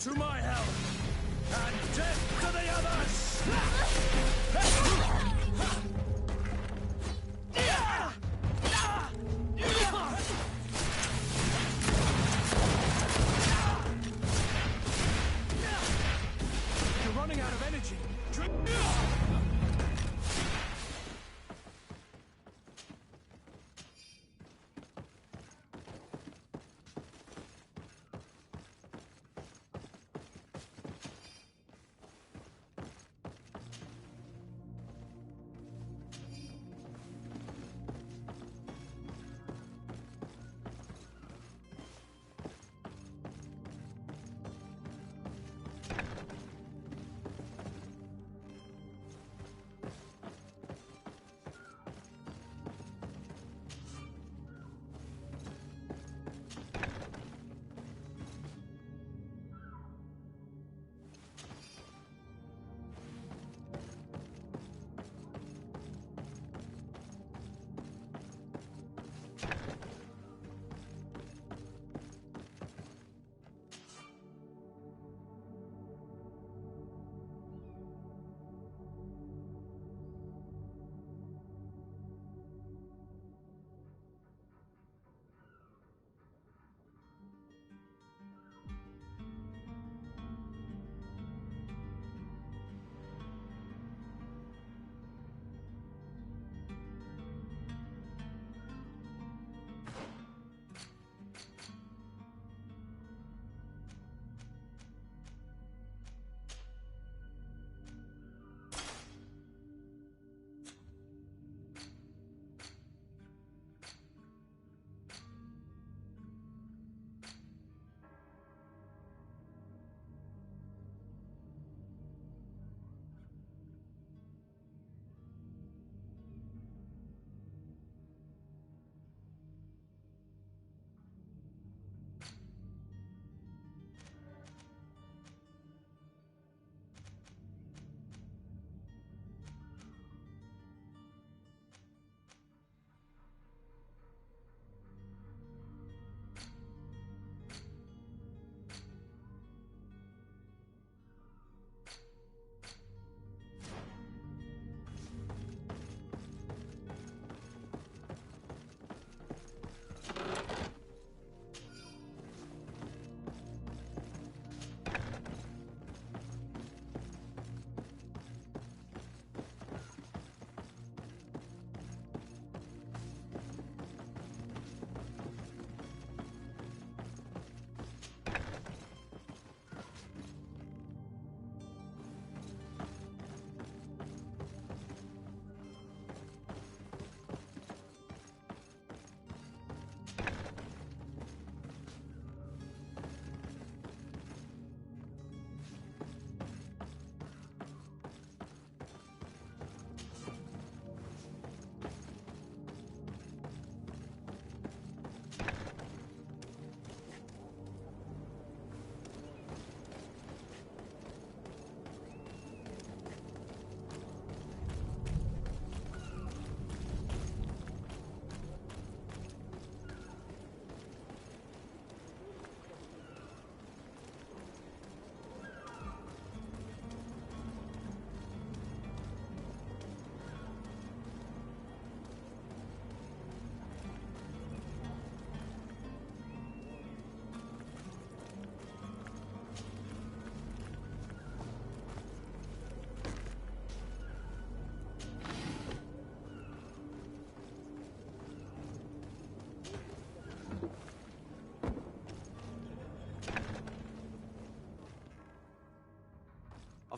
to my help, and death to the others! You're running out of energy.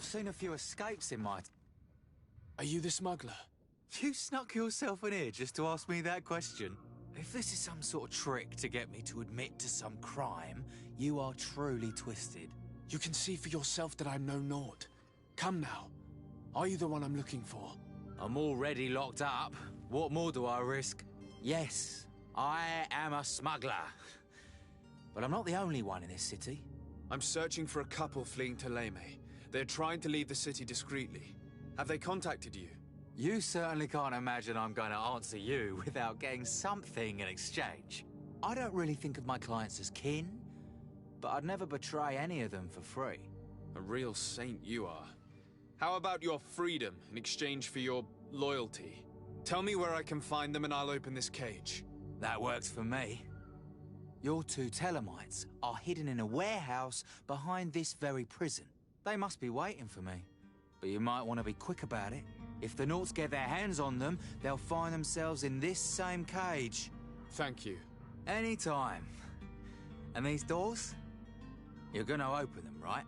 I've seen a few escapes in my... Are you the smuggler? You snuck yourself in here just to ask me that question? If this is some sort of trick to get me to admit to some crime, you are truly twisted. You can see for yourself that I'm no naught. Come now. Are you the one I'm looking for? I'm already locked up. What more do I risk? Yes, I am a smuggler. But I'm not the only one in this city. I'm searching for a couple fleeing to Leme. They're trying to leave the city discreetly. Have they contacted you? You certainly can't imagine I'm going to answer you without getting something in exchange. I don't really think of my clients as kin, but I'd never betray any of them for free. A real saint you are. How about your freedom in exchange for your loyalty? Tell me where I can find them and I'll open this cage. That works for me. Your two Telemites are hidden in a warehouse behind this very prison. They must be waiting for me. But you might want to be quick about it. If the Nauts get their hands on them, they'll find themselves in this same cage. Thank you. Anytime. And these doors? You're gonna open them, right?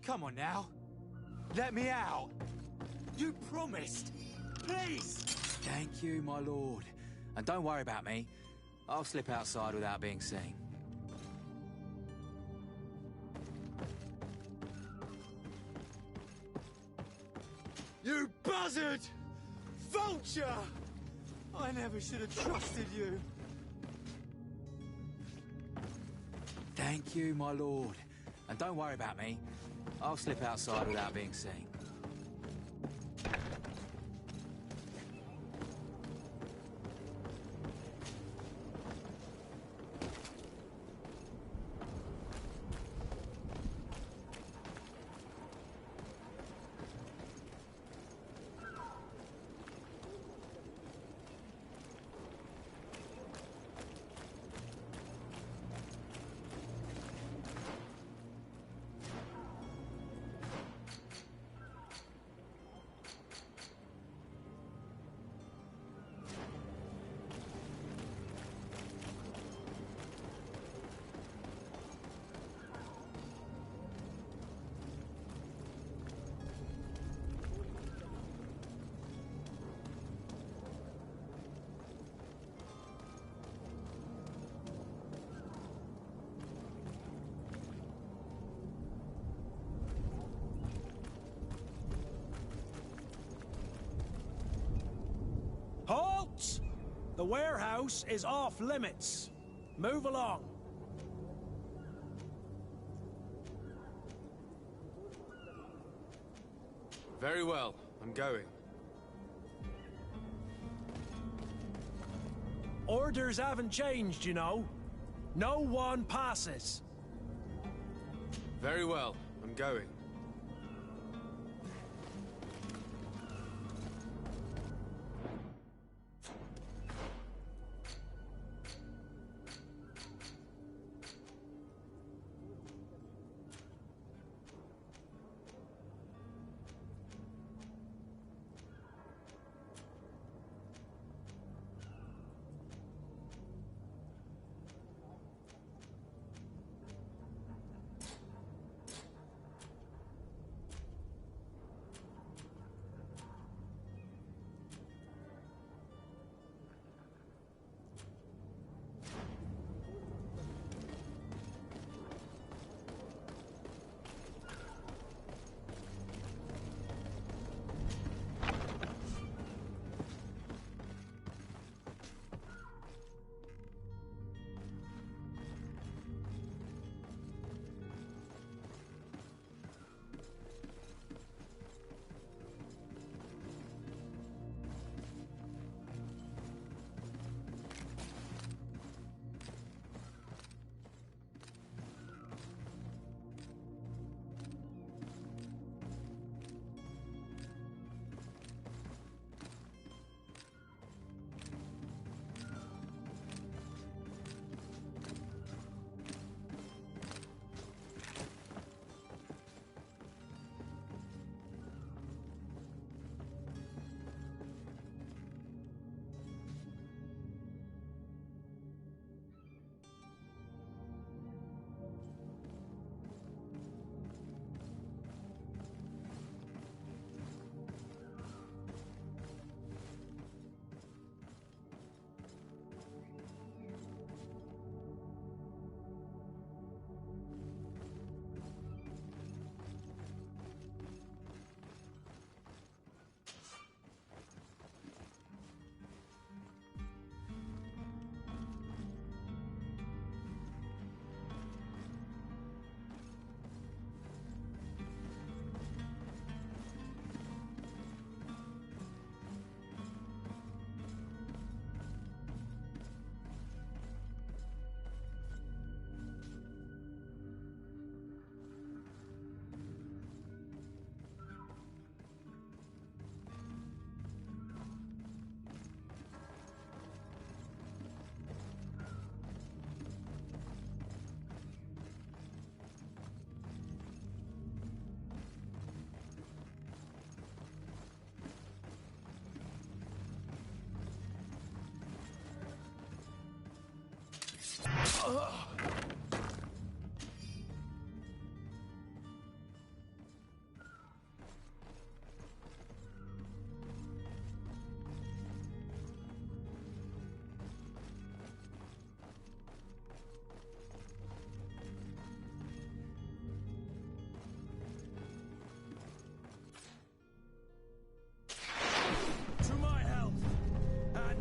Come on now. Let me out. You promised. Please. Thank you, my lord. And don't worry about me. I'll slip outside without being seen. You buzzard! Vulture! I never should have trusted you. Thank you, my lord. And don't worry about me. I'll slip outside without being seen. Halt! The warehouse is off limits. Move along. Very well, I'm going. Orders haven't changed, you know. No one passes. Very well, I'm going. To my health! And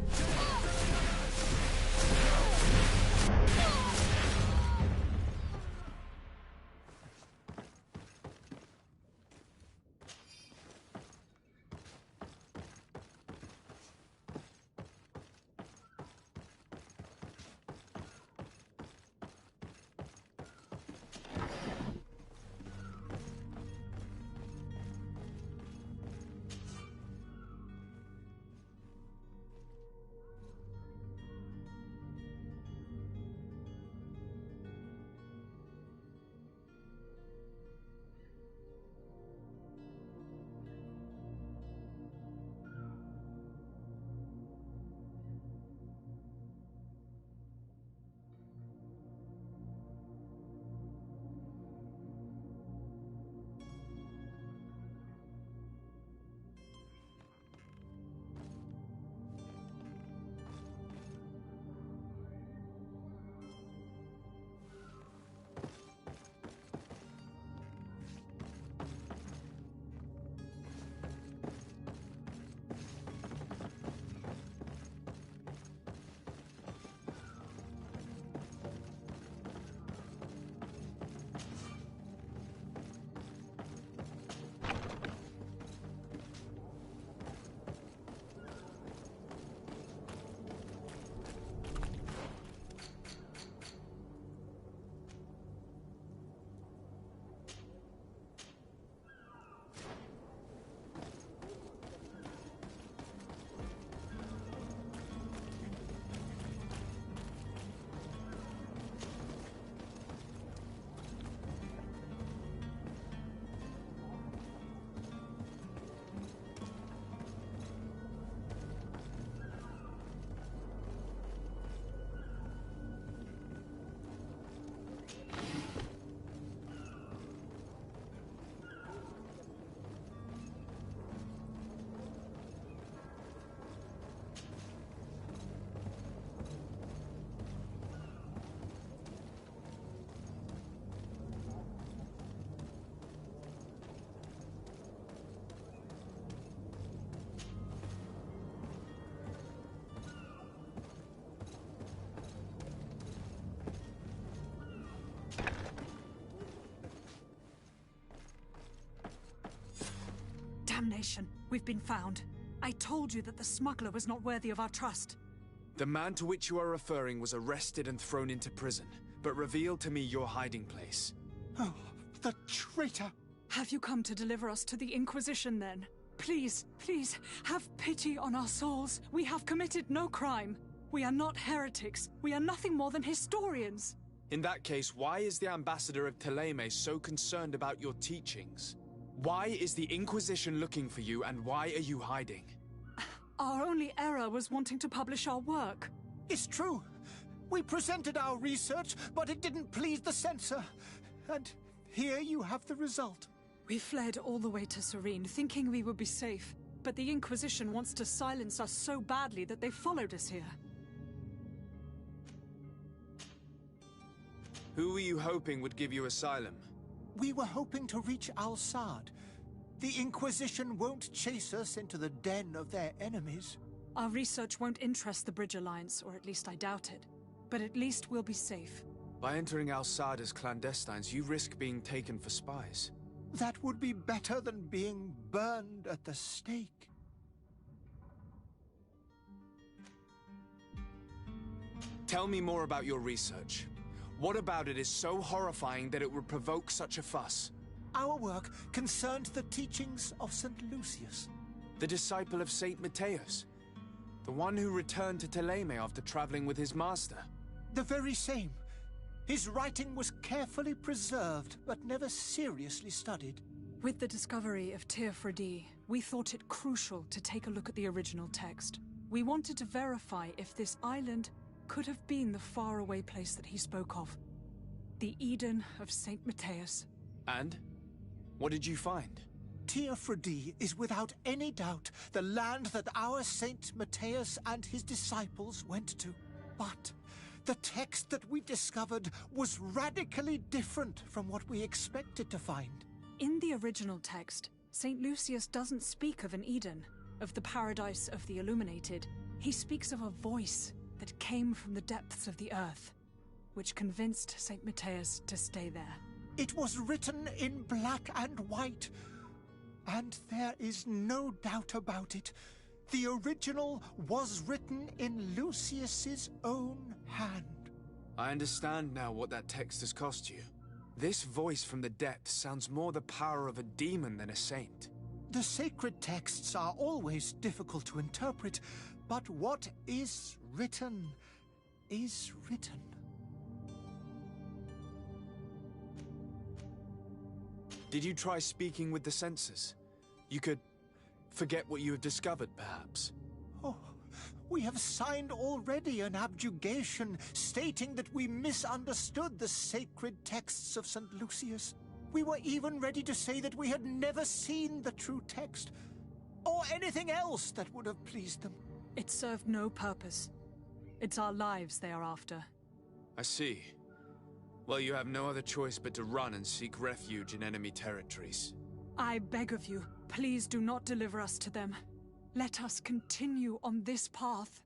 Damnation! We've been found. I told you that the smuggler was not worthy of our trust. The man to which you are referring was arrested and thrown into prison, but revealed to me your hiding place. Oh, the traitor! Have you come to deliver us to the Inquisition, then? Please, please, have pity on our souls. We have committed no crime. We are not heretics. We are nothing more than historians. In that case, why is the ambassador of Teleme so concerned about your teachings? Why is the Inquisition looking for you, and why are you hiding? Our only error was wanting to publish our work. It's true. We presented our research, but it didn't please the censor. And here you have the result. We fled all the way to Serene, thinking we would be safe. But the Inquisition wants to silence us so badly that they followed us here. Who were you hoping would give you asylum? We were hoping to reach Al-Sad. The Inquisition won't chase us into the den of their enemies. Our research won't interest the Bridge Alliance, or at least I doubt it. But at least we'll be safe. By entering Al-Sad as clandestines, you risk being taken for spies. That would be better than being burned at the stake. Tell me more about your research. What about it is so horrifying that it would provoke such a fuss? Our work concerned the teachings of St. Lucius. The disciple of St. Mateus? The one who returned to Teleme after traveling with his master? The very same. His writing was carefully preserved, but never seriously studied. With the discovery of Teofredi, we thought it crucial to take a look at the original text. We wanted to verify if this island could have been the faraway place that he spoke of. The Eden of St. Matthias. And? What did you find? Teofrodi is without any doubt the land that our Saint Matthias and his disciples went to. But the text that we discovered was radically different from what we expected to find. In the original text, St. Lucius doesn't speak of an Eden, of the paradise of the illuminated. He speaks of a voice that came from the depths of the earth, which convinced St. Matthias to stay there. It was written in black and white, and there is no doubt about it. The original was written in Lucius's own hand. I understand now what that text has cost you. This voice from the depths sounds more the power of a demon than a saint. The sacred texts are always difficult to interpret, but what is written is written. Did you try speaking with the censors? You could forget what you have discovered, perhaps. Oh, we have signed already an abjugation stating that we misunderstood the sacred texts of St. Lucius. We were even ready to say that we had never seen the true text, or anything else that would have pleased them. It served no purpose. It's our lives they are after. I see. Well, you have no other choice but to run and seek refuge in enemy territories. I beg of you, please do not deliver us to them. Let us continue on this path.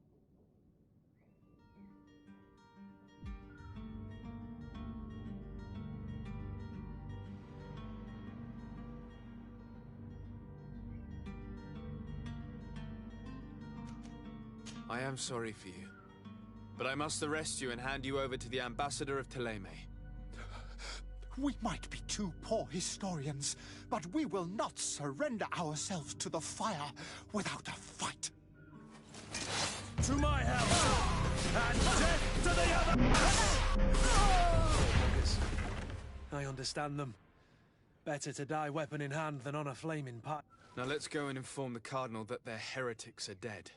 I am sorry for you, but I must arrest you and hand you over to the ambassador of Teleme. We might be two poor historians, but we will not surrender ourselves to the fire without a fight. To my house, and death to the other! I understand them. Better to die weapon in hand than on a flaming pile. Now let's go and inform the Cardinal that their heretics are dead.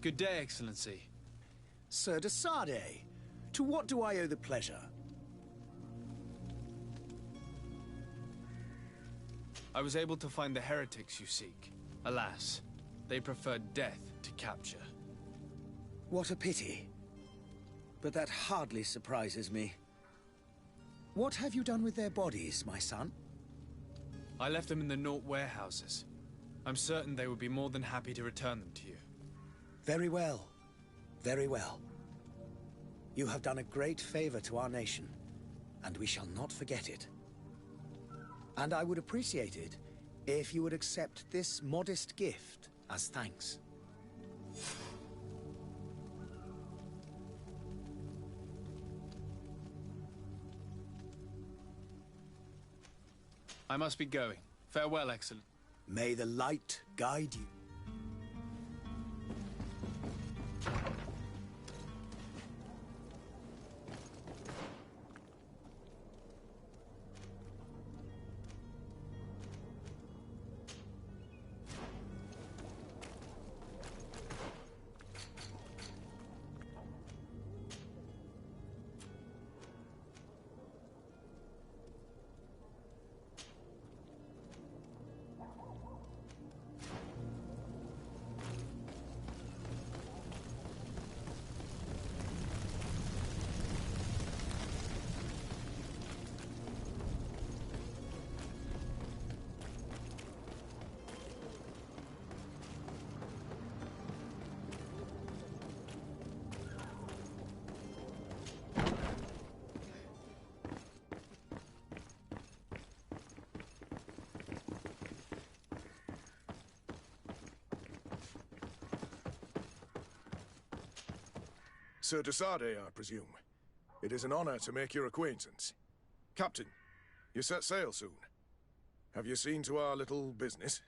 Good day, Excellency. Sir de Sade, to what do I owe the pleasure? I was able to find the heretics you seek. Alas, they preferred death to capture. What a pity. But that hardly surprises me. What have you done with their bodies, my son? I left them in the Nort warehouses. I'm certain they would be more than happy to return them to you. Very well. Very well. You have done a great favor to our nation, and we shall not forget it. And I would appreciate it if you would accept this modest gift as thanks. I must be going. Farewell, Excellent. May the light guide you. Sir de Sade, I presume. It is an honor to make your acquaintance. Captain, you set sail soon. Have you seen to our little business?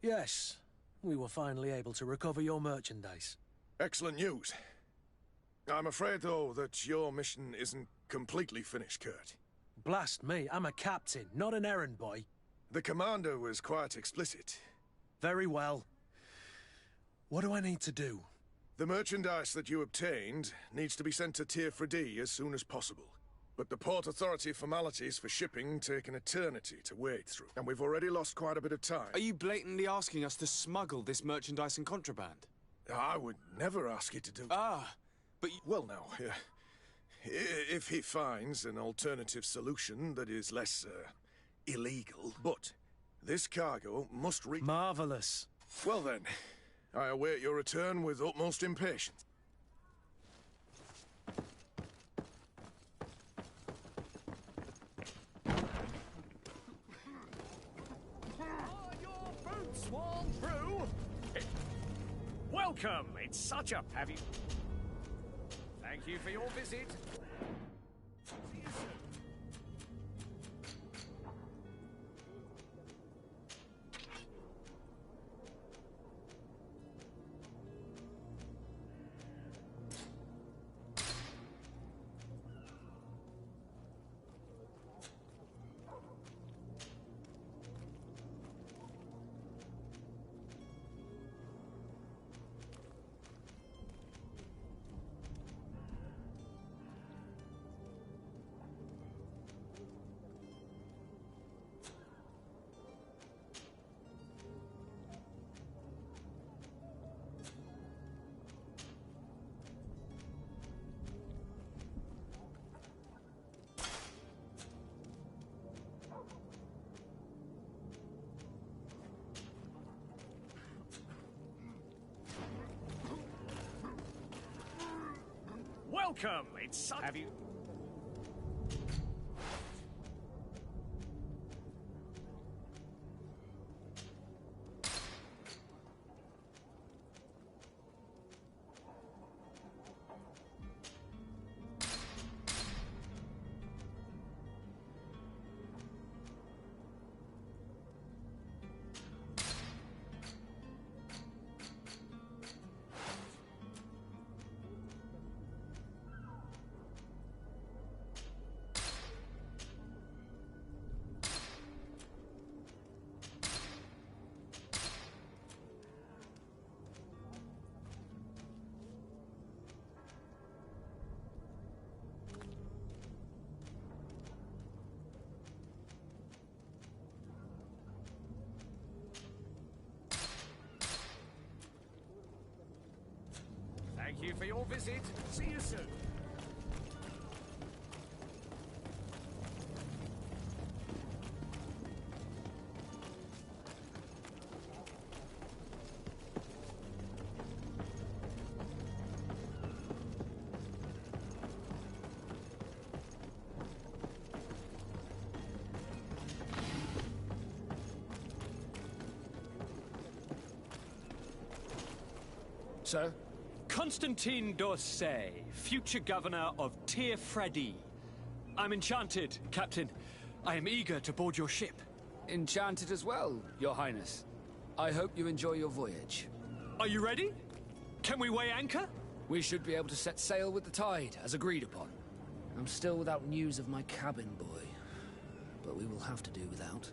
Yes. We were finally able to recover your merchandise. Excellent news. I'm afraid, though, that your mission isn't completely finished, Kurt. Blast me, I'm a captain, not an errand boy. The commander was quite explicit. Very well. What do I need to do? The merchandise that you obtained needs to be sent to Tier 4D as soon as possible. But the Port Authority formalities for shipping take an eternity to wade through, and we've already lost quite a bit of time. Are you blatantly asking us to smuggle this merchandise and contraband? I would never ask you to do... Ah, but... Well, now, if he finds an alternative solution that is less, illegal, but this cargo must reach... Marvelous. Well then, I await your return with utmost impatience. Welcome! It's such a... Have you... Thank you for your visit. See you soon. Welcome! It's such... Have you... Thank you for your visit. See you soon. Sir? Constantine d'Orsay, future governor of Tier 4D. I'm enchanted, Captain. I am eager to board your ship. Enchanted as well, Your Highness. I hope you enjoy your voyage. Are you ready? Can we weigh anchor? We should be able to set sail with the tide, as agreed upon. I'm still without news of my cabin boy, but we will have to do without.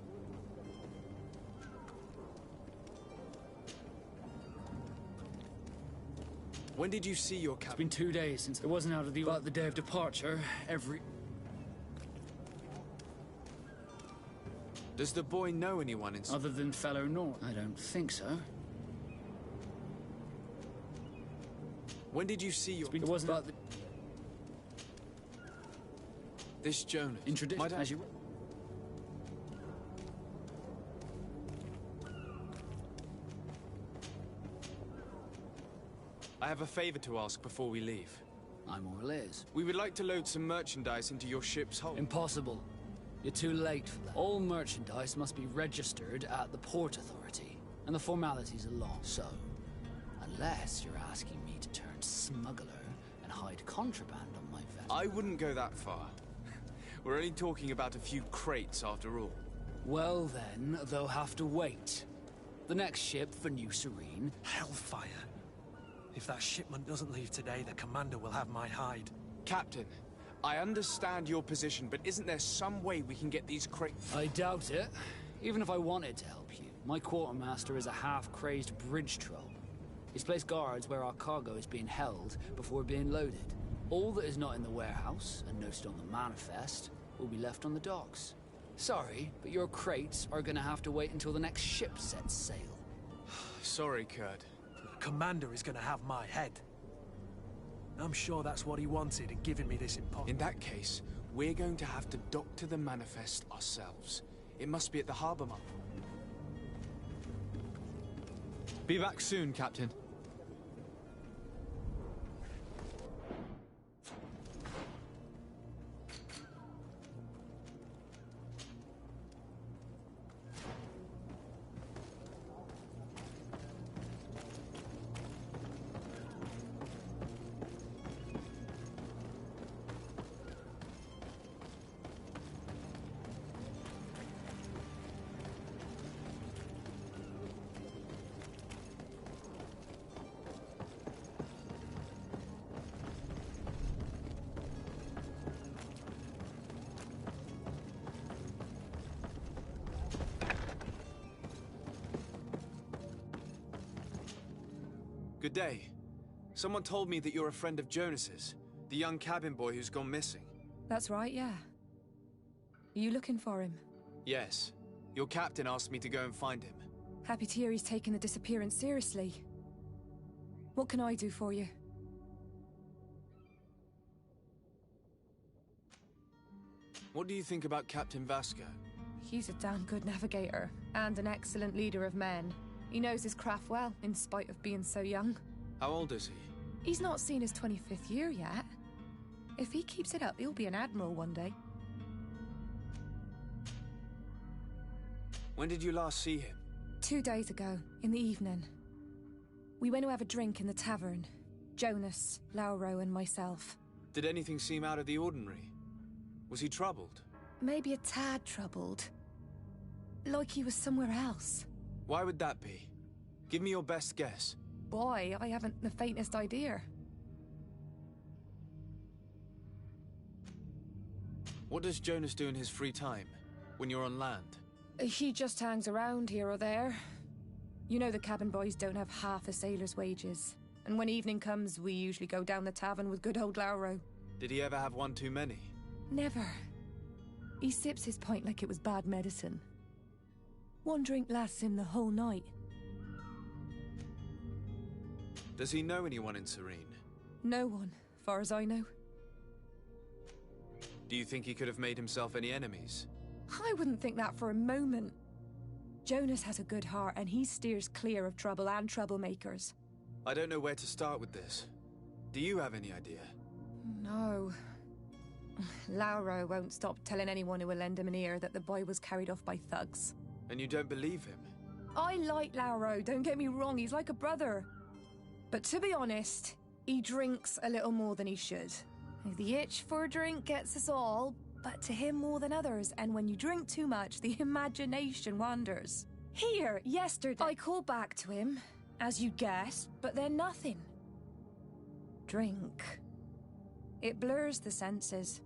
When did you see your cabin? It's been 2 days since it wasn't out of the... But the day of departure, Does the boy know anyone in... Other than fellow North? I don't think so. When did you see your... It wasn't out the... This Jonas... Introduced as you... I have a favor to ask before we leave. I'm all ears. We would like to load some merchandise into your ship's hold. Impossible. You're too late for that. All merchandise must be registered at the Port Authority, and the formalities are long. So, unless you're asking me to turn smuggler and hide contraband on my vessel. I wouldn't go that far. We're only talking about a few crates after all. Well then, they'll have to wait. The next ship for New Serene. Hellfire. If that shipment doesn't leave today, the commander will have my hide. Captain, I understand your position, but isn't there some way we can get these crates? I doubt it. Even if I wanted to help you, my quartermaster is a half-crazed bridge troll. He's placed guards where our cargo is being held before being loaded. All that is not in the warehouse, and noted on the manifest, will be left on the docks. Sorry, but your crates are gonna have to wait until the next ship sets sail. Sorry, Kurt. The commander is gonna have my head. I'm sure that's what he wanted in giving me this impossible. In that case, we're going to have to dock to the manifest ourselves. It must be at the harbor mart. Be back soon, Captain. Good day. Someone told me that you're a friend of Jonas's, the young cabin boy who's gone missing. That's right, yeah. Are you looking for him? Yes. Your captain asked me to go and find him. Happy to hear he's taken the disappearance seriously. What can I do for you? What do you think about Captain Vasco? He's a damn good navigator, and an excellent leader of men. He knows his craft well, in spite of being so young. How old is he? He's not seen his 25th year yet. If he keeps it up, he'll be an admiral one day. When did you last see him? 2 days ago, in the evening. We went to have a drink in the tavern. Jonas, Lauro, and myself. Did anything seem out of the ordinary? Was he troubled? Maybe a tad troubled. Like he was somewhere else. Why would that be? Give me your best guess. Boy, I haven't the faintest idea. What does Jonas do in his free time, when you're on land? He just hangs around here or there. You know the cabin boys don't have half a sailor's wages. And when evening comes, we usually go down the tavern with good old Lauro. Did he ever have one too many? Never. He sips his pint like it was bad medicine. One drink lasts him the whole night. Does he know anyone in Serene? No one, far as I know. Do you think he could have made himself any enemies? I wouldn't think that for a moment. Jonas has a good heart and he steers clear of trouble and troublemakers. I don't know where to start with this. Do you have any idea? No. Lauro won't stop telling anyone who will lend him an ear that the boy was carried off by thugs. And you don't believe him? I like Lauro, don't get me wrong, he's like a brother. But to be honest, he drinks a little more than he should. The itch for a drink gets us all, but to him more than others, and when you drink too much, the imagination wanders. Here, yesterday, I called back to him, as you guessed, but then nothing. Drink. It blurs the senses.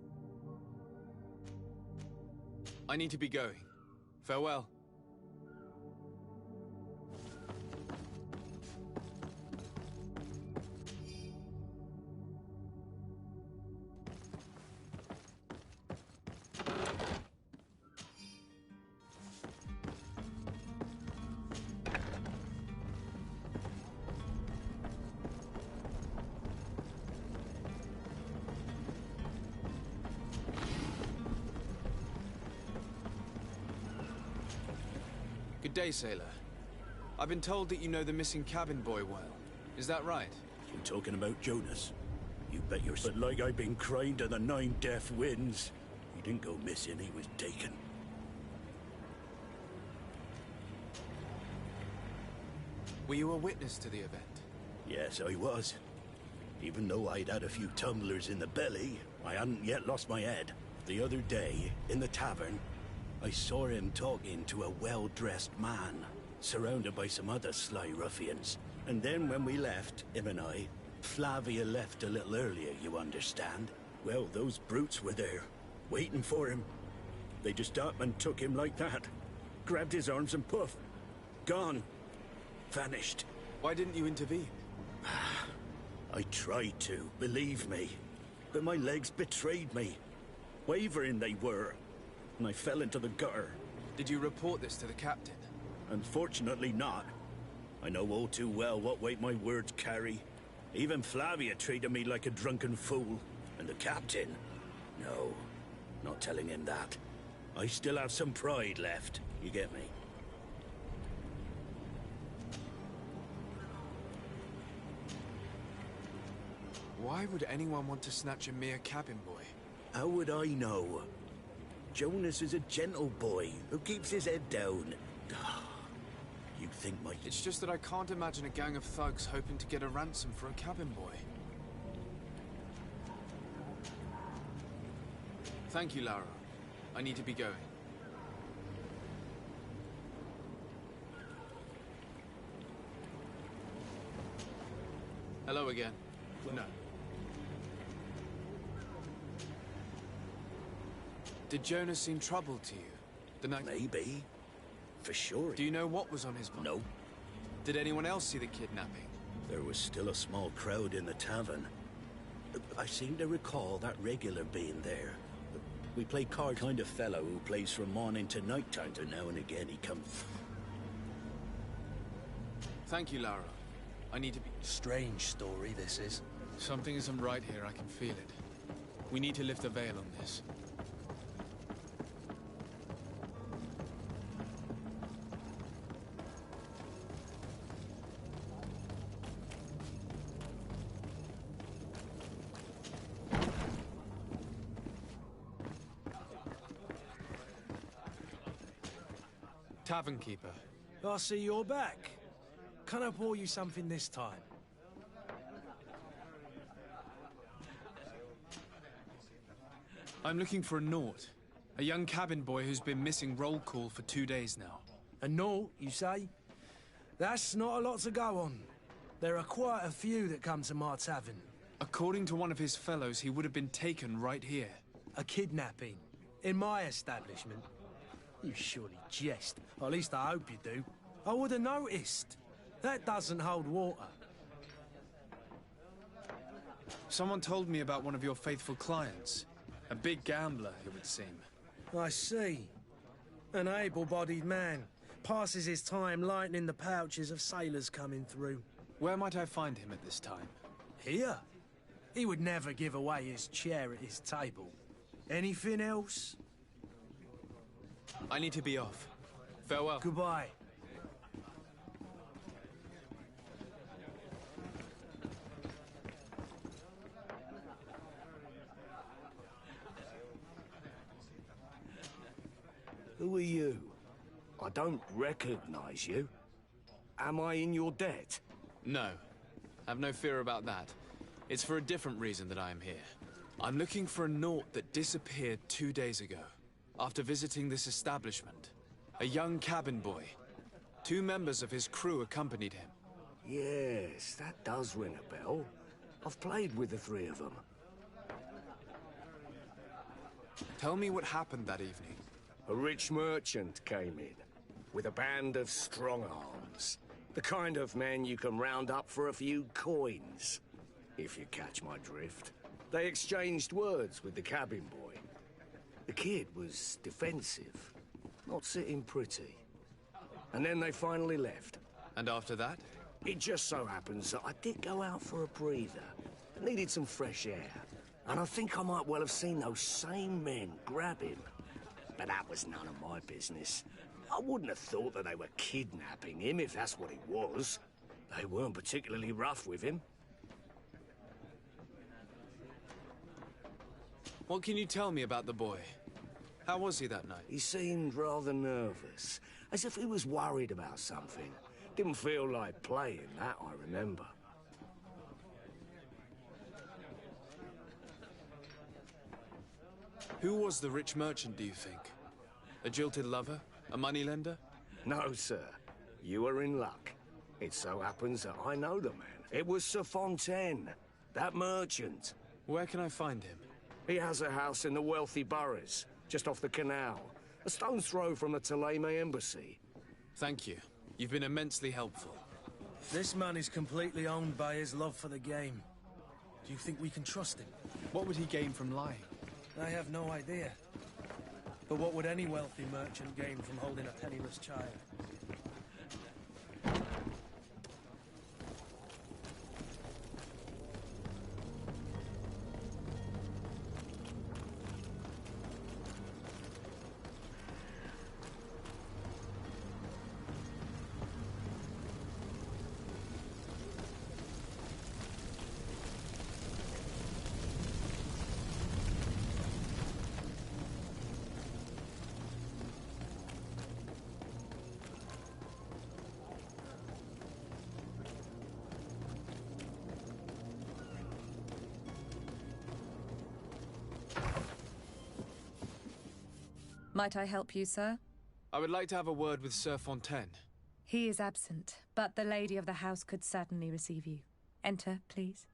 I need to be going. Farewell. Good day, sailor. I've been told that you know the missing cabin boy well. Is that right? You talking about Jonas? You bet your... But like I've been crying to the 9 deaf winds. He didn't go missing, he was taken. Were you a witness to the event? Yes, I was. Even though I'd had a few tumblers in the belly, I hadn't yet lost my head. The other day, in the tavern, I saw him talking to a well-dressed man, surrounded by some other sly ruffians. And then when we left, him and I, Flavia left a little earlier, you understand? Well, those brutes were there, waiting for him. They just up and took him like that. Grabbed his arms and poof. Gone. Vanished. Why didn't you intervene? I tried to, believe me. But my legs betrayed me. Wavering they were. And I fell into the gutter. Did you report this to the captain? Unfortunately not. I know all too well what weight my words carry. Even Flavia treated me like a drunken fool. And the captain? No, not telling him that. I still have some pride left, you get me? Why would anyone want to snatch a mere cabin boy? How would I know? Jonas is a gentle boy who keeps his head down. You think my... It's just that I can't imagine a gang of thugs hoping to get a ransom for a cabin boy. Thank you, Lara. I need to be going. Hello again. No. Did Jonas seem troubled to you? The night... Maybe. For sure. Do you know what was on his mind? No. Did anyone else see the kidnapping? There was still a small crowd in the tavern. I seem to recall that regular being there. We play card kind of fellow who plays from morning to night time, so now and again he comes... Thank you, Lara. I need to be... Strange story, this is. Something isn't right here, I can feel it. We need to lift the veil on this. Tavern keeper. I see you're back. Can I pour you something this time? I'm looking for a Naut. A young cabin boy who's been missing roll call for 2 days now. A Naut, you say? That's not a lot to go on. There are quite a few that come to my tavern. According to one of his fellows, he would have been taken right here. A kidnapping? In my establishment? You surely jest. Or at least I hope you do. I would have noticed. That doesn't hold water. Someone told me about one of your faithful clients. A big gambler, it would seem. I see. An able-bodied man. Passes his time lightening the pouches of sailors coming through. Where might I find him at this time? Here? He would never give away his chair at his table. Anything else? I need to be off. Farewell. Goodbye. Who are you? I don't recognize you. Am I in your debt? No. Have no fear about that. It's for a different reason that I am here. I'm looking for a Naut that disappeared 2 days ago, after visiting this establishment. A young cabin boy. 2 members of his crew accompanied him. Yes, that does ring a bell. I've played with the 3 of them. Tell me what happened that evening. A rich merchant came in, with a band of strong arms. The kind of men you can round up for a few coins, if you catch my drift. They exchanged words with the cabin boy. The kid was defensive, not sitting pretty. And then they finally left. And after that? It just so happens that I did go out for a breather. I needed some fresh air. And I think I might well have seen those same men grab him. But that was none of my business. I wouldn't have thought that they were kidnapping him, if that's what it was. They weren't particularly rough with him. What can you tell me about the boy? How was he that night? He seemed rather nervous, as if he was worried about something. Didn't feel like playing, that I remember. Who was the rich merchant, do you think? A jilted lover? A moneylender? No, sir. You are in luck. It so happens that I know the man. It was Sir Fontaine, that merchant. Where can I find him? He has a house in the wealthy boroughs, just off the canal. A stone's throw from the Theleme embassy. Thank you. You've been immensely helpful. This man is completely owned by his love for the game. Do you think we can trust him? What would he gain from lying? I have no idea. But what would any wealthy merchant gain from holding a penniless child? Might I help you, sir? I would like to have a word with Sir Fontaine. He is absent, but the lady of the house could certainly receive you. Enter, please.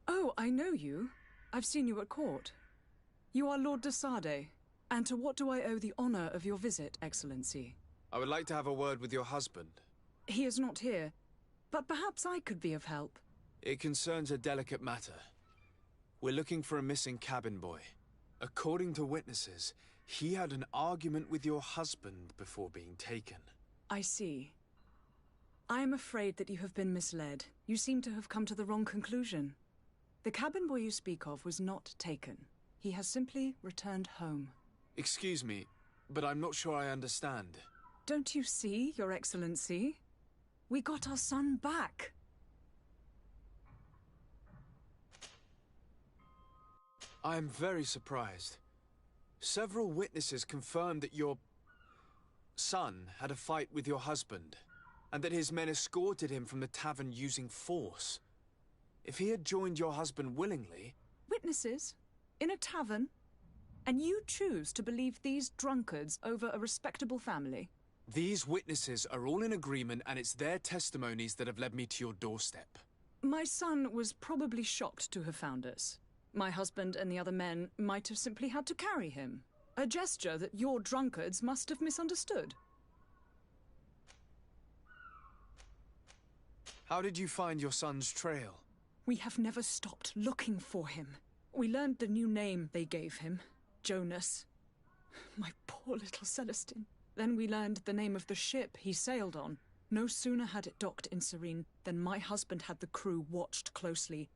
Oh, I know you. I've seen you at court. You are Lord de Sade. And to what do I owe the honor of your visit, Excellency? I would like to have a word with your husband. He is not here, but perhaps I could be of help. It concerns a delicate matter. We're looking for a missing cabin boy. According to witnesses, he had an argument with your husband before being taken. I see. I am afraid that you have been misled. You seem to have come to the wrong conclusion. The cabin boy you speak of was not taken. He has simply returned home. Excuse me, but I'm not sure I understand. Don't you see, Your Excellency? We got our son back. I am very surprised. Several witnesses confirmed that your son had a fight with your husband, and that his men escorted him from the tavern using force. If he had joined your husband willingly... Witnesses? In a tavern? And you choose to believe these drunkards over a respectable family? These witnesses are all in agreement, and it's their testimonies that have led me to your doorstep. My son was probably shocked to have found us. My husband and the other men might have simply had to carry him. A gesture that your drunkards must have misunderstood. How did you find your son's trail? We have never stopped looking for him. We learned the new name they gave him, Jonas. My poor little Celestine. Then we learned the name of the ship he sailed on. No sooner had it docked in Serene than my husband had the crew watched closely,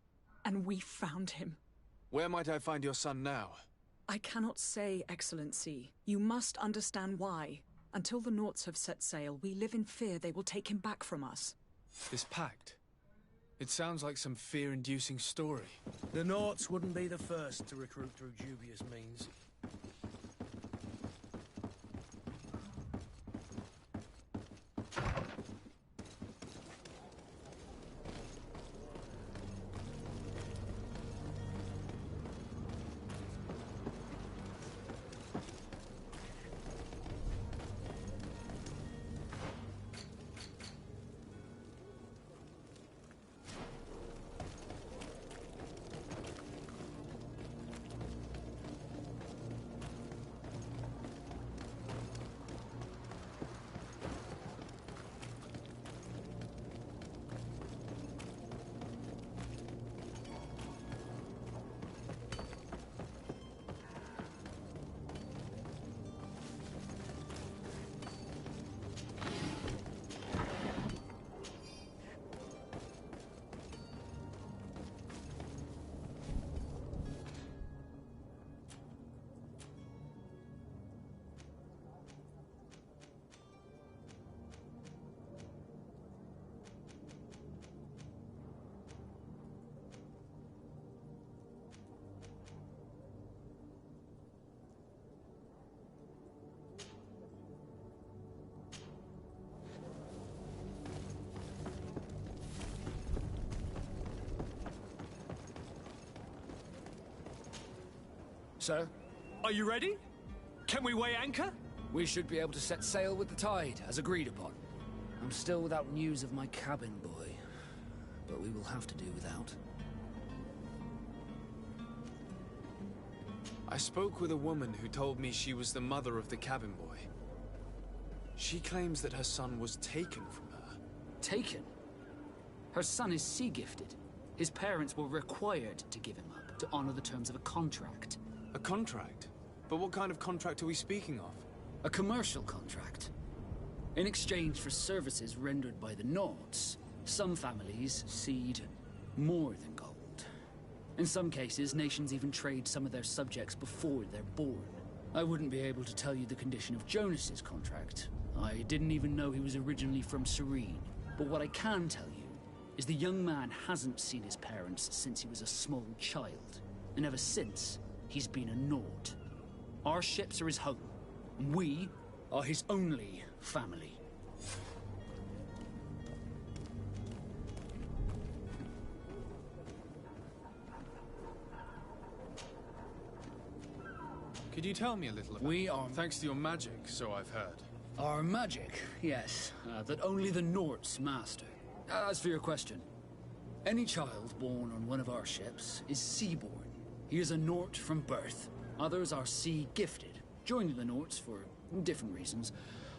and we found him. Where might I find your son now? I cannot say, Excellency. You must understand why. Until the Naughts have set sail, we live in fear they will take him back from us. This pact? It sounds like some fear-inducing story. The Naughts wouldn't be the first to recruit through dubious means. sir. Are you ready? Can we weigh anchor? We should be able to set sail with the tide, as agreed upon. I'm still without news of my cabin boy, but we will have to do without. I spoke with a woman who told me she was the mother of the cabin boy. She claims that her son was taken from her. Taken? Her son is sea-gifted. His parents were required to give him up, to honor the terms of a contract. A contract? But what kind of contract are we speaking of? A commercial contract. In exchange for services rendered by the Nords, some families cede more than gold. In some cases, nations even trade some of their subjects before they're born. I wouldn't be able to tell you the condition of Jonas's contract. I didn't even know he was originally from Serene. But what I can tell you is the young man hasn't seen his parents since he was a small child. And ever since, he's been a Nord. Our ships are his home. And we are his only family. Could you tell me a little about We are... Thanks to your magic, so I've heard. Our magic, yes, that only the Nords master. As for your question, any child born on one of our ships is sea-born. He is a Nord from birth. Others are sea-gifted, joining the Nords for different reasons,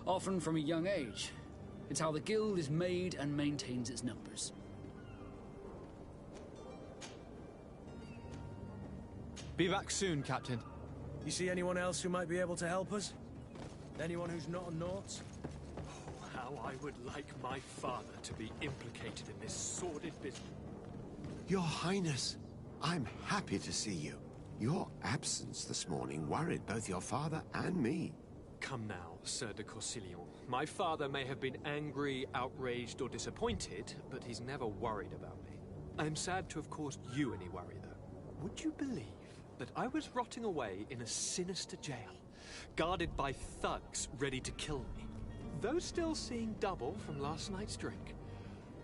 often from a young age. It's how the guild is made and maintains its numbers. Be back soon, Captain. You see anyone else who might be able to help us? Anyone who's not a Naut? Oh, how I would like my father to be implicated in this sordid business. Your Highness, I'm happy to see you. Your absence this morning worried both your father and me. Come now, Sir de Corsilion. My father may have been angry, outraged, or disappointed, but he's never worried about me. I'm sad to have caused you any worry, though. Would you believe that I was rotting away in a sinister jail, guarded by thugs ready to kill me? Though still seeing double from last night's drink,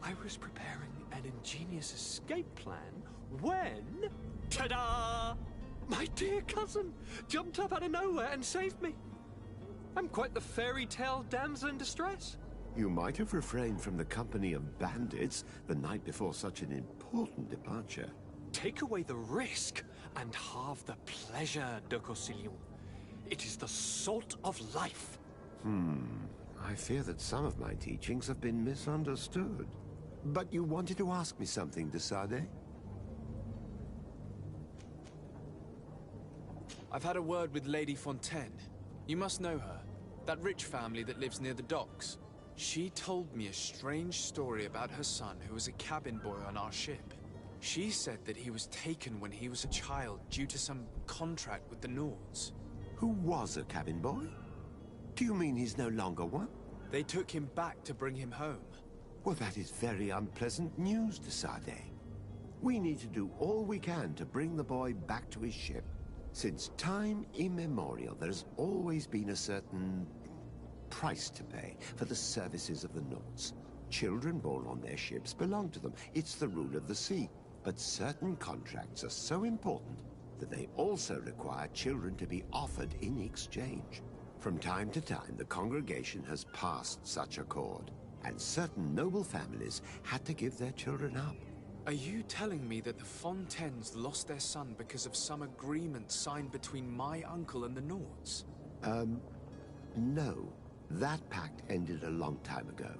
I was preparing an ingenious escape plan when... ta-da! My dear cousin jumped up out of nowhere and saved me. I'm quite the fairy tale damsel in distress. You might have refrained from the company of bandits the night before such an important departure. Take away the risk and halve the pleasure, de Corsilion. It is the salt of life. I fear that some of my teachings have been misunderstood. But you wanted to ask me something, de Sade? I've had a word with Lady Fontaine. You must know her. That rich family that lives near the docks. She told me a strange story about her son who was a cabin boy on our ship. She said that he was taken when he was a child due to some contract with the Nords. Who was a cabin boy? Do you mean he's no longer one? They took him back to bring him home. Well, that is very unpleasant news, de Sade. We need to do all we can to bring the boy back to his ship. Since time immemorial, there has always been a certain price to pay for the services of the Nords. Children born on their ships belong to them. It's the rule of the sea. But certain contracts are so important that they also require children to be offered in exchange. From time to time, the congregation has passed such accord, and certain noble families had to give their children up. Are you telling me that the Fontaines lost their son because of some agreement signed between my uncle and the Nords? No. That pact ended a long time ago.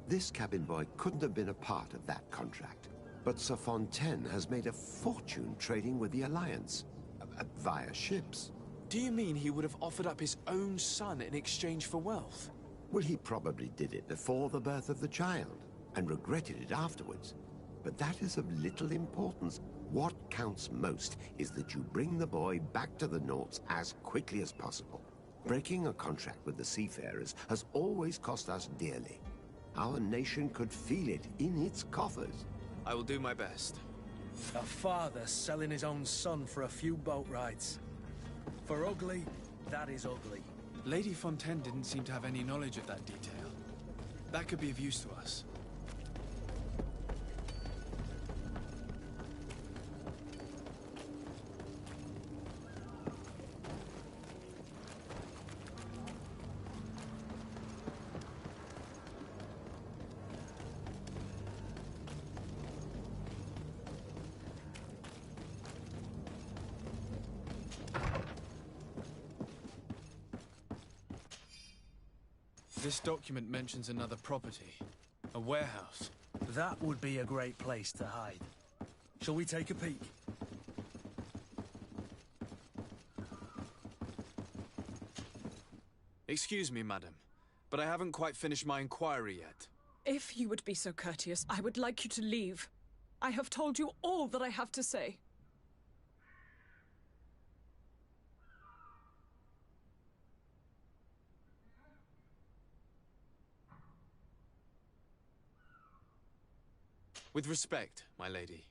This cabin boy couldn't have been a part of that contract. But Sir Fontaine has made a fortune trading with the Alliance, via ships. Do you mean he would have offered up his own son in exchange for wealth? Well, he probably did it before the birth of the child, and regretted it afterwards. But that is of little importance. What counts most is that you bring the boy back to the Nords as quickly as possible. Breaking a contract with the seafarers has always cost us dearly. Our nation could feel it in its coffers. I will do my best. A father selling his own son for a few boat rides. For ugly, that is ugly. Lady Fontaine didn't seem to have any knowledge of that detail. That could be of use to us. This document mentions another property. A warehouse. That would be a great place to hide. Shall we take a peek? Excuse me, madam, but I haven't quite finished my inquiry yet. If you would be so courteous, I would like you to leave. I have told you all that I have to say. With respect, my lady.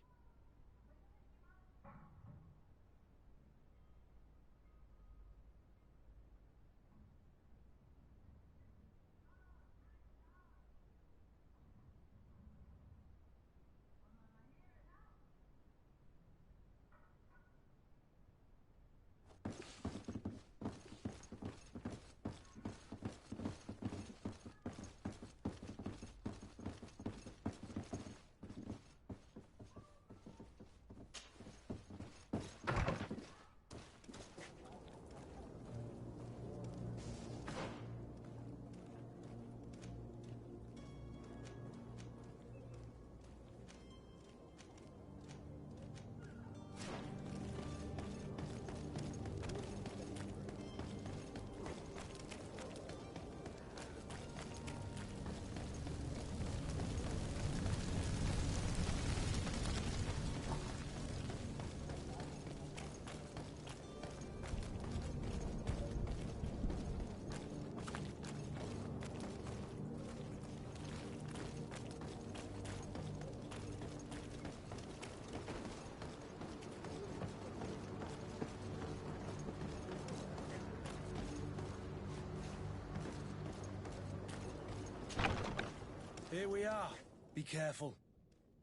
Here we are. Be careful.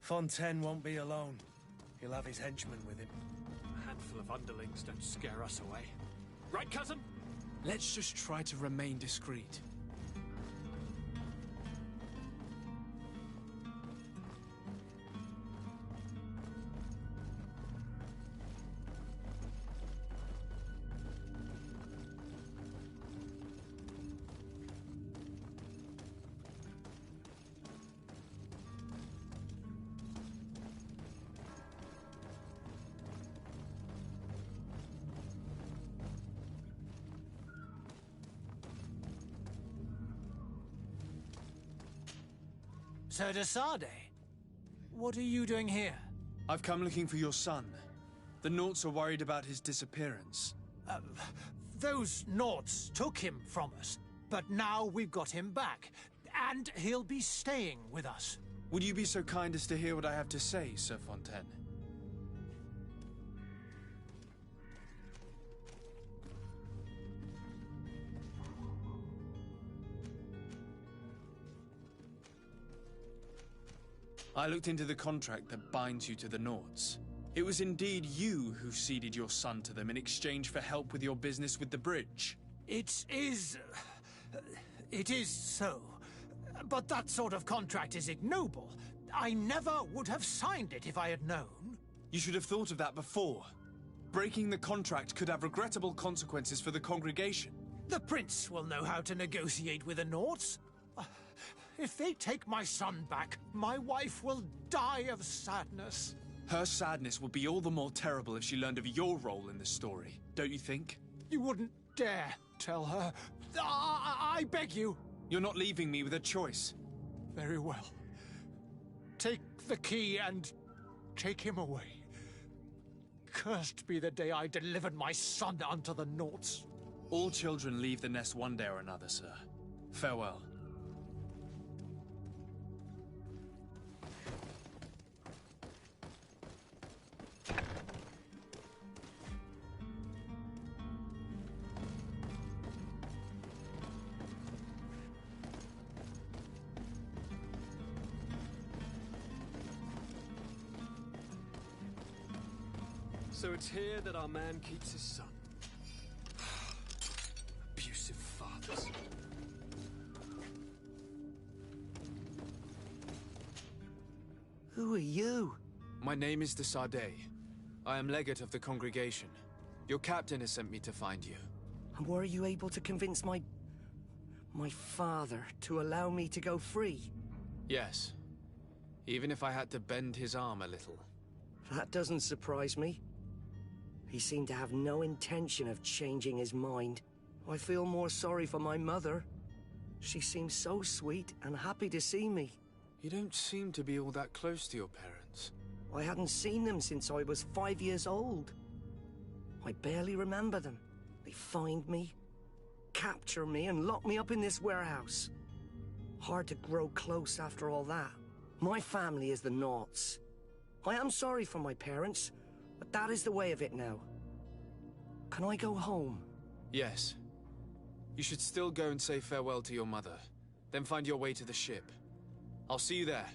Fontaine won't be alone. He'll have his henchmen with him. A handful of underlings don't scare us away. Right, cousin? Let's just try to remain discreet. Sir de Sade, what are you doing here? I've come looking for your son. The Naughts are worried about his disappearance. Those Naughts took him from us, but now we've got him back, and he'll be staying with us. Would you be so kind as to hear what I have to say, Sir Fontaine? I looked into the contract that binds you to the Naughts. It was indeed you who ceded your son to them in exchange for help with your business with the bridge. It is so. But that sort of contract is ignoble. I never would have signed it if I had known. You should have thought of that before. Breaking the contract could have regrettable consequences for the congregation. The prince will know how to negotiate with the Naughts. If they take my son back, my wife will die of sadness. Her sadness would be all the more terrible if she learned of your role in the story, don't you think? You wouldn't dare tell her. I beg you. You're not leaving me with a choice. Very well. Take the key and take him away. Cursed be the day I delivered my son unto the Naughts. All children leave the nest one day or another, sir. Farewell. So it's here that our man keeps his son. Abusive fathers. Who are you? My name is de Sade. I am legate of the congregation. Your captain has sent me to find you. And were you able to convince my My father to allow me to go free? Yes. Even if I had to bend his arm a little. That doesn't surprise me. He seemed to have no intention of changing his mind. I feel more sorry for my mother. She seems so sweet and happy to see me. You don't seem to be all that close to your parents. I hadn't seen them since I was 5 years old. I barely remember them. They find me, capture me, and lock me up in this warehouse. Hard to grow close after all that. My family is the Naughts. I am sorry for my parents, but that is the way of it now. Can I go home? Yes. You should still go and say farewell to your mother. Then find your way to the ship. I'll see you there.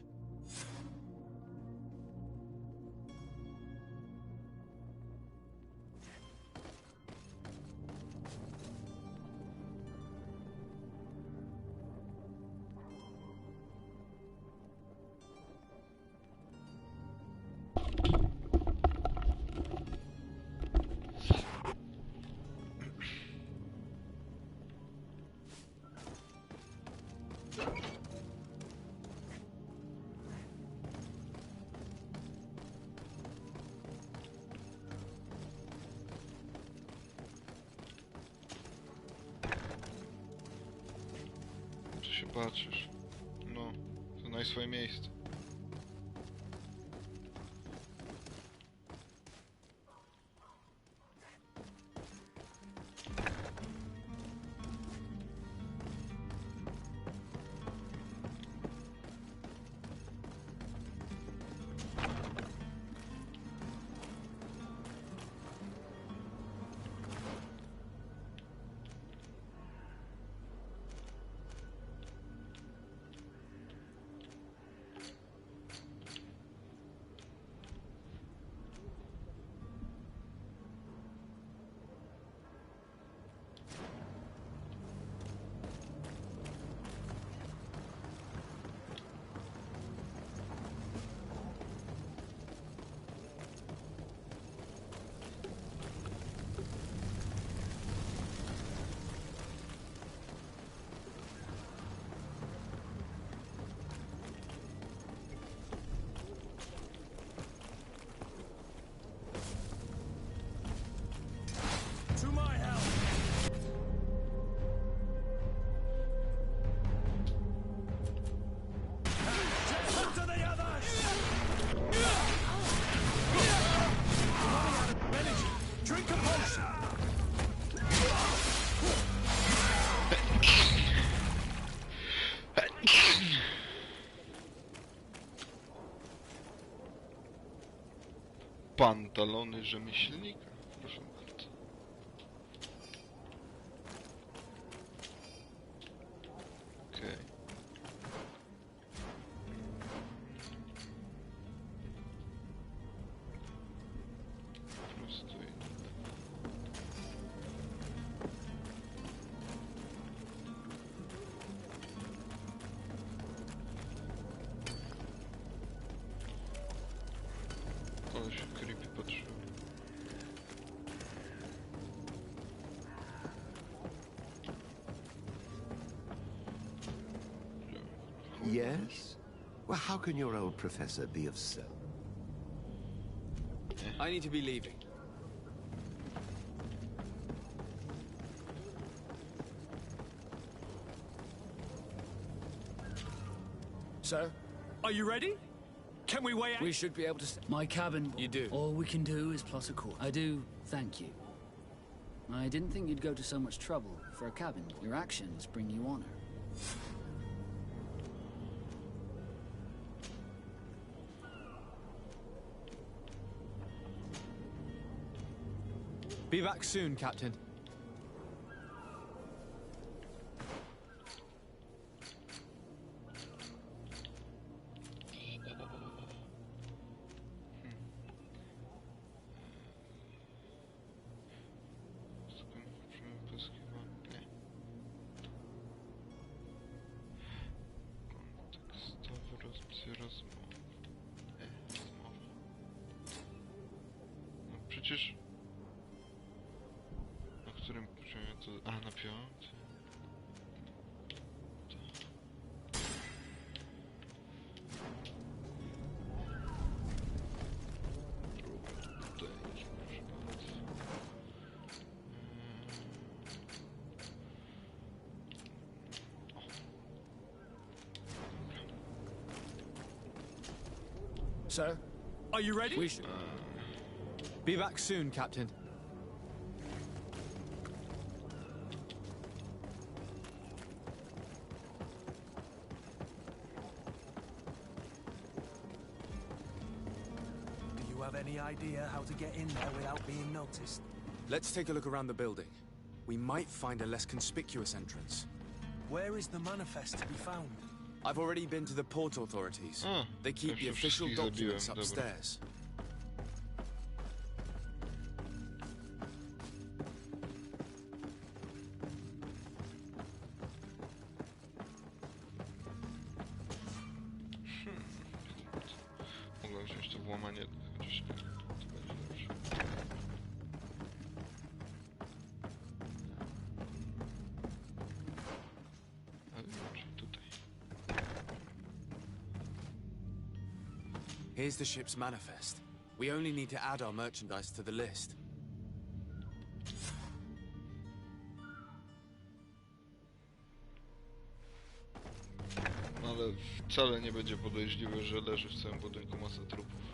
Czy się patrzysz? No, znaj swoje miejsce. Pantalony rzemieślnika, proszę bardzo. Okej. Prostuj. Ale się creepy patrzyło. Yes? Well, how can your old professor be of so? I need to be leaving. So, are you ready? Can we weigh out? We should be able to... My cabin... You do? All we can do is plus a call. I do thank you. I didn't think you'd go to so much trouble for a cabin. Your actions bring you honor. Be back soon, Captain. Kontekstowe opcje rozmowy. Rozmowa. No przecież... Na którym poziomie to... A, na piątym. sir. Are you ready? We should... Be back soon, Captain. Do you have any idea how to get in there without being noticed? Let's take a look around the building. We might find a less conspicuous entrance. Where is the manifest to be found? I've already been to the port authorities. They keep the już official wszystkich documents zabiłem, upstairs. Mogę wziąć to włamanie, chociaż nie, to będzie dobrze. Ale czy tutaj? Here's the ship's manifest. We only need to add our merchandise to the list. No ale wcale nie będzie podejrzliwe, że leży w całym budynku masa trupów.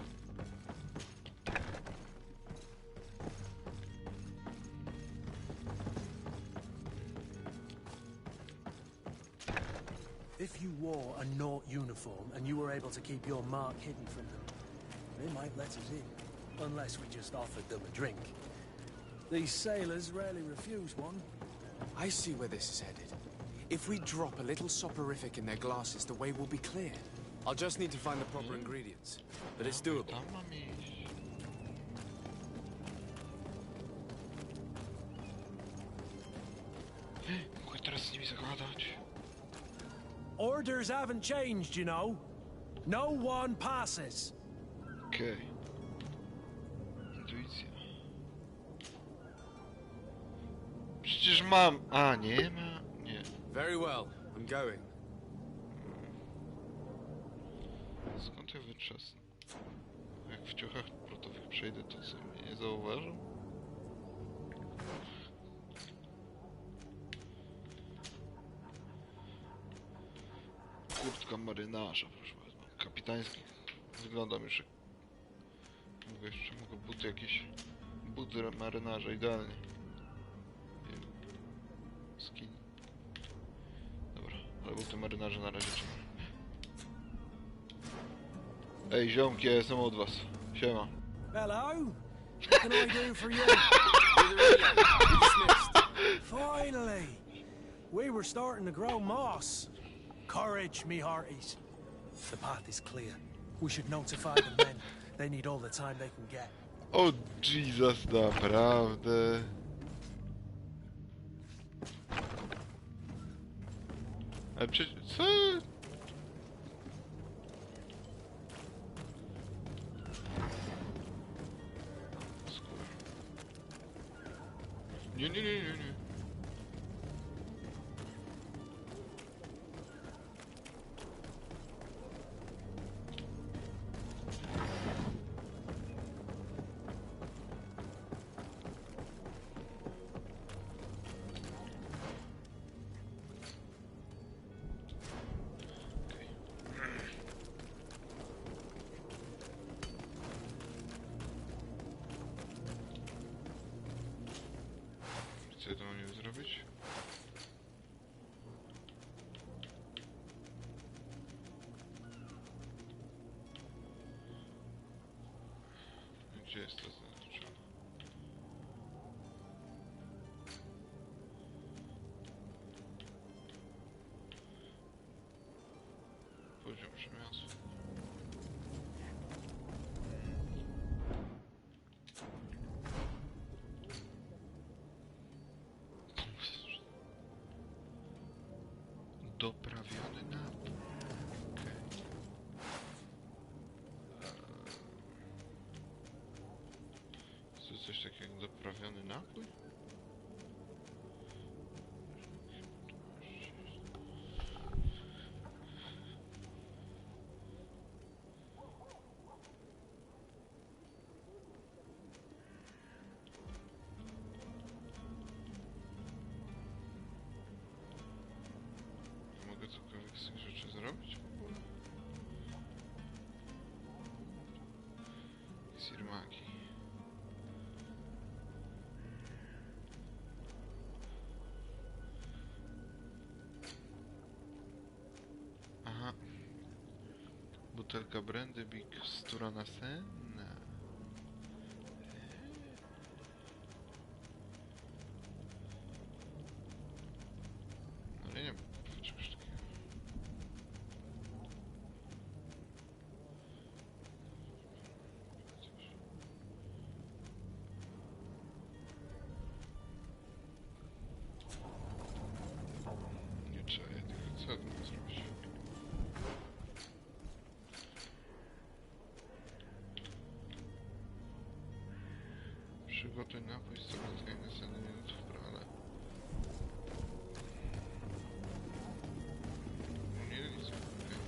If you wore a Naut uniform and you were able to keep your mark hidden from them, they might let us in. Unless we just offered them a drink. These sailors rarely refuse one. I see where this is headed. If we drop a little soporific in their glasses, the way will be clear. I'll just need to find the proper ingredients. But it's doable. Tam mam iść. Mogę teraz z nimi zagadać. Orders haven't changed, you know. No one passes. Okej. Intuicja. Przecież mam... A, nie ma... Nie. Very well. I'm going. Skąd ja wytrzasnę? Jak w ciuchach protowych przejdę, to co mnie nie zauważą? Kurtka marynarza, proszę bardzo. Kapitański. Wyglądam już jak... Mogę buty jakieś... Buty marynarza, idealnie. Skin. Dobra, ale buty marynarza na razie trzymam. Ej, ziomki, ja jestem od was. Siema. Hello? What can I do for you? Finally! We were starting to grow moss. Courage, me hearties. The path is clear. We should notify the men. They need all the time they can get. O Jesus, naprawdę. Ale przecież... Co? Nie. Co ja to mam niby zrobić? Gdzie jest to zaznaczone? Poziom przemiasu. Doprawiony napój. Okay. Jest to coś takiego jak doprawiony napój? Mogę cokolwiek z tych rzeczy zrobić w ogóle? Sirmaki. Aha. Butelka brandy, mikstura nasenna. No nie wiem, czegoś takiego. Nie czaję tego, co tu mam zrobić? Przygotuj napój z tabletkami nasennej minut w prale. Nie, nic. Okej.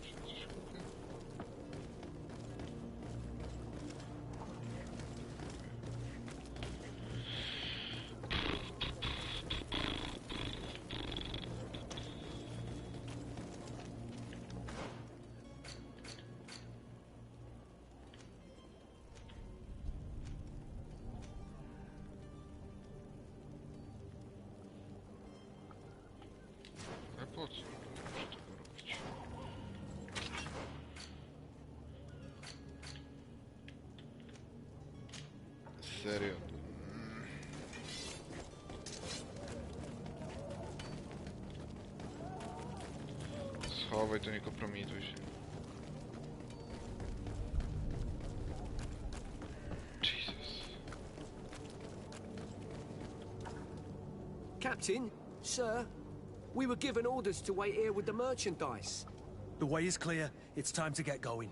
Czy coś kupię? A po co? Nie muszę tego robić. Serio? Schowaj to, nie kompromituj się. Jesus. Captain, sir, we were given orders to wait here with the merchandise. The way is clear. It's time to get going.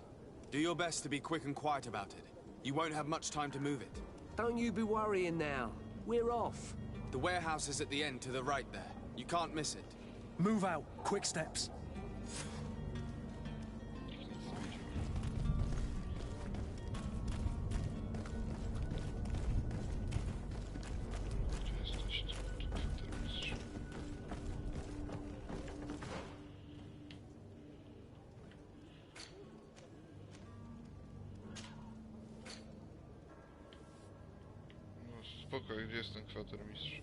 Do your best to be quick and quiet about it. You won't have much time to move it. Don't you be worrying now. We're off. The warehouse is at the end to the right there. You can't miss it. Move out. Quick steps. Gdzie jesteś? Tu kwatermistrz. No spoko, gdzie jest ten kwatermistrz?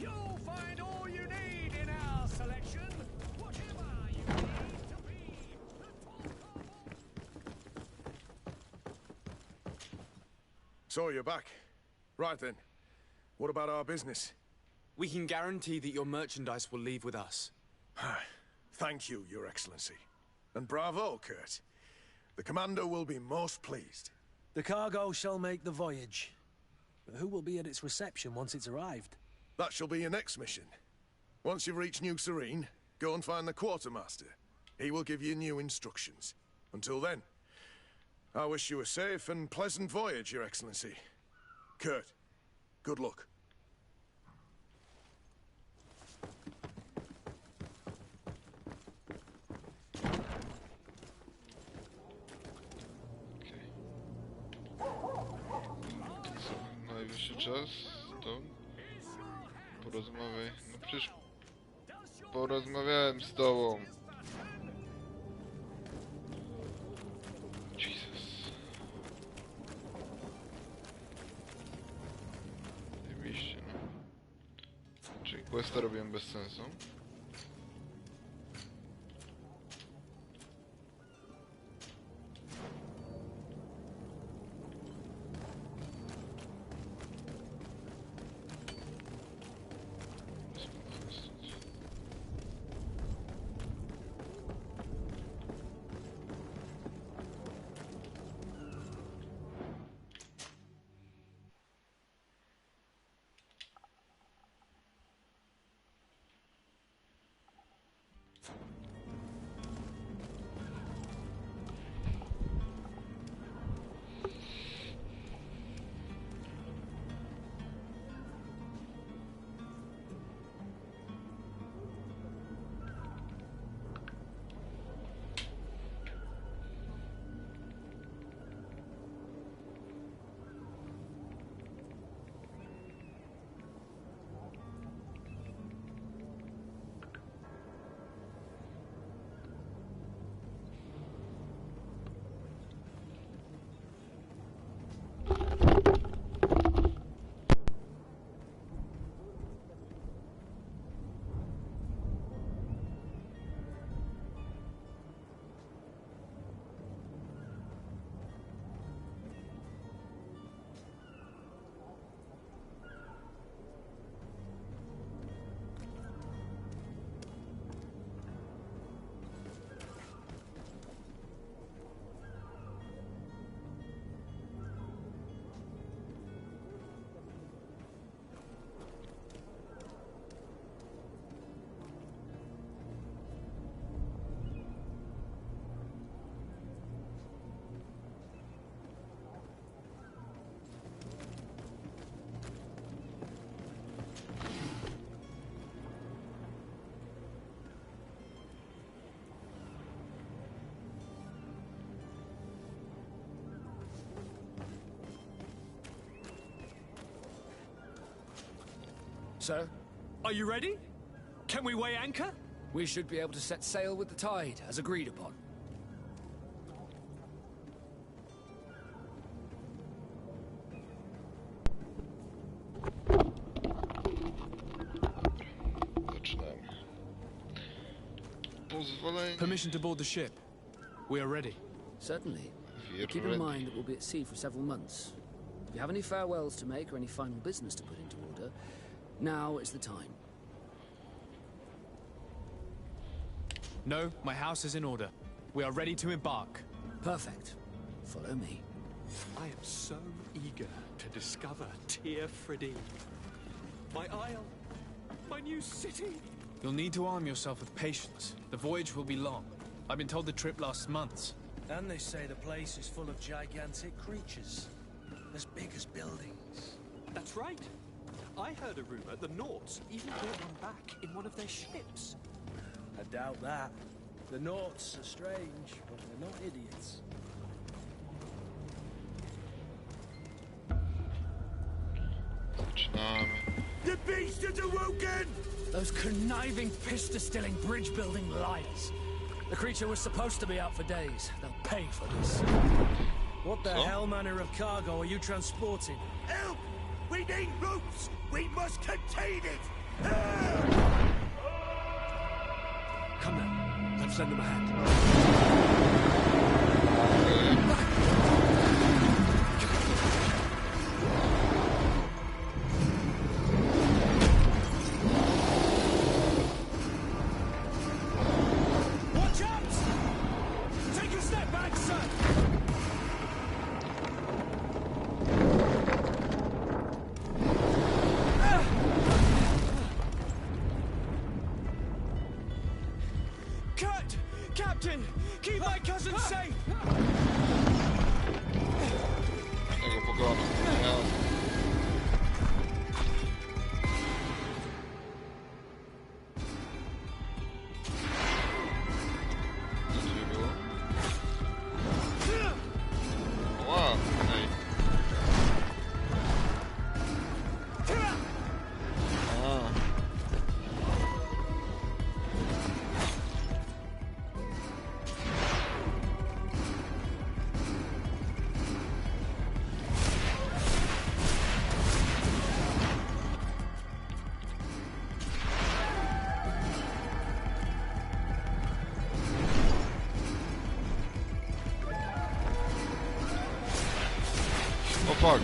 You'll find all you need in our selection. Whatever you need to be the top of... So you're back. Right then. What about our business? We can guarantee that your merchandise will leave with us. Thank you, Your Excellency. And bravo, Kurt. The Commander will be most pleased. The cargo shall make the voyage. But who will be at its reception once it's arrived? That shall be your next mission. Once you've reached New Serene, go and find the Quartermaster. He will give you new instructions. Until then, I wish you a safe and pleasant voyage, Your Excellency. Kurt, good luck. Najwyższy czas to porozmawiaj. No przecież porozmawiałem z tobą. Jesus. Zajebiście, no. Czyli questa robiłem bez sensu. sir. Are you ready? Can we weigh anchor? We should be able to set sail with the tide, as agreed upon. Zaczynamy. Pozwolenie. Permission to board the ship. We are ready. Certainly. We are Keep ready. in mind that we'll be at sea for several months. If you have any farewells to make or any final business to put into order, now is the time. No, my house is in order. We are ready to embark. Perfect. Follow me. I am so eager to discover Tir Fridin. My isle. My new city. You'll need to arm yourself with patience. The voyage will be long. I've been told the trip lasts months. And they say the place is full of gigantic creatures. As big as buildings. That's right. I heard a rumor the Nauts even brought one back in one of their ships. I doubt that. The Nauts are strange, but they're not idiots. Zaczynamy. The beast is awoken! Those conniving, pista-stilling, bridge-building liars. The creature was supposed to be out for days. They'll pay for this. What the hell manner of cargo are you transporting? Help! We need ropes! We must contain it! Come now, let's lend them a hand. Watch out! Take a step back, sir! Cut! Captain! Keep my cousin safe! Tego pogona. Ja. Co tu było? Wow, ej. Aha. Oh fuck.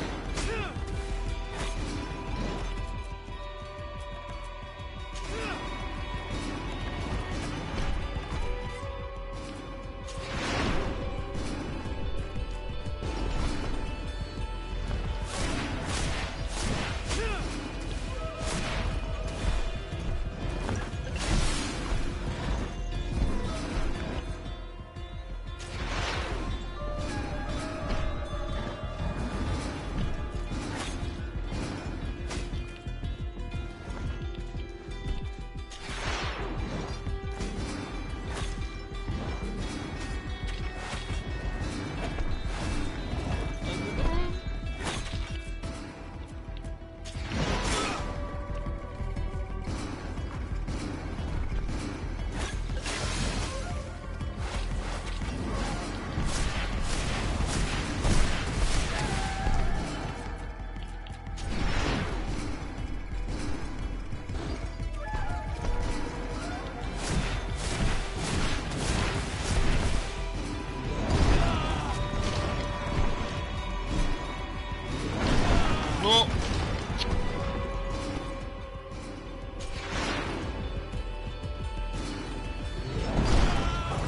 No!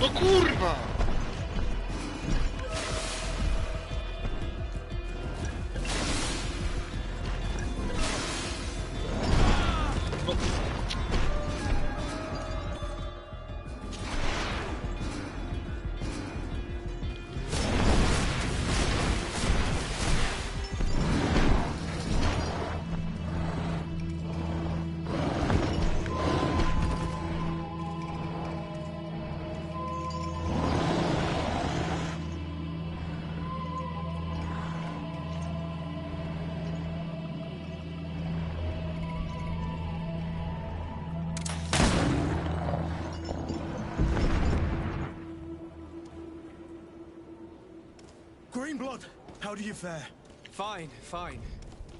No kurwa! No. Greenblood, how do you fare? Fine, fine.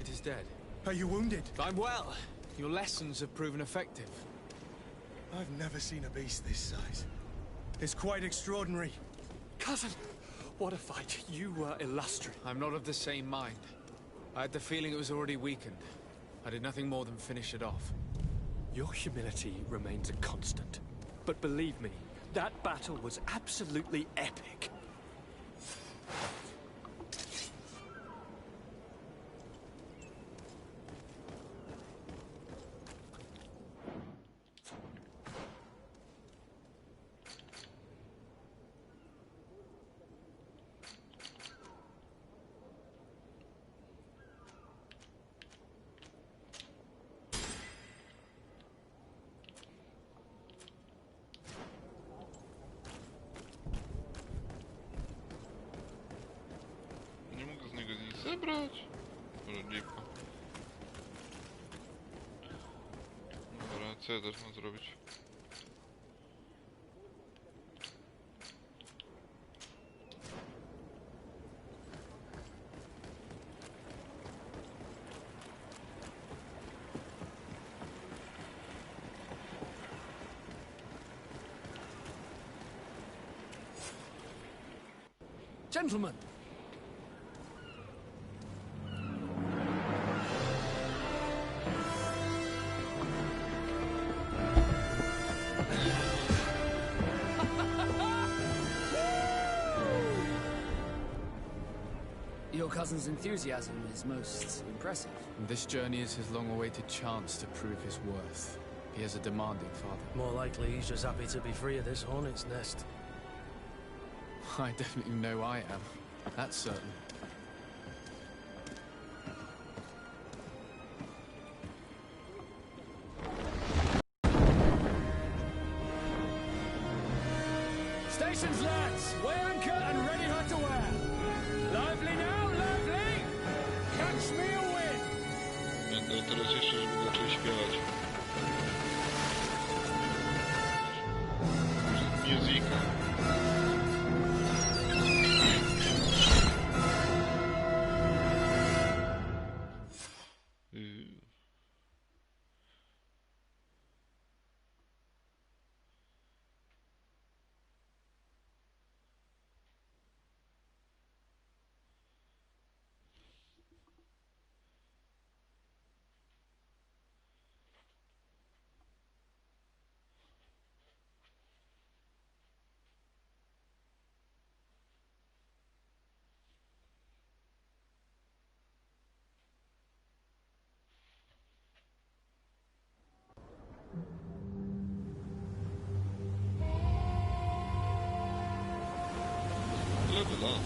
It is dead. Are you wounded? I'm well. Your lessons have proven effective. I've never seen a beast this size. It's quite extraordinary. Cousin, what a fight. You were illustrious. I'm not of the same mind. I had the feeling it was already weakened. I did nothing more than finish it off. Your humility remains a constant. But believe me, that battle was absolutely epic. Nie mogę z niego nic zebrać. Może lipa. Dobra, co ja też mam zrobić? Gentlemen! Your cousin's enthusiasm is most impressive. This journey is his long-awaited chance to prove his worth. He has a demanding father. More likely he's just happy to be free of this hornet's nest. I definitely know I am. That's certain. Stations, lads! Weigh anchor and ready her to wear! Lively now, lively! Catch me a win! Będę teraz jeszcze, żeby zaczął śpiewać. Muzyka. Level up.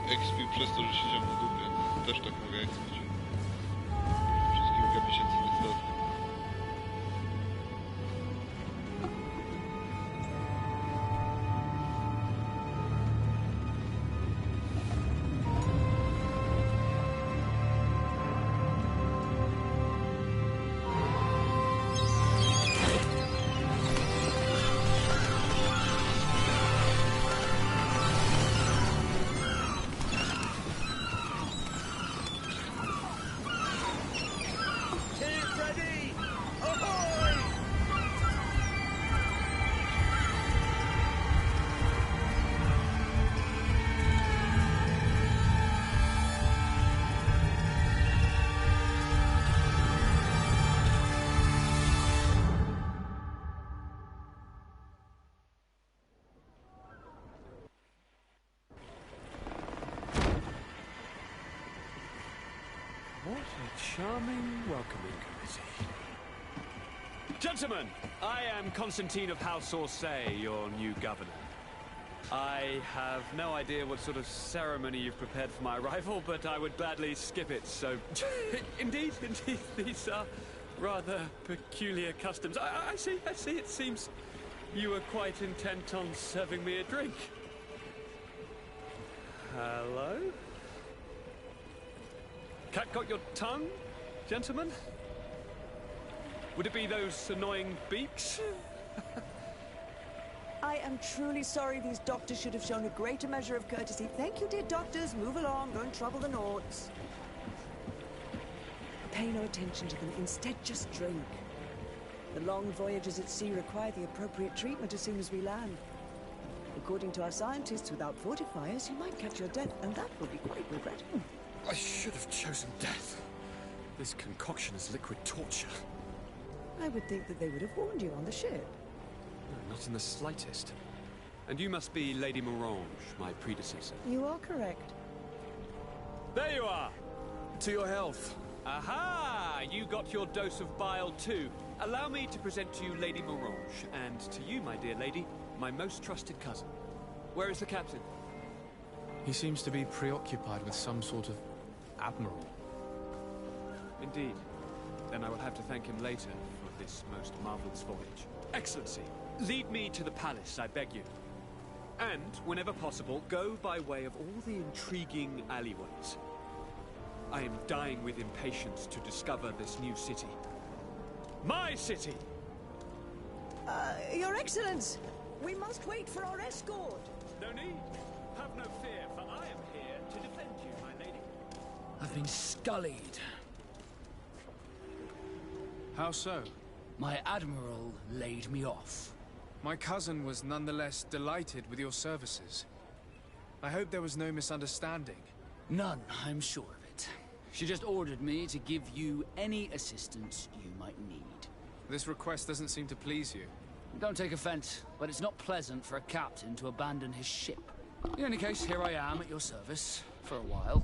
Expił przez to, że siedział na dupie. Też tak mogę expić. Przez kilka miesięcy niestety. What a charming welcoming committee. Gentlemen, I am Constantine of House Orsay, your new governor. I have no idea what sort of ceremony you've prepared for my arrival, but I would gladly skip it, so... indeed, these are rather peculiar customs. I see, it seems you were quite intent on serving me a drink. Hello? Cat got your tongue? Gentlemen? Would it be those annoying beaks? I am truly sorry these doctors should have shown a greater measure of courtesy. Thank you, dear doctors. Move along. Don't trouble the Nauts. Pay no attention to them. Instead, just drink. The long voyages at sea require the appropriate treatment as soon as we land. According to our scientists, without fortifiers, you might catch your death, and that will be quite regrettable. I should have chosen death. This concoction is liquid torture. I would think that they would have warned you on the ship. No, not in the slightest. And you must be Lady Morange, my predecessor. You are correct. There you are! To your health. Aha! You got your dose of bile too. Allow me to present to you Lady Morange, and to you, my dear lady, my most trusted cousin. Where is the captain? He seems to be preoccupied with some sort of admiral. Indeed. Then I will have to thank him later for this most marvelous voyage. Excellency, lead me to the palace, I beg you. And, whenever possible, go by way of all the intriguing alleyways. I am dying with impatience to discover this new city. My city! Your Excellence! We must wait for our escort! No need. Have no fear, for I am here to defend you, my lady. I've been scullied. How so? My admiral laid me off. My cousin was nonetheless delighted with your services. I hope there was no misunderstanding. None, I'm sure of it. She just ordered me to give you any assistance you might need. This request doesn't seem to please you. Don't take offense, but it's not pleasant for a captain to abandon his ship. In any case, here I am at your service, for a while.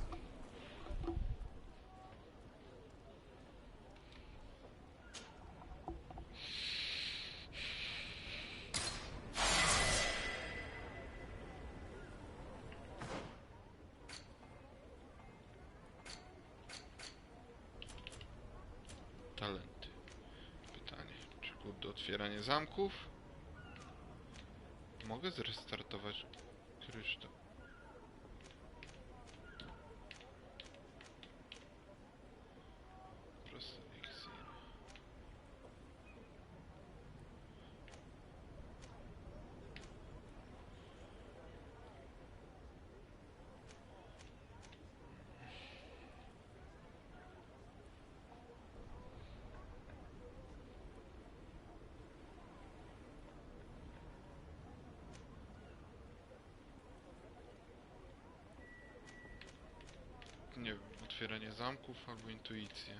Talenty. Pytanie, czy kod do otwierania zamków? Mogę zrestartować kryształ. Prosty eliksir. Nie wiem, otwieranie zamków albo intuicję.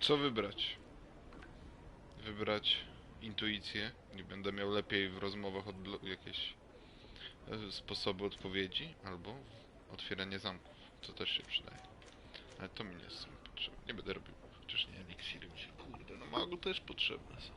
Co wybrać? Wybrać intuicję. Nie będę miał lepiej w rozmowach jakieś sposoby odpowiedzi, albo otwieranie zamków, co też się przydaje. Ale to mi nie jest potrzebne. Nie będę robił faktycznie eliksiry. Kurde, no magu też potrzebne są.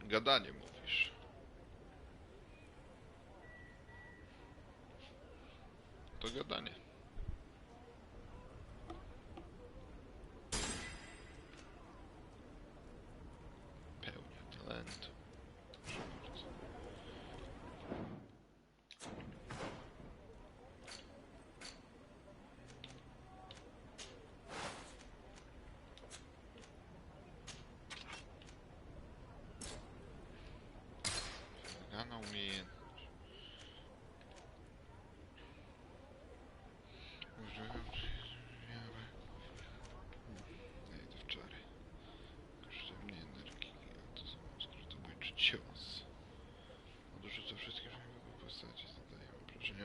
Gadanie mówisz. To gadanie. Pełnia talentu. Proszę bardzo. Wygrana umiejętność. Używam wiarę. Nie, to wczoraj. Kosztuje mnie energii, a to samo skrótobójczy cios. Odrzuca wszystkie jego postaci, zadaje obrażenia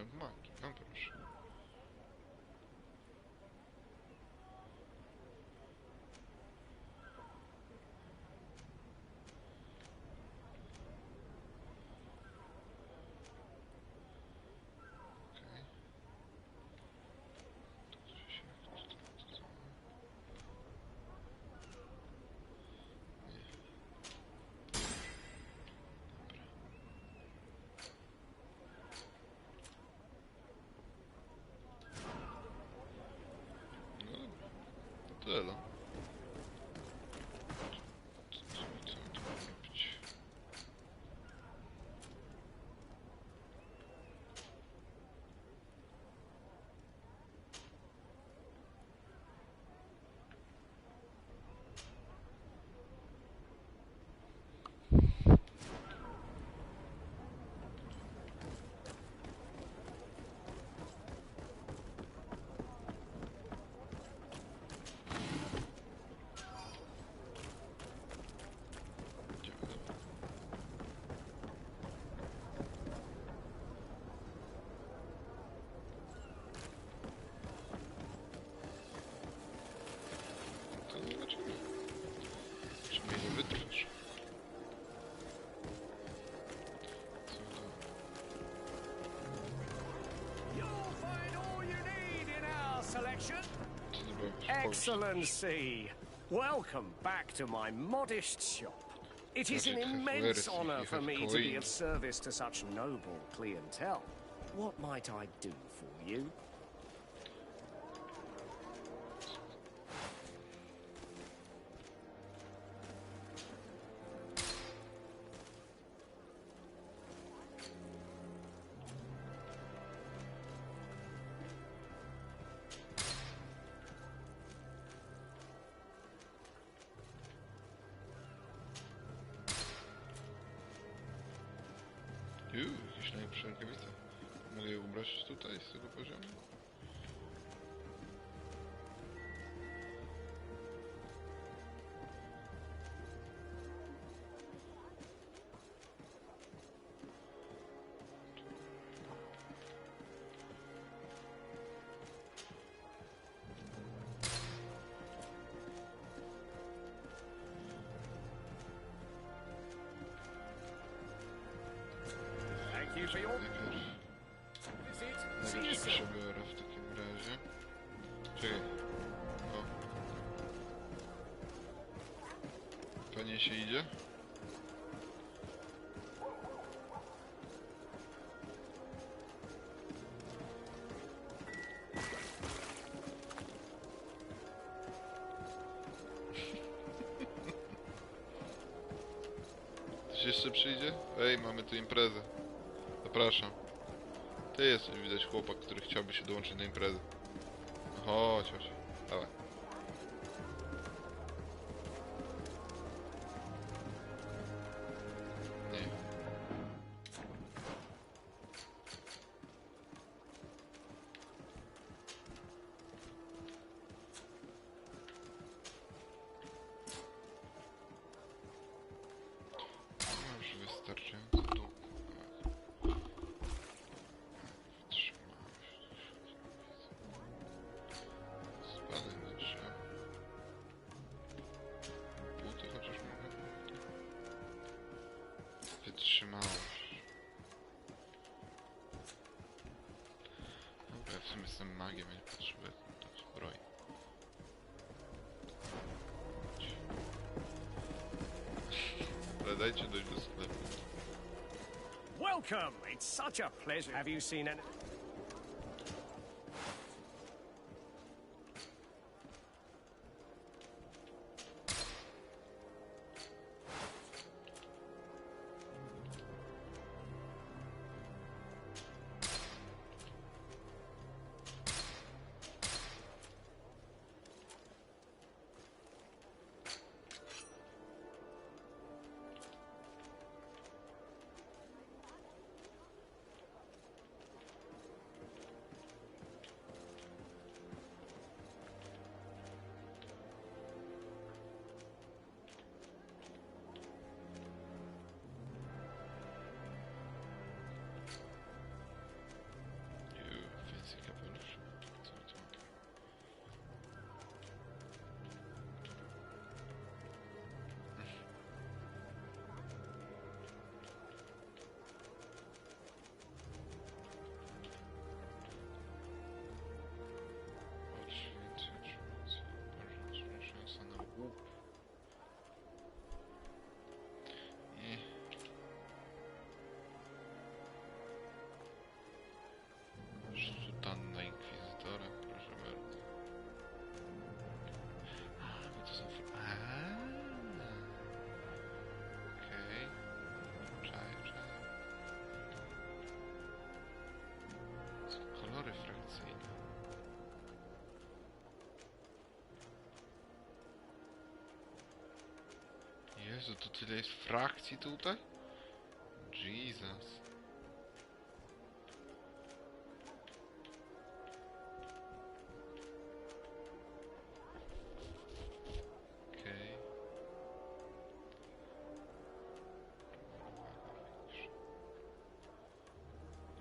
Excellency, welcome back to my modest shop. It is an immense honor for me to be of service to such noble clientele. What might I do for you? Jakieś najlepsze rękawice. Mogę je ubrać tutaj z tego poziomu? Najpierw się przebiorę w takim razie. Czekaj. O. Fajnie się idzie. Ktoś jeszcze przyjdzie? Ej, mamy tu imprezę. Zapraszam. Ty jesteś, widać, chłopak, który chciałby się dołączyć na imprezę. Chodź, chodź. Dawaj. Nie. Już wystarczająco tu. Wytrzymałość. Dobra, w sumie jestem magiem, nie potrzebuję zbroi. Ale dajcie dojść do sklepu. Welcome! It's such a pleasure. Have you seen any... Sutanna Inkwizytora, proszę bardzo. A, bo to są... Okej. Czaję. Są kolory frakcyjne. Jezu, to tyle jest frakcji tutaj? Jesus.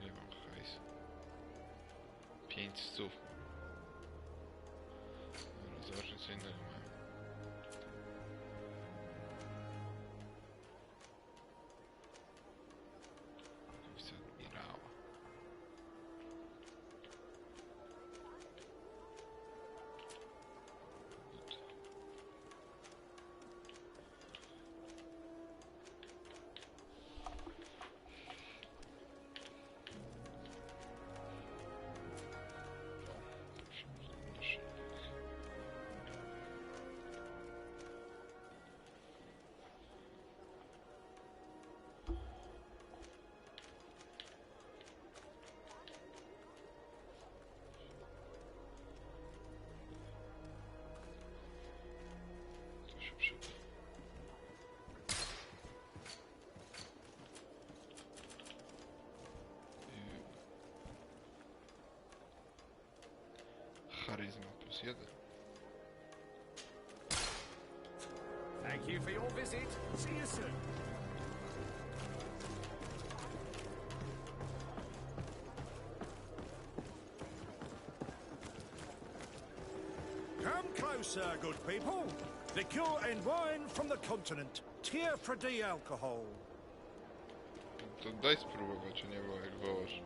Ile mam hajsu? 5 stów. Dobra, zobaczmy co innego mają. Wiceadmirała. Charyzma +1. Thank you for your visit. See you soon. Come closer, good people. Liqueur and wine from the continent. Tier for the alcohol. To daj spróbować, a nie było jak wołasz.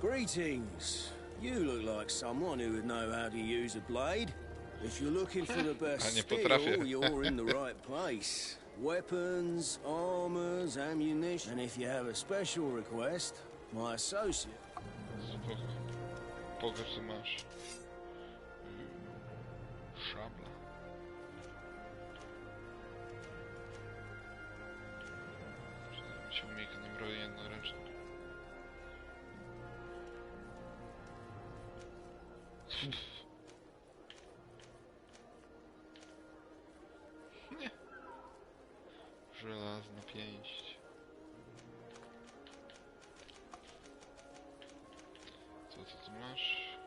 Greetings. You look like someone who would know how to use a blade. If you're looking for the best skill, you're in the right place. Weapons, armors, ammunition, and if you have a special request, my associate. Pokaż, co masz. Szabla. Się umiejętnie nie broni jednoręczną. Nie. Żelazna pięść. Co ty masz?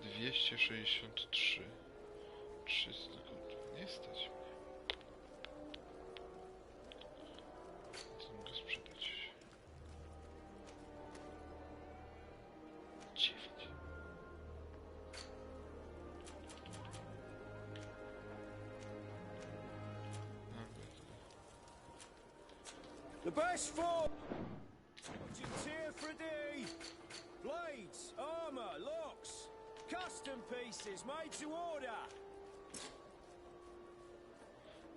263. 300, kurczę, nie stać mnie. Co mogę sprzedać? 9. The best fortune tier for a day. Blades, armor, locks, custom pieces made to order.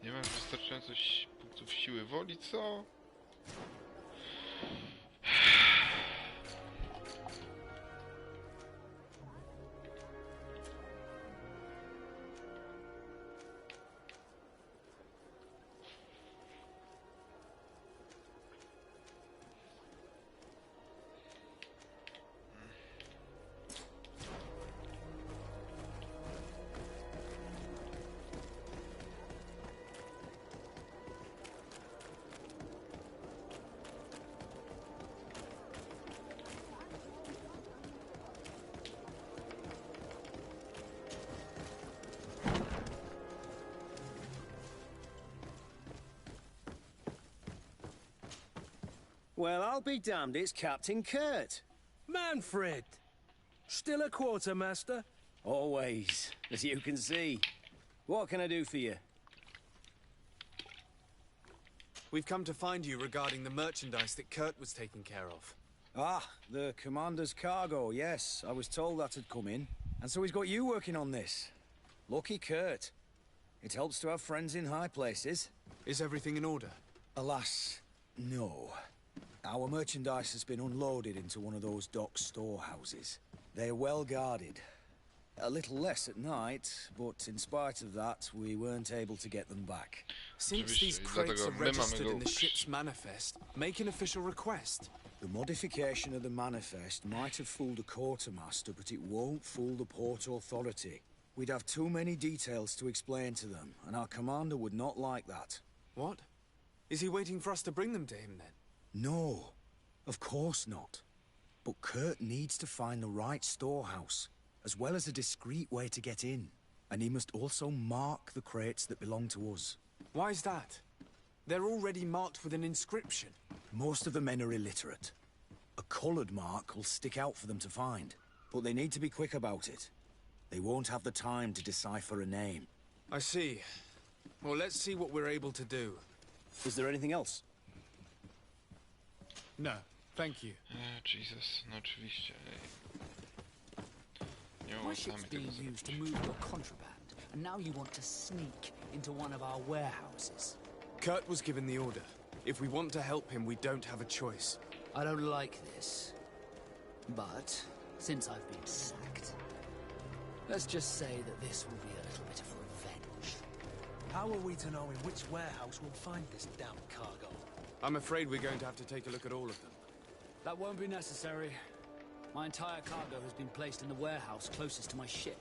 Nie mam wystarczająco punktów siły woli, co? Well, I'll be damned, it's Captain Kurt. Manfred! Still a quartermaster? Always, as you can see. What can I do for you? We've come to find you regarding the merchandise that Kurt was taking care of. Ah, the commander's cargo, yes. I was told that had come in. And so he's got you working on this. Lucky Kurt. It helps to have friends in high places. Is everything in order? Alas, no. Our merchandise has been unloaded into one of those dock storehouses. They're well guarded. A little less at night, but in spite of that, we weren't able to get them back. Since these crates are registered in the ship's manifest, make an official request. The modification of the manifest might have fooled the quartermaster, but it won't fool the port authority. We'd have too many details to explain to them, and our commander would not like that. What? Is he waiting for us to bring them to him, then? No, of course not. But Kurt needs to find the right storehouse, as well as a discreet way to get in. And he must also mark the crates that belong to us. Why is that? They're already marked with an inscription. Most of the men are illiterate. A colored mark will stick out for them to find, but they need to be quick about it. They won't have the time to decipher a name. I see. Well, let's see what we're able to do. Is there anything else? No, thank you. Jesus, no oczywiście. Nie My ship's being used to move your contraband, and now you want to sneak into one of our warehouses. Kurt was given the order. If we want to help him, we don't have a choice. I don't like this. But, since I've been sacked, let's just say that this will be a little bit of How are we to know in which warehouse we'll find this damn cargo? I'm afraid we're going to have to take a look at all of them. That won't be necessary. My entire cargo has been placed in the warehouse closest to my ship.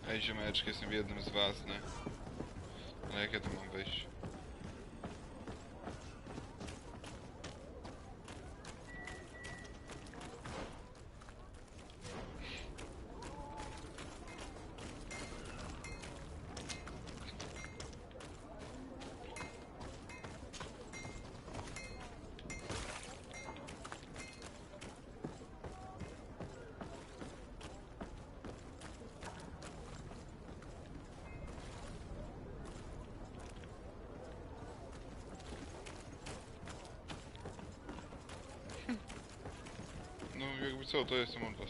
Ej, ziomeczki, jestem jednym z was, nie? Ale jak ja tu mam wejść? No jakby co, to jestem od was.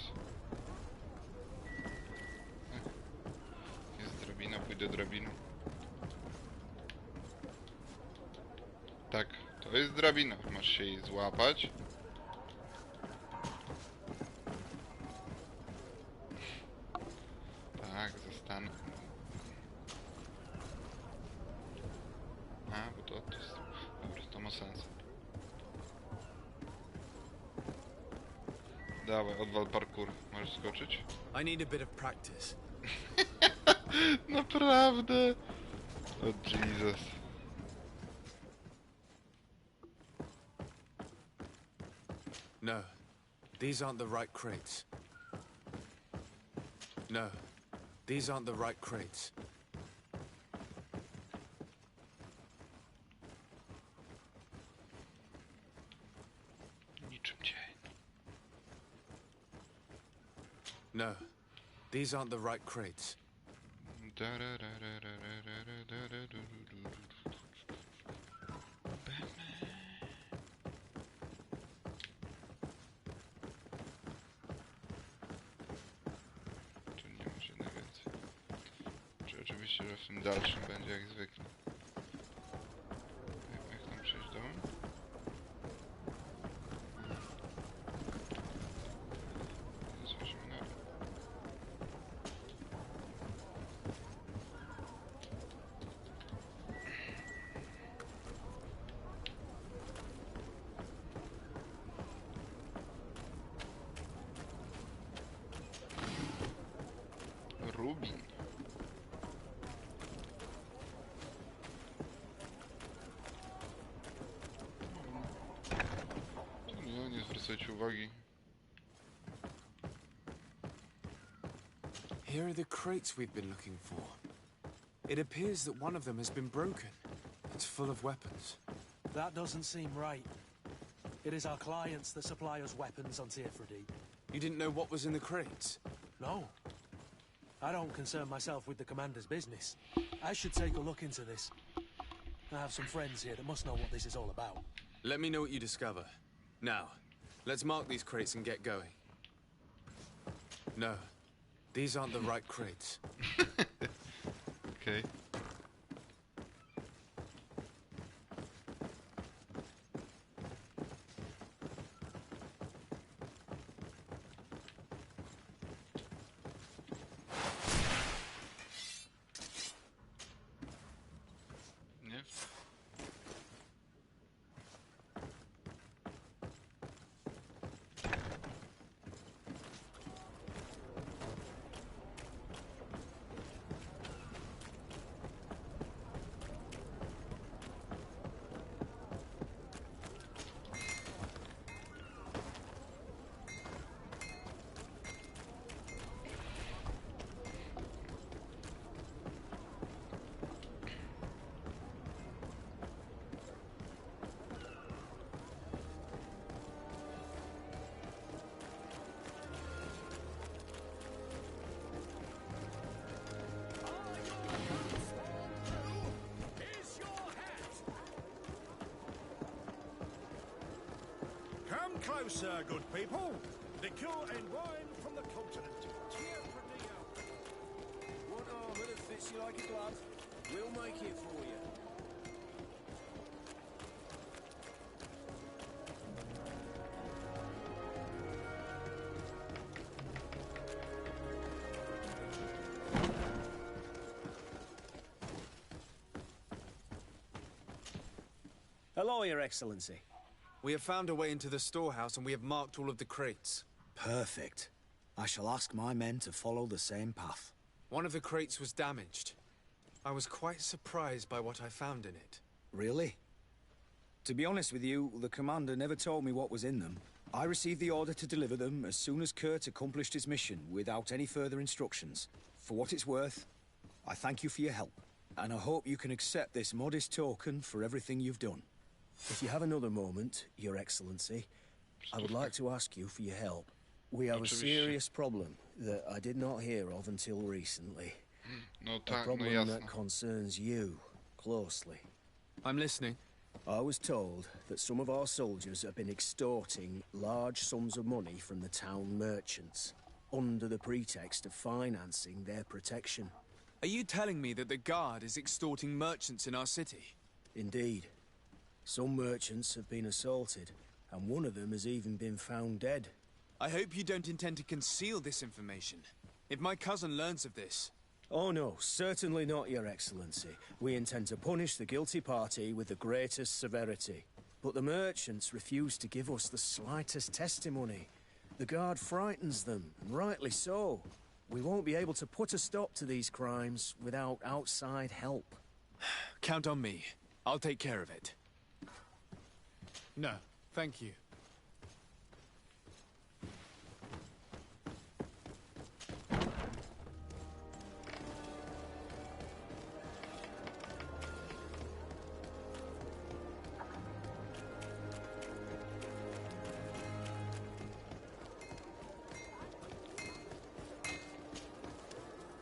Jest drabina, pójdę drabiną. Tak, to jest drabina. Masz się jej złapać. Tak, zostanę. A, bo to jest... Dobra, to ma sens. Dawaj, odwal parkour. Możesz skoczyć? I need a bit of practice. Naprawdę? O Jesus. No, these aren't the right crates. No, these aren't the right crates. Niczym cień. No, these aren't the right crates. Tu nie ma żadnej więcej. Czy oczywiście, że w tym dalszym będzie jak zwykle. Jak tam przejść dołem? Zobaczymy na dół. Rubin. Nie zwracajcie uwagi. Here are the crates we've been looking for. It appears that one of them has been broken. It's full of weapons. That doesn't seem right. It is our clients that supply us weapons on Tearfredy. You didn't know what was in the crates? No. I don't concern myself with the commander's business. I should take a look into this. I have some friends here that must know what this is all about. Let me know what you discover. Now, let's mark these crates and get going. No, these aren't the right crates. Okay. Nie? closer, good people. Liqueur and wine from the continent. Tierra Fredilla. What armor that fits you like a glove? We'll make it for you. Hello, Your Excellency. We have found a way into the storehouse and we have marked all of the crates. Perfect. I shall ask my men to follow the same path. One of the crates was damaged. I was quite surprised by what I found in it. Really? To be honest with you, the commander never told me what was in them. I received the order to deliver them as soon as Kurt accomplished his mission without any further instructions. For what it's worth, I thank you for your help. And I hope you can accept this modest token for everything you've done. If you have another moment, Your Excellency, I would like to ask you for your help. We have a serious problem that I did not hear of until recently. A problem that concerns you closely. I'm listening. I was told that some of our soldiers have been extorting large sums of money from the town merchants under the pretext of financing their protection. Are you telling me that the Guard is extorting merchants in our city? Indeed. Some merchants have been assaulted, and one of them has even been found dead. I hope you don't intend to conceal this information. If my cousin learns of this... Oh no, certainly not, Your Excellency. We intend to punish the guilty party with the greatest severity. But the merchants refuse to give us the slightest testimony. The Guard frightens them, and rightly so. We won't be able to put a stop to these crimes without outside help. Count on me. I'll take care of it. No, thank you.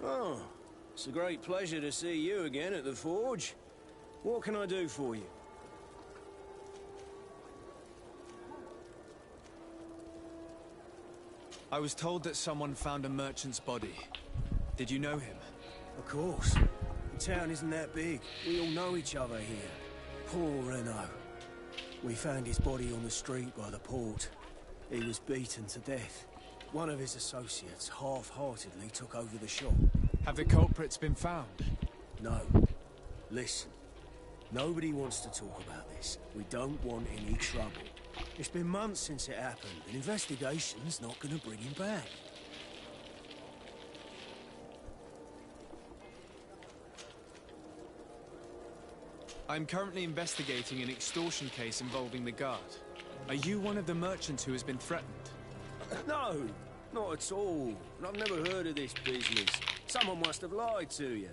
Oh, it's a great pleasure to see you again at the forge. What can I do for you? I was told that someone found a merchant's body. Did you know him? Of course. The town isn't that big. We all know each other here. Poor Renault. We found his body on the street by the port. He was beaten to death. One of his associates half-heartedly took over the shop. Have the culprits been found? No. Listen. Nobody wants to talk about this. We don't want any trouble. It's been months since it happened. An investigation's not going to bring him back. I'm currently investigating an extortion case involving the Guard. Are you one of the merchants who has been threatened? No, not at all. I've never heard of this business. Someone must have lied to you.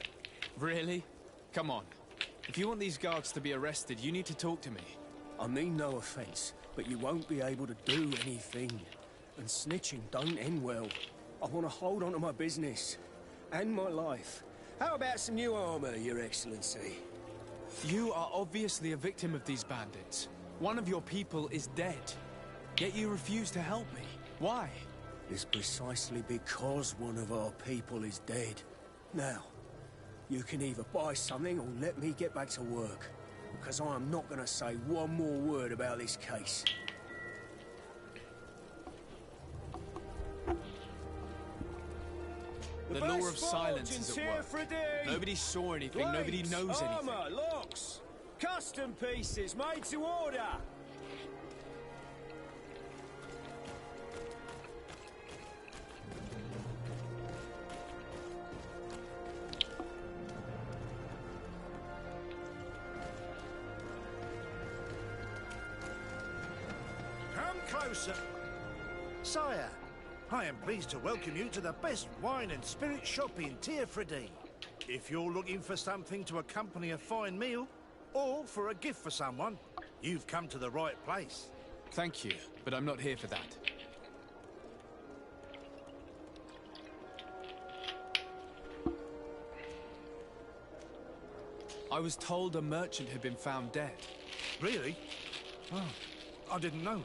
Really? Come on. If you want these guards to be arrested, you need to talk to me. I mean no offense, but you won't be able to do anything. And snitching don't end well. I want to hold on to my business. And my life. How about some new armor, Your Excellency? You are obviously a victim of these bandits. One of your people is dead. Yet you refuse to help me. Why? It's precisely because one of our people is dead. Now, you can either buy something or let me get back to work. Because I am not going to say one more word about this case. The law of silence is at work. Nobody saw anything, Blades, nobody knows anything. Armor, locks, custom pieces made to order. Come closer. Sire, I am pleased to welcome you to the best wine and spirit shop in Tierfredi. If you're looking for something to accompany a fine meal, or for a gift for someone, you've come to the right place. Thank you, but I'm not here for that. I was told a merchant had been found dead. Really? Oh, I didn't know.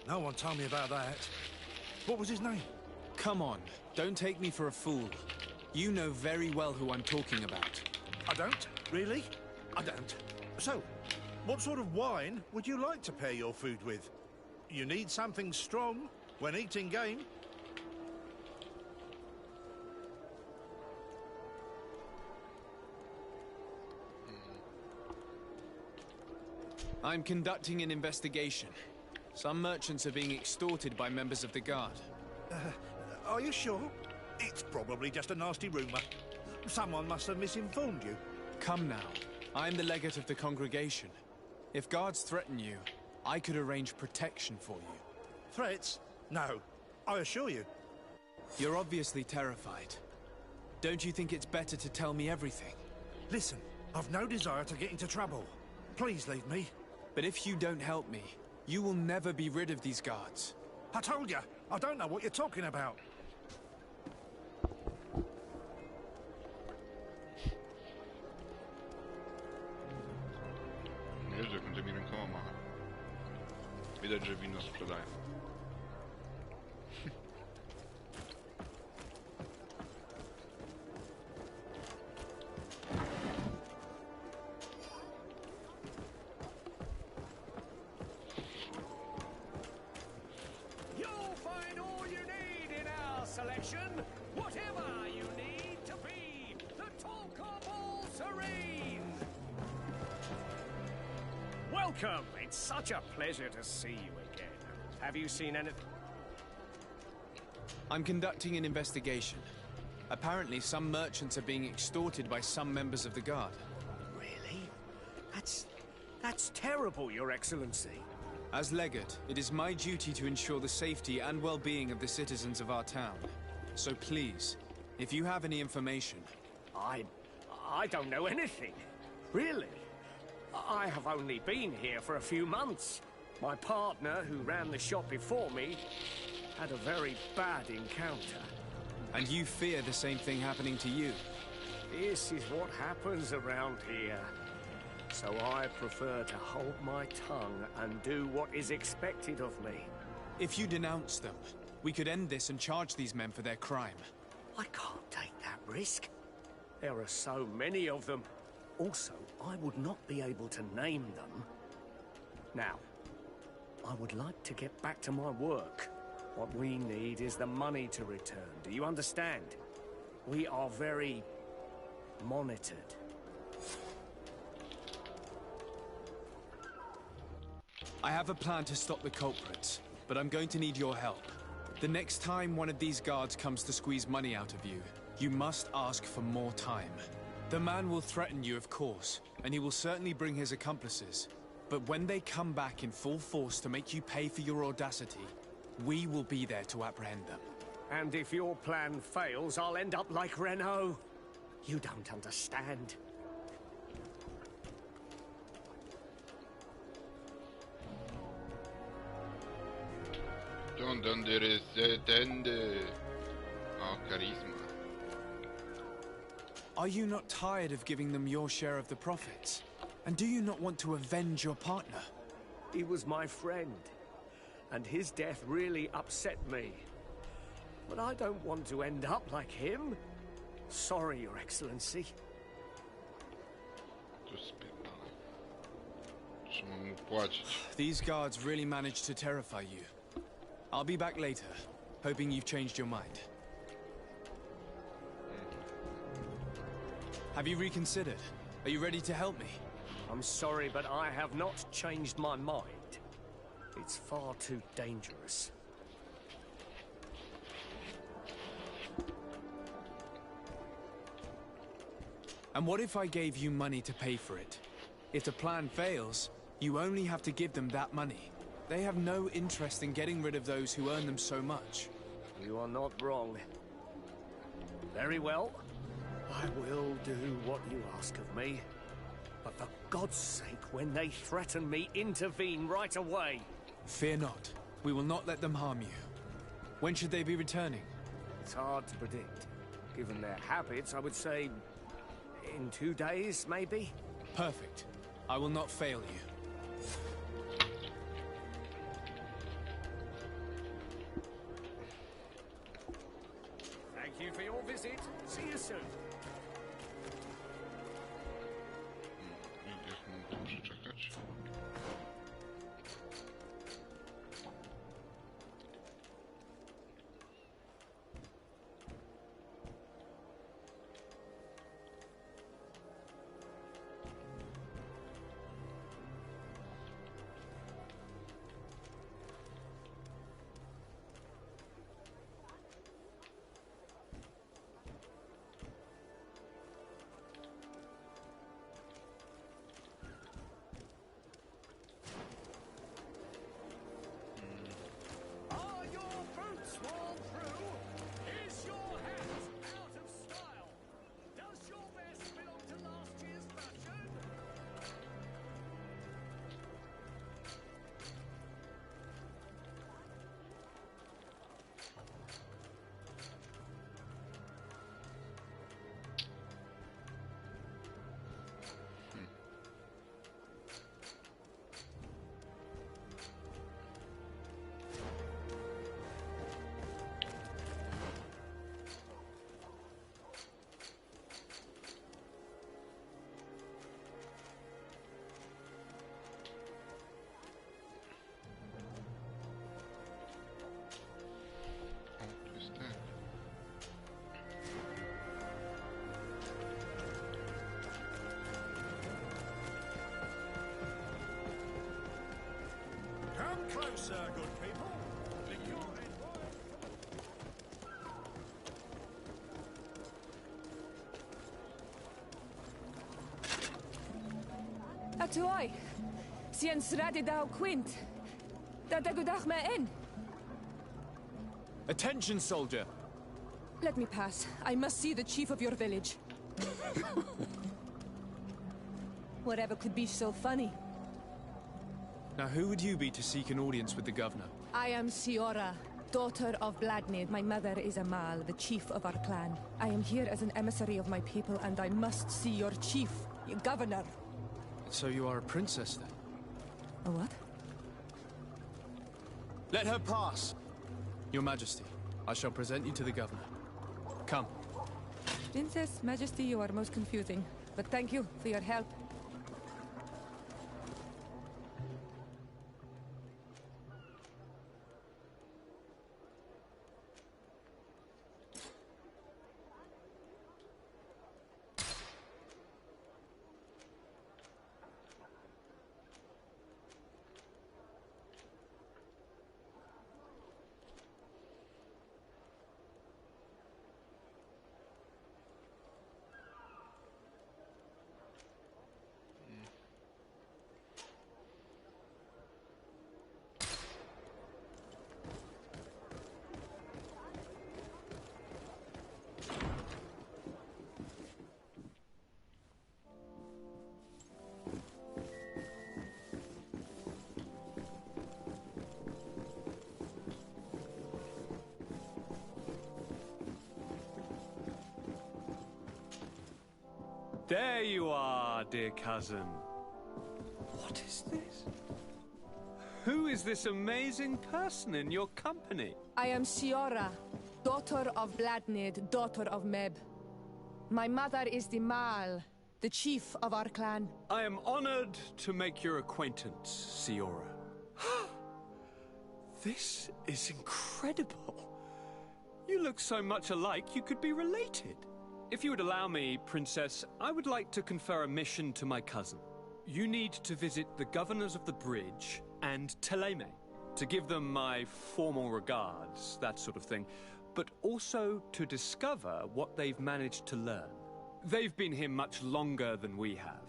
No one told me about that. What was his name? Come on, don't take me for a fool. You know very well who I'm talking about. I don't? Really? I don't. So, what sort of wine would you like to pair your food with? You need something strong when eating game? I'm conducting an investigation. Some merchants are being extorted by members of the Guard. Are you sure? It's probably just a nasty rumor. Someone must have misinformed you. Come now. I'm the legate of the congregation. If guards threaten you, I could arrange protection for you. Threats? No. I assure you. You're obviously terrified. Don't you think it's better to tell me everything? Listen, I've no desire to get into trouble. Please leave me. But if you don't help me, you will never be rid of these guards. I told you, I don't know what you're talking about. Wiesz, jak on tymi rękoma macha. Widać, że wino sprzedają. You'll find all you need in our selection, whatever you need to be the talk of all serene. Welcome. It's such a pleasure to see you again. Have you seen anything? I'm conducting an investigation. Apparently, some merchants are being extorted by some members of the Guard. Really? That's terrible, Your Excellency. As legate, it is my duty to ensure the safety and well-being of the citizens of our town. So please, if you have any information... I don't know anything. Really? I have only been here for a few months. My partner, who ran the shop before me, had a very bad encounter. And you fear the same thing happening to you? This is what happens around here. So I prefer to hold my tongue and do what is expected of me. If you denounce them, we could end this and charge these men for their crime. I can't take that risk. There are so many of them. Also, I would not be able to name them. Now, I would like to get back to my work. What we need is the money to return. Do you understand? We are very monitored. I have a plan to stop the culprits, but I'm going to need your help. The next time one of these guards comes to squeeze money out of you, you must ask for more time. The man will threaten you, of course, and he will certainly bring his accomplices. But when they come back in full force to make you pay for your audacity, we will be there to apprehend them. And if your plan fails, I'll end up like Renault. You don't understand. Don't understand. Oh, charisma. Are you not tired of giving them your share of the profits? And do you not want to avenge your partner? He was my friend, and his death really upset me. But I don't want to end up like him. Sorry, Your Excellency. These guards really managed to terrify you. I'll be back later, hoping you've changed your mind. Have you reconsidered? Are you ready to help me? I'm sorry, but I have not changed my mind. It's far too dangerous. And what if I gave you money to pay for it? If the plan fails, you only have to give them that money. They have no interest in getting rid of those who earn them so much. You are not wrong. Very well. I will do what you ask of me. But for God's sake, when they threaten me, intervene right away. Fear not. We will not let them harm you. When should they be returning? It's hard to predict. Given their habits, I would say... in 2 days, maybe? Perfect. I will not fail you. closer, good people. Atuai. Sien sradi dau quint. Da dagudach me in. Attention, soldier! Let me pass. I must see the chief of your village. Whatever could be so funny? Now, who would you be to seek an audience with the governor? I am Siora, daughter of Vladnid. My mother is Amal, the chief of our clan. I am here as an emissary of my people, and I must see your chief, your governor. So you are a princess, then? A what? Let her pass! Your Majesty, I shall present you to the governor. Come. Princess, Majesty, you are most confusing. But thank you for your help. There you are, dear cousin. What is this? Who is this amazing person in your company? I am Siora, daughter of Vladnid, daughter of Meb. My mother is the Mal, the chief of our clan. I am honored to make your acquaintance, Siora. This is incredible. You look so much alike you could be related. If you would allow me, Princess, I would like to confer a mission to my cousin. You need to visit the governors of the bridge and Teleme to give them my formal regards, that sort of thing, but also to discover what they've managed to learn. They've been here much longer than we have.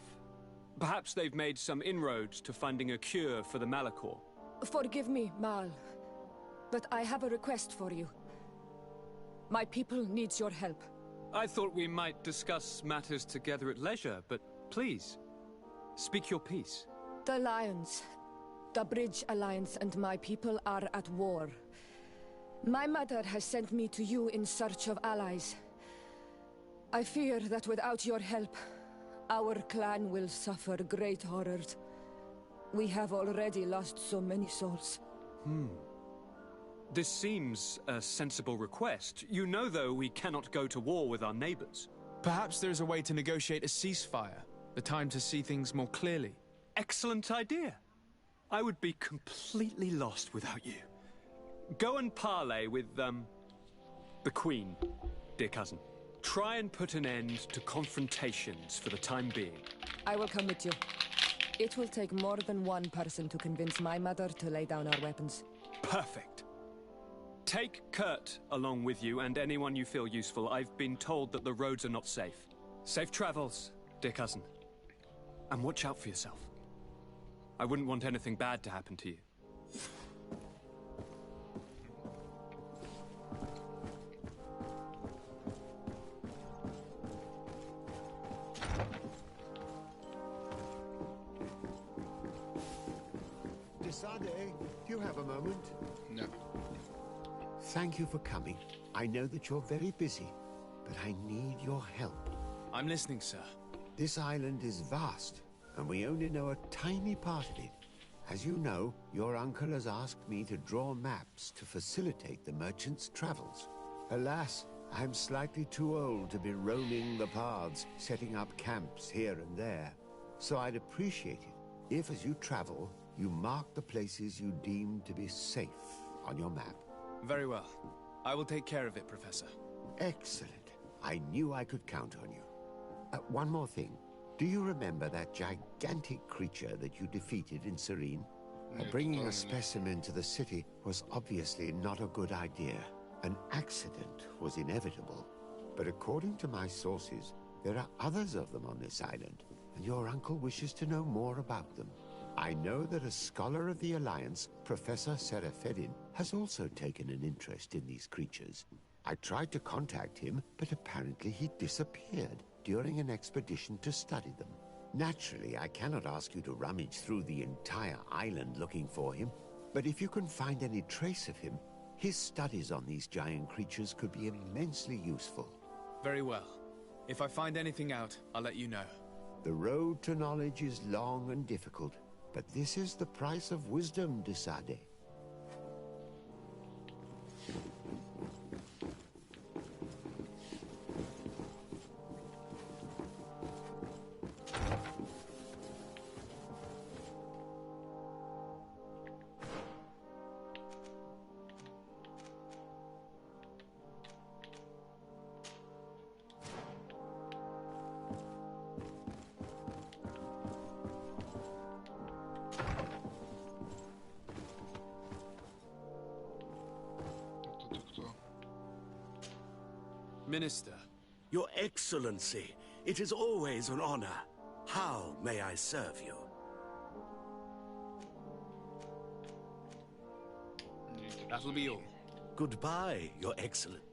Perhaps they've made some inroads to finding a cure for the Malachor. Forgive me, Mal, but I have a request for you. My people needs your help. I thought we might discuss matters together at leisure, but please, speak your piece. The Lions, the Bridge Alliance and my people are at war. My mother has sent me to you in search of allies. I fear that without your help, our clan will suffer great horrors. We have already lost so many souls. This seems a sensible request. You know, though, we cannot go to war with our neighbors. Perhaps there's a way to negotiate a ceasefire. The time to see things more clearly. Excellent idea. I would be completely lost without you. Go and parley with, the Queen, dear cousin. Try and put an end to confrontations for the time being. I will come with you. It will take more than one person to convince my mother to lay down our weapons. Perfect. Take Kurt along with you and anyone you feel useful. I've been told that the roads are not safe. Safe travels, dear cousin. And watch out for yourself. I wouldn't want anything bad to happen to you. Desade, do you have a moment? No. Thank you for coming. I know that you're very busy, but I need your help. I'm listening, sir. This island is vast, and we only know a tiny part of it. As you know, your uncle has asked me to draw maps to facilitate the merchants' travels. Alas, I'm slightly too old to be roaming the paths, setting up camps here and there. So I'd appreciate it if, as you travel, you mark the places you deem to be safe on your map. Very well. I will take care of it, Professor. Excellent. I knew I could count on you. One more thing. Do you remember that gigantic creature that you defeated in Serene? Bringing a specimen to the city was obviously not a good idea. An accident was inevitable. But according to my sources, there are others of them on this island, and your uncle wishes to know more about them. I know that a scholar of the Alliance, Professor Serafedin, has also taken an interest in these creatures. I tried to contact him, but apparently he disappeared during an expedition to study them. Naturally, I cannot ask you to rummage through the entire island looking for him, but if you can find any trace of him, his studies on these giant creatures could be immensely useful. Very well. If I find anything out, I'll let you know. The road to knowledge is long and difficult, but this is the price of wisdom, de Sade. Minister. Your Excellency, it is always an honor. How may I serve you? That'll be all. Goodbye, Your Excellency.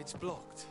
It's blocked.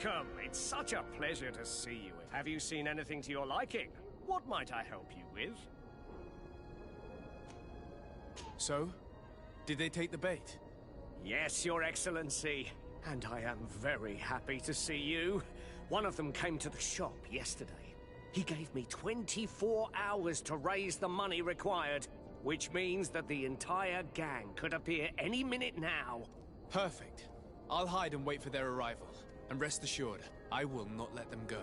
Welcome! It's such a pleasure to see you. Have you seen anything to your liking? What might I help you with? So? Did they take the bait? Yes, Your Excellency. And I am very happy to see you. One of them came to the shop yesterday. He gave me 24 hours to raise the money required, which means that the entire gang could appear any minute now. Perfect. I'll hide and wait for their arrival. And rest assured, I will not let them go.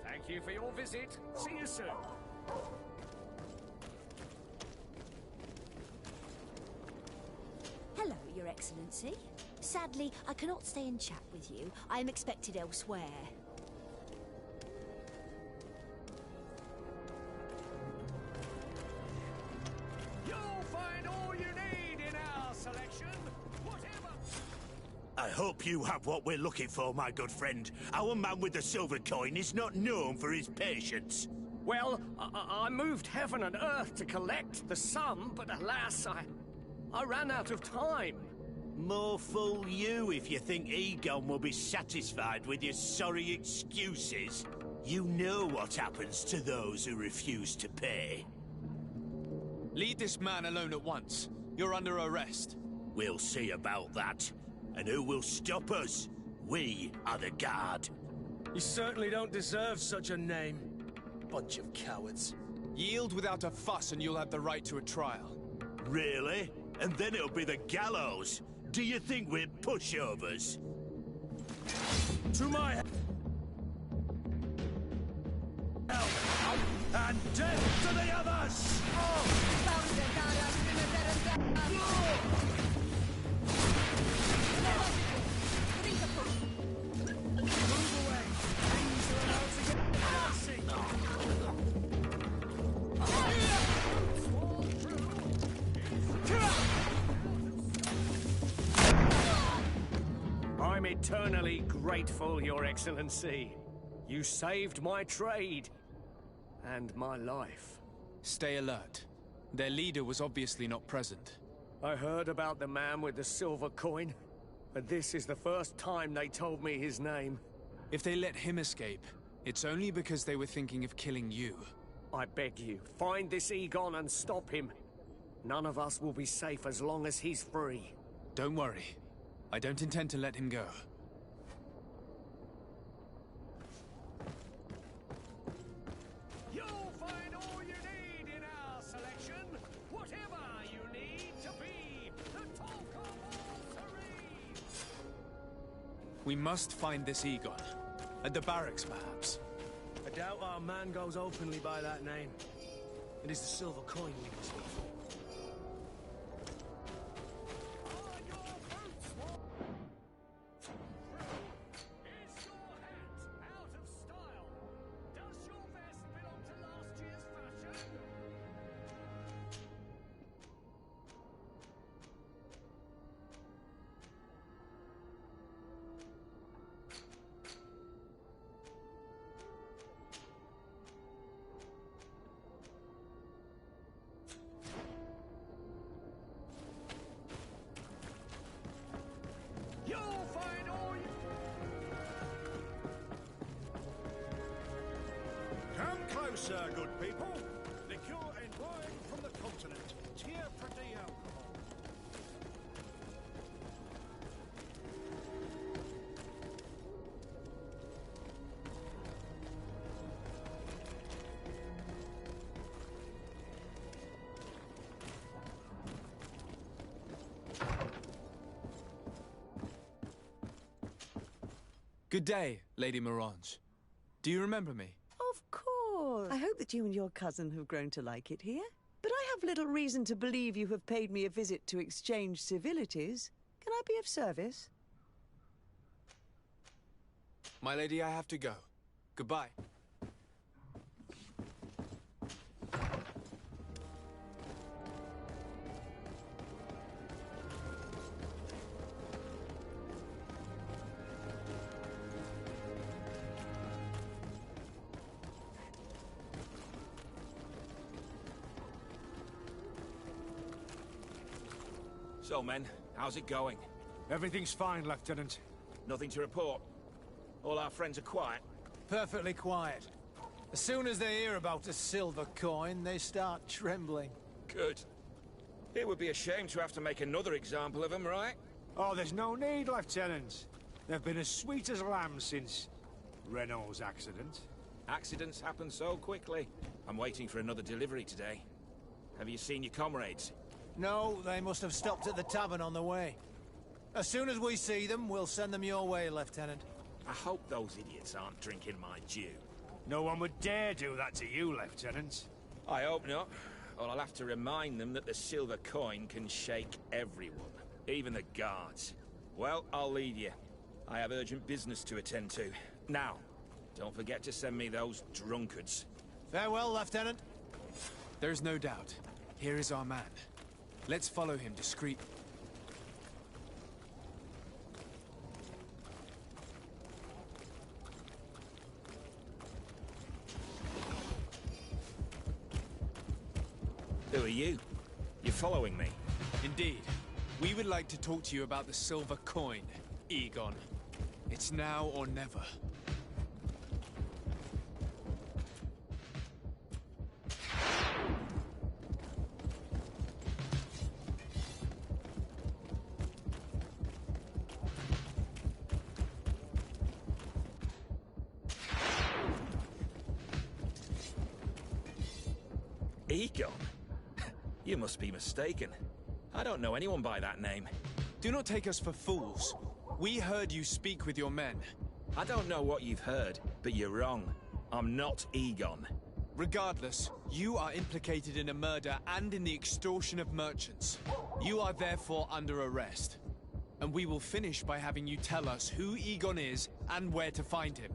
Thank you for your visit. See you soon. Hello, Your Excellency. Sadly, I cannot stay and chat with you. I am expected elsewhere. You'll find all you need in our selection, whatever. I hope you have what we're looking for, my good friend. Our man with the silver coin is not known for his patience. Well, I moved heaven and earth to collect the sum, but alas, I ran out of time. More fool you if you think Egon will be satisfied with your sorry excuses. You know what happens to those who refuse to pay. Leave this man alone at once. You're under arrest. We'll see about that. And who will stop us? We are the guard. You certainly don't deserve such a name. Bunch of cowards. Yield without a fuss and you'll have the right to a trial. Really? And then it'll be the gallows. Do you think we're pushovers? To my hell and death to the others! Move away! Things are about to get messy! I'm eternally grateful, Your Excellency. You saved my trade and my life. Stay alert. Their leader was obviously not present. I heard about the man with the silver coin, but this is the first time they told me his name. If they let him escape, it's only because they were thinking of killing you. I beg you, find this Egon and stop him. None of us will be safe as long as he's free. Don't worry. I don't intend to let him go. You'll find all you need in our selection, whatever you need to be the talk of all Serene. We must find this Egon. At the barracks, perhaps. I doubt our man goes openly by that name. It is the silver coin we must look for. Closer, good people. Liqueur and wine from the continent. Tier for the alcohol. Good day, Lady Morange. Do you remember me? Of course. I hope that you and your cousin have grown to like it here. But I have little reason to believe you have paid me a visit to exchange civilities. Can I be of service? My lady, I have to go. Goodbye. So, men, how's it going? Everything's fine, Lieutenant. Nothing to report? All our friends are quiet? Perfectly quiet. As soon as they hear about a silver coin, they start trembling. Good. It would be a shame to have to make another example of them, right? Oh, there's no need, Lieutenant. They've been as sweet as lambs since Renault's accident. Accidents happen so quickly. I'm waiting for another delivery today. Have you seen your comrades? No, they must have stopped at the tavern on the way. As soon as we see them, we'll send them your way, Lieutenant. I hope those idiots aren't drinking my dew. No one would dare do that to you, Lieutenant. I hope not. Or I'll have to remind them that the silver coin can shake everyone, even the guards. Well, I'll leave you. I have urgent business to attend to. Now, don't forget to send me those drunkards. Farewell, Lieutenant. There's no doubt. Here is our man. Let's follow him discreetly. Who are you? You're following me? Indeed. We would like to talk to you about the silver coin, Egon. It's now or never. Egon? You must be mistaken. I don't know anyone by that name. Do not take us for fools. We heard you speak with your men. I don't know what you've heard, but you're wrong. I'm not Egon. Regardless, you are implicated in a murder and in the extortion of merchants. You are therefore under arrest. And we will finish by having you tell us who Egon is and where to find him.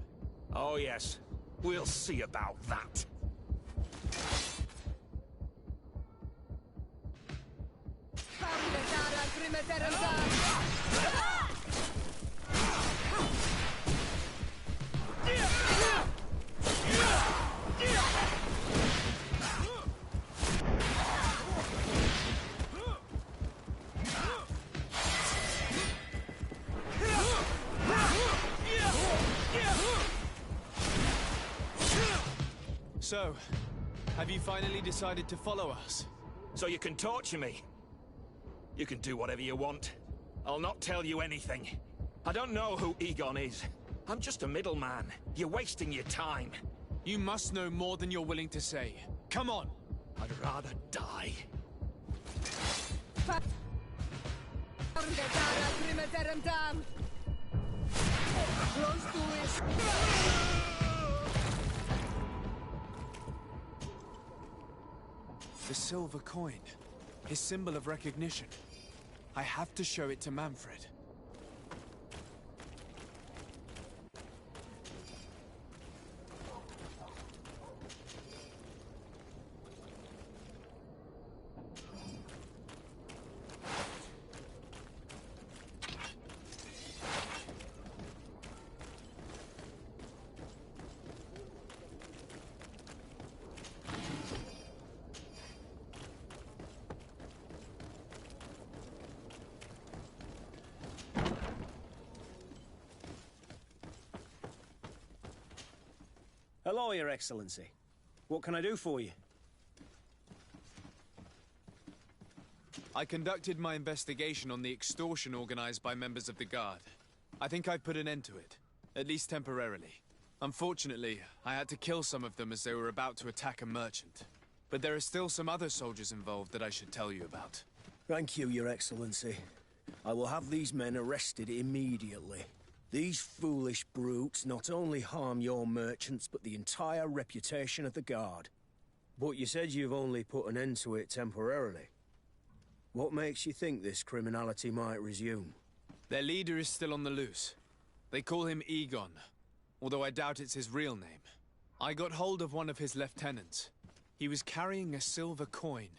Oh yes, we'll see about that. So, have you finally decided to follow us? So you can torture me? You can do whatever you want. I'll not tell you anything. I don't know who Egon is. I'm just a middleman. You're wasting your time. You must know more than you're willing to say. Come on! I'd rather die. The silver coin. His symbol of recognition. I have to show it to Manfred. Hello, Your Excellency. What can I do for you? I conducted my investigation on the extortion organized by members of the Guard. I think I've put an end to it, at least temporarily. Unfortunately, I had to kill some of them as they were about to attack a merchant. But there are still some other soldiers involved that I should tell you about. Thank you, Your Excellency. I will have these men arrested immediately. These foolish brutes not only harm your merchants, but the entire reputation of the Guard. But you said you've only put an end to it temporarily. What makes you think this criminality might resume? Their leader is still on the loose. They call him Egon, although I doubt it's his real name. I got hold of one of his lieutenants. He was carrying a silver coin,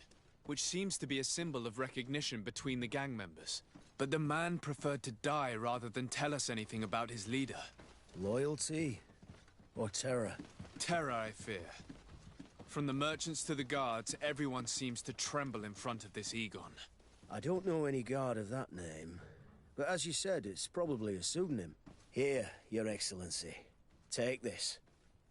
which seems to be a symbol of recognition between the gang members. But the man preferred to die rather than tell us anything about his leader. Loyalty? Or terror? Terror, I fear. From the merchants to the guards, everyone seems to tremble in front of this Egon. I don't know any guard of that name, but as you said, it's probably a pseudonym. Here, Your Excellency. Take this.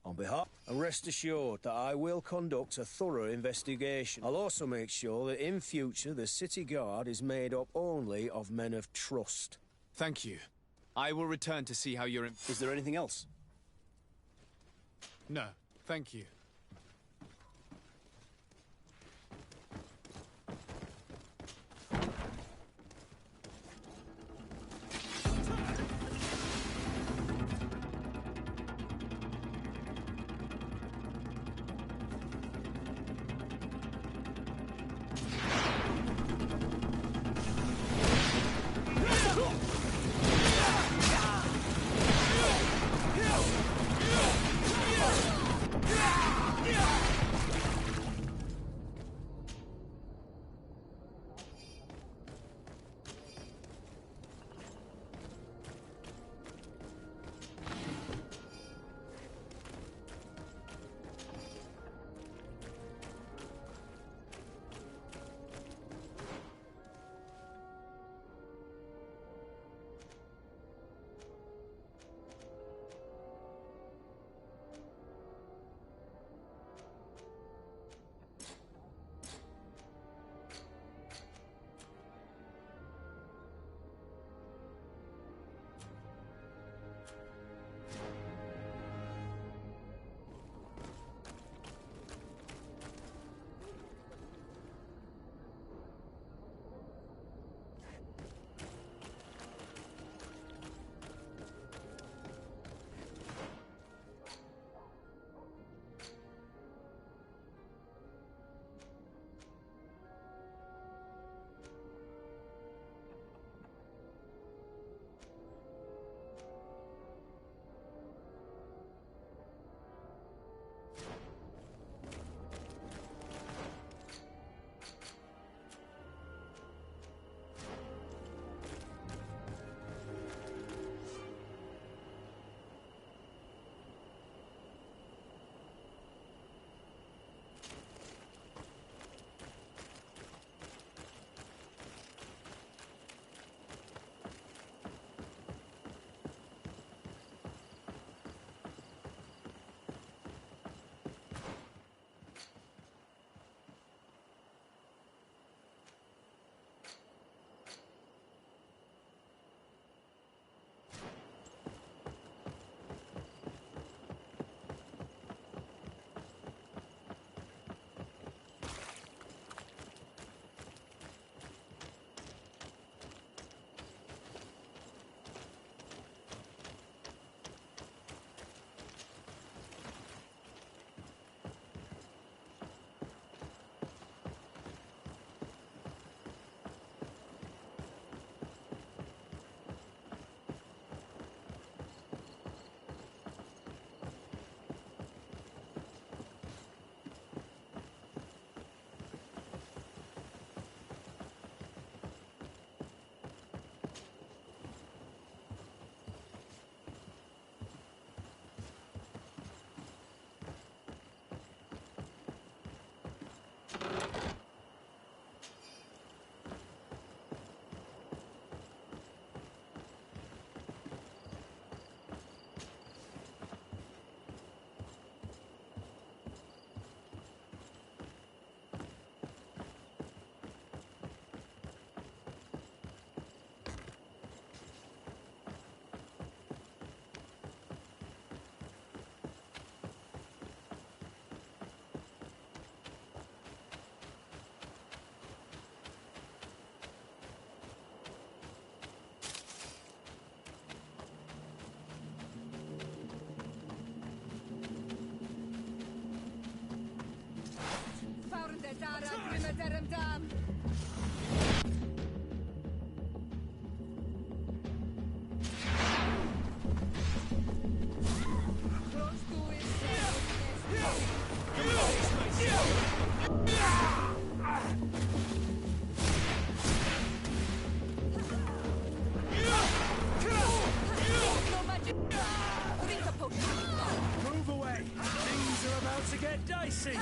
On behalf, and rest assured that I will conduct a thorough investigation. I'll also make sure that in future the city guard is made up only of men of trust. Thank you. I will return to see how you're... Is there anything else? No, thank you. dicey!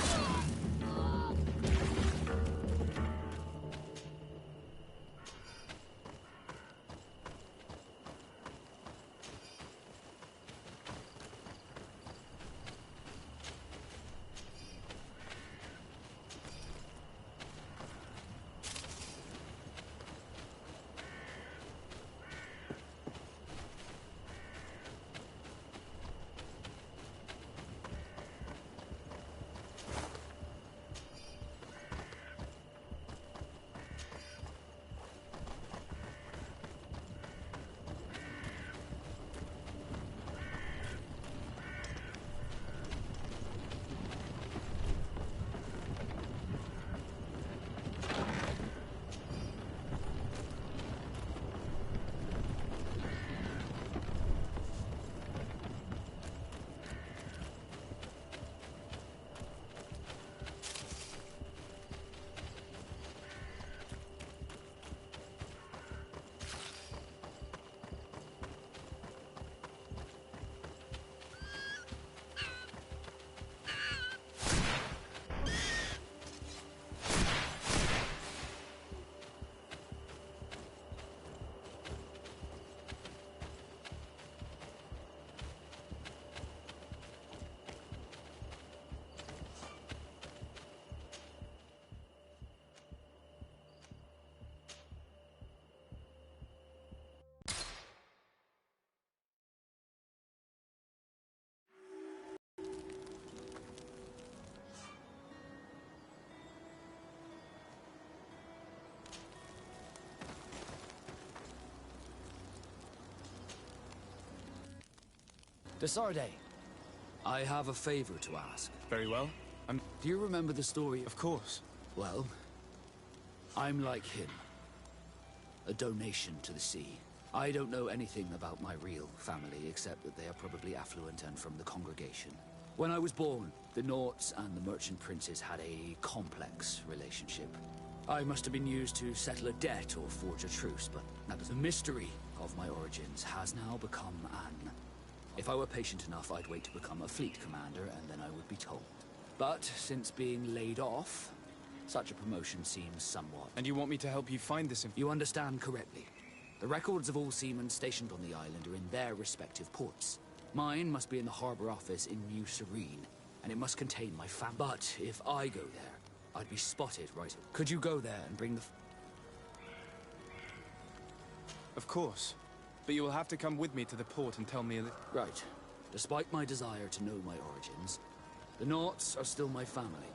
Desarde, I have a favor to ask. Very well. Do you remember the story? Of course. Well, I'm like him. A donation to the sea. I don't know anything about my real family, except that they are probably affluent and from the congregation. When I was born, the Norts and the merchant princes had a complex relationship. I must have been used to settle a debt or forge a truce, but that is the mystery of my origins has now become an... If I were patient enough, I'd wait to become a fleet commander, and then I would be told. But since being laid off, such a promotion seems somewhat... And you want me to help you find this You understand correctly. The records of all seamen stationed on the island are in their respective ports. Mine must be in the harbor office in New Serene, and it must contain my family. But if I go there, I'd be spotted right... Could you go there and bring the... Of course. But you will have to come with me to the port and tell me... Right. Despite my desire to know my origins, the Norts are still my family.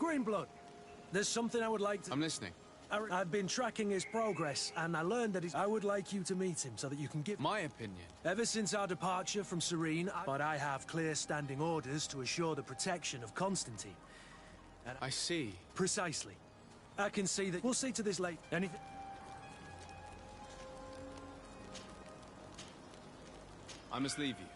Greenblood, there's something I would like to... I'm listening. I've been tracking his progress, and I learned that I would like you to meet him so that you can give... My opinion? Ever since our departure from Serene, but I have clear standing orders to assure the protection of Constantine. And I see. Precisely. I can see that... We'll see to this later. Anything... I must leave you.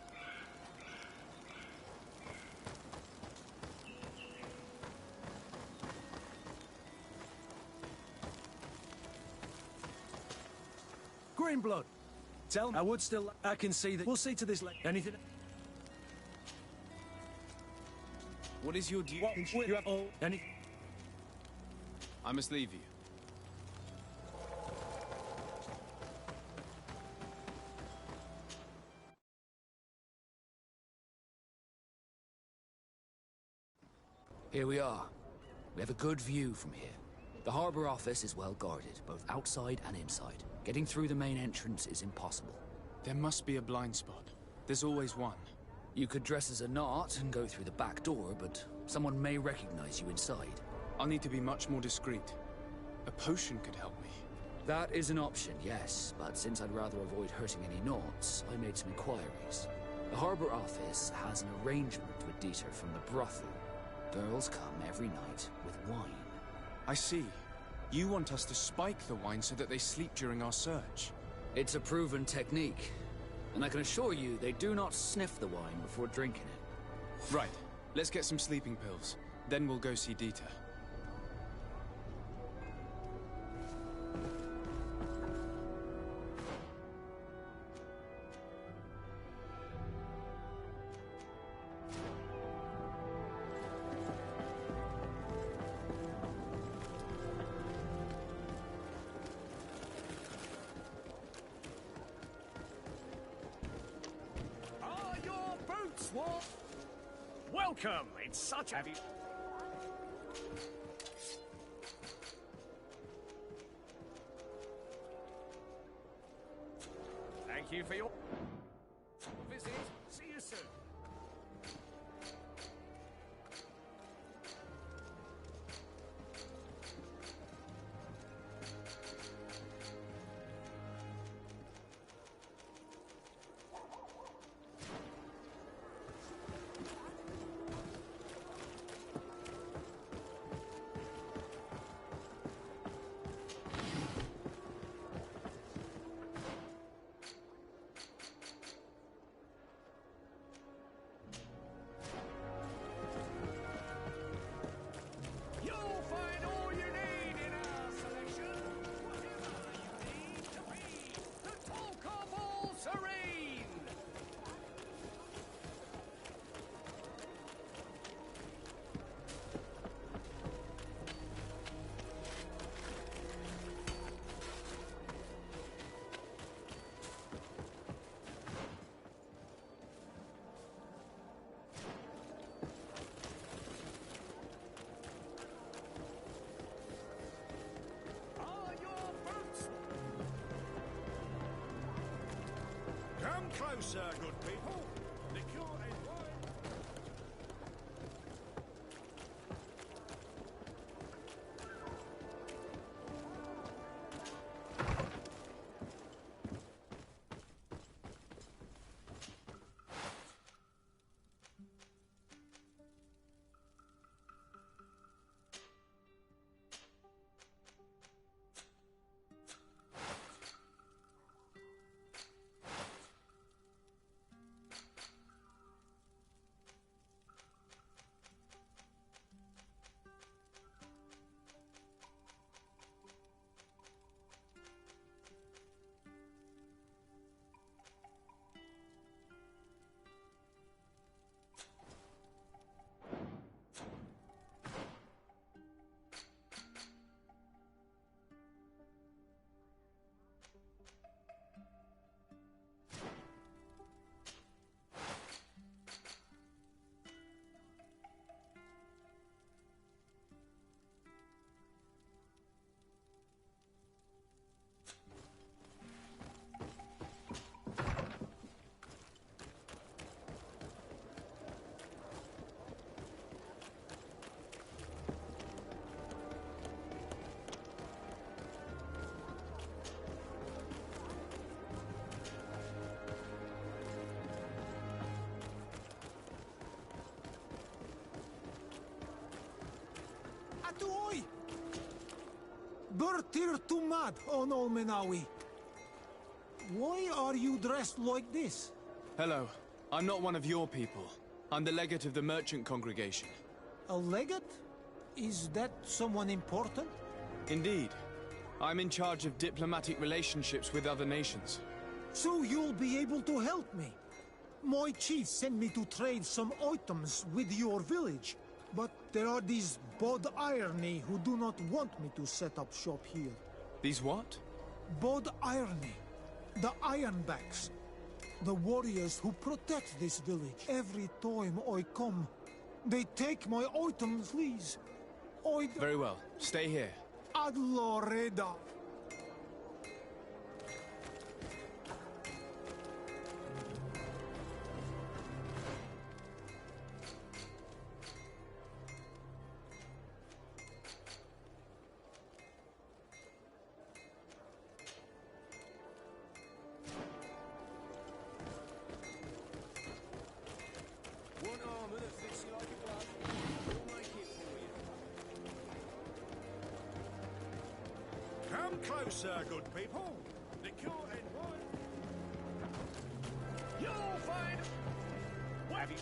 You're in blood. Tell me, I would still... I can see that... We'll see to this later. Anything... What is your duty? You have all... Any... I must leave you. Here we are. We have a good view from here. The harbour office is well guarded, both outside and inside. Getting through the main entrance is impossible. There must be a blind spot. There's always one. You could dress as a knot and go through the back door, but someone may recognize you inside. I'll need to be much more discreet. A potion could help me. That is an option, yes, but since I'd rather avoid hurting any knots, I made some inquiries. The harbour office has an arrangement with Dieter from the brothel. Girls come every night with wine. I see. You want us to spike the wine so that they sleep during our search. It's a proven technique, and I can assure you they do not sniff the wine before drinking it. Right. Let's get some sleeping pills. Then we'll go see Dieter. Welcome! It's such a... Thank you for your visit. See you soon. Come closer, good people. Liqueur and wine. Atuoi! Bertir Tumad on Olmenawi. Why are you dressed like this? Hello. I'm not one of your people. I'm the legate of the merchant congregation. A legate? Is that someone important? Indeed. I'm in charge of diplomatic relationships with other nations. So you'll be able to help me. My chief sent me to trade some items with your village, but there are these Bod Irony who do not want me to set up shop here. These what? Bod Irony. The Ironbacks. The warriors who protect this village. Every time I come, they take my items, please. Very well. Stay here. Ad Loreda. Come closer, good people. Liqueur and wine. You'll find. What have you?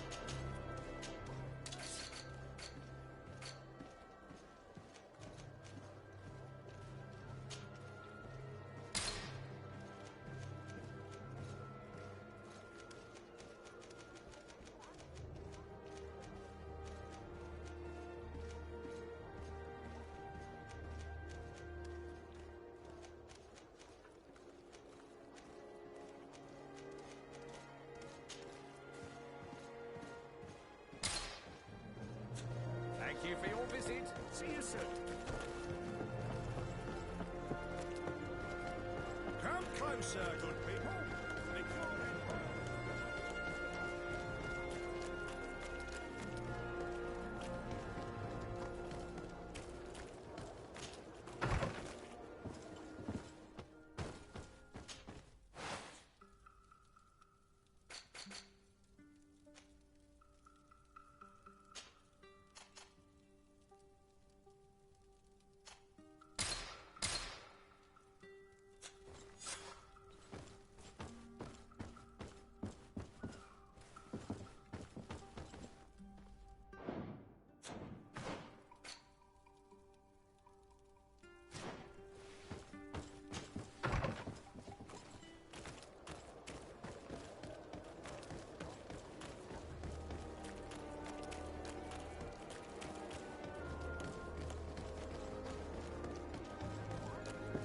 Thank you for your visit. See you soon. Come closer, good people. Liqueur and wine.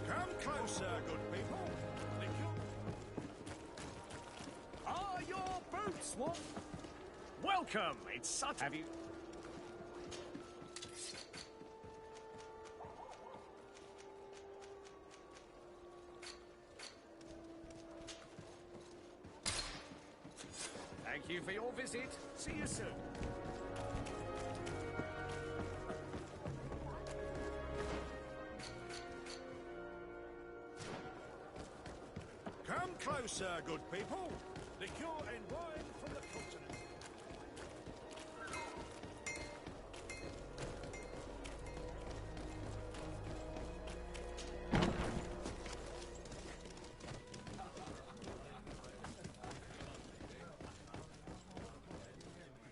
Come closer, good people. Ah, your boots, what? Welcome. It's such. Have you? Thank you for your visit. See you soon. Come closer, good people. Liqueur and wine from the continent.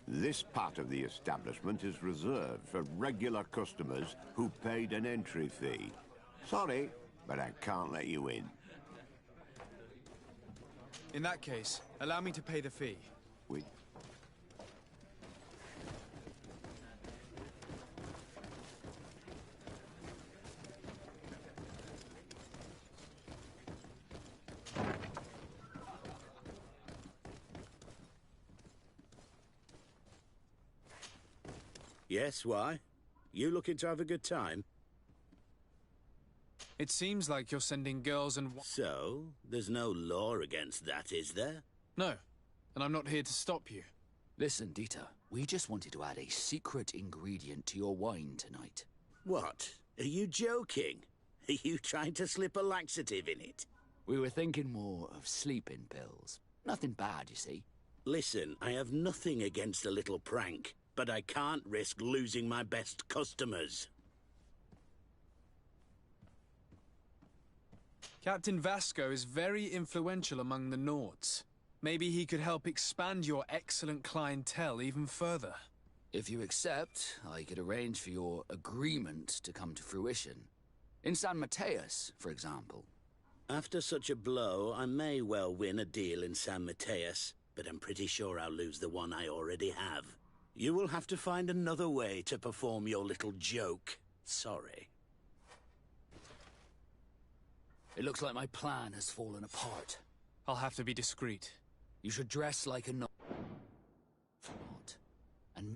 This part of the establishment is reserved for regular customers who paid an entry fee. Sorry, but I can't let you in. In that case, allow me to pay the fee. We... Yes, why? You looking to have a good time? It seems like you're sending girls and... So, there's no law against that, is there? No, and I'm not here to stop you. Listen, Dieter, we just wanted to add a secret ingredient to your wine tonight. What? Are you joking? Are you trying to slip a laxative in it? We were thinking more of sleeping pills. Nothing bad, you see. Listen, I have nothing against a little prank, but I can't risk losing my best customers. Captain Vasco is very influential among the Nords. Maybe he could help expand your excellent clientele even further. If you accept, I could arrange for your agreement to come to fruition. In San Mateus, for example. After such a blow, I may well win a deal in San Mateus, but I'm pretty sure I'll lose the one I already have. You will have to find another way to perform your little joke. Sorry. It looks like my plan has fallen apart. I'll have to be discreet. You should dress like a not. And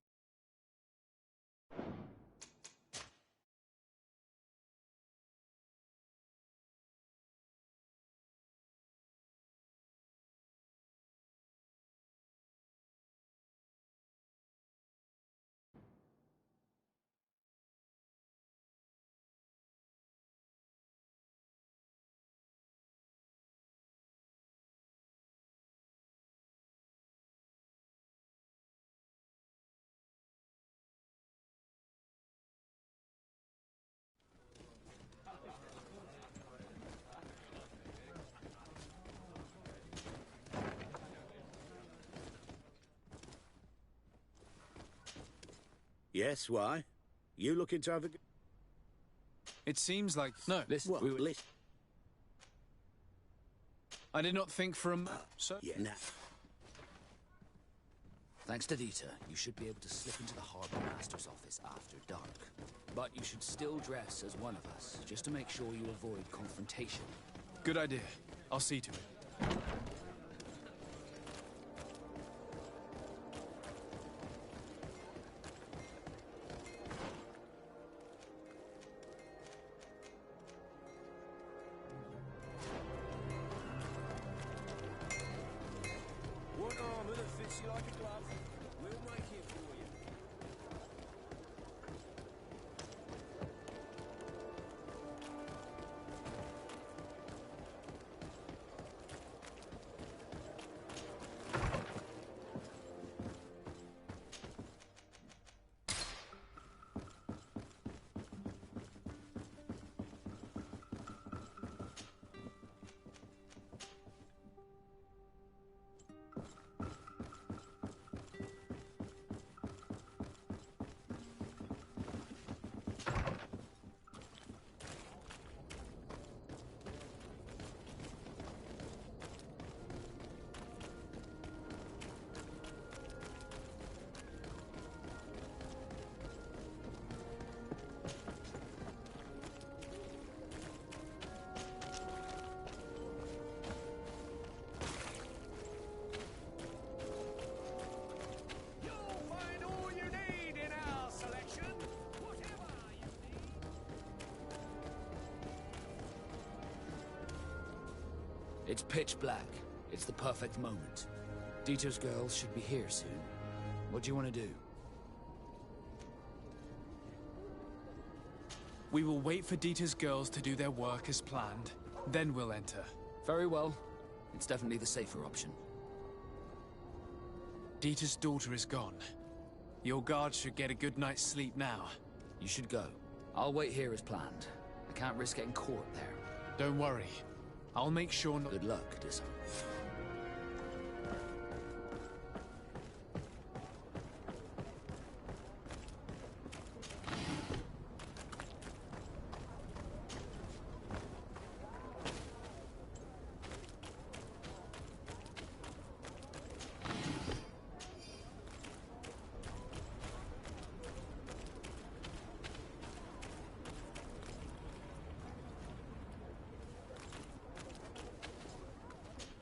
Yes, why? You looking to have a... It seems like... No. Listen, What? Listen. I did not think for a so... Yeah, nah. thanks to Dieter, you should be able to slip into the Harbour Master's office after dark. But you should still dress as one of us, just to make sure you avoid confrontation. Good idea. I'll see to it. One armour that fits you like a glove. We'll make it for you. It's pitch black. It's the perfect moment. Dieter's girls should be here soon. What do you want to do? We will wait for Dieter's girls to do their work as planned. Then we'll enter. Very well. It's definitely the safer option. Dieter's daughter is gone. Your guards should get a good night's sleep now. You should go. I'll wait here as planned. I can't risk getting caught there. Don't worry. I'll make sure not... Good luck, Dissa.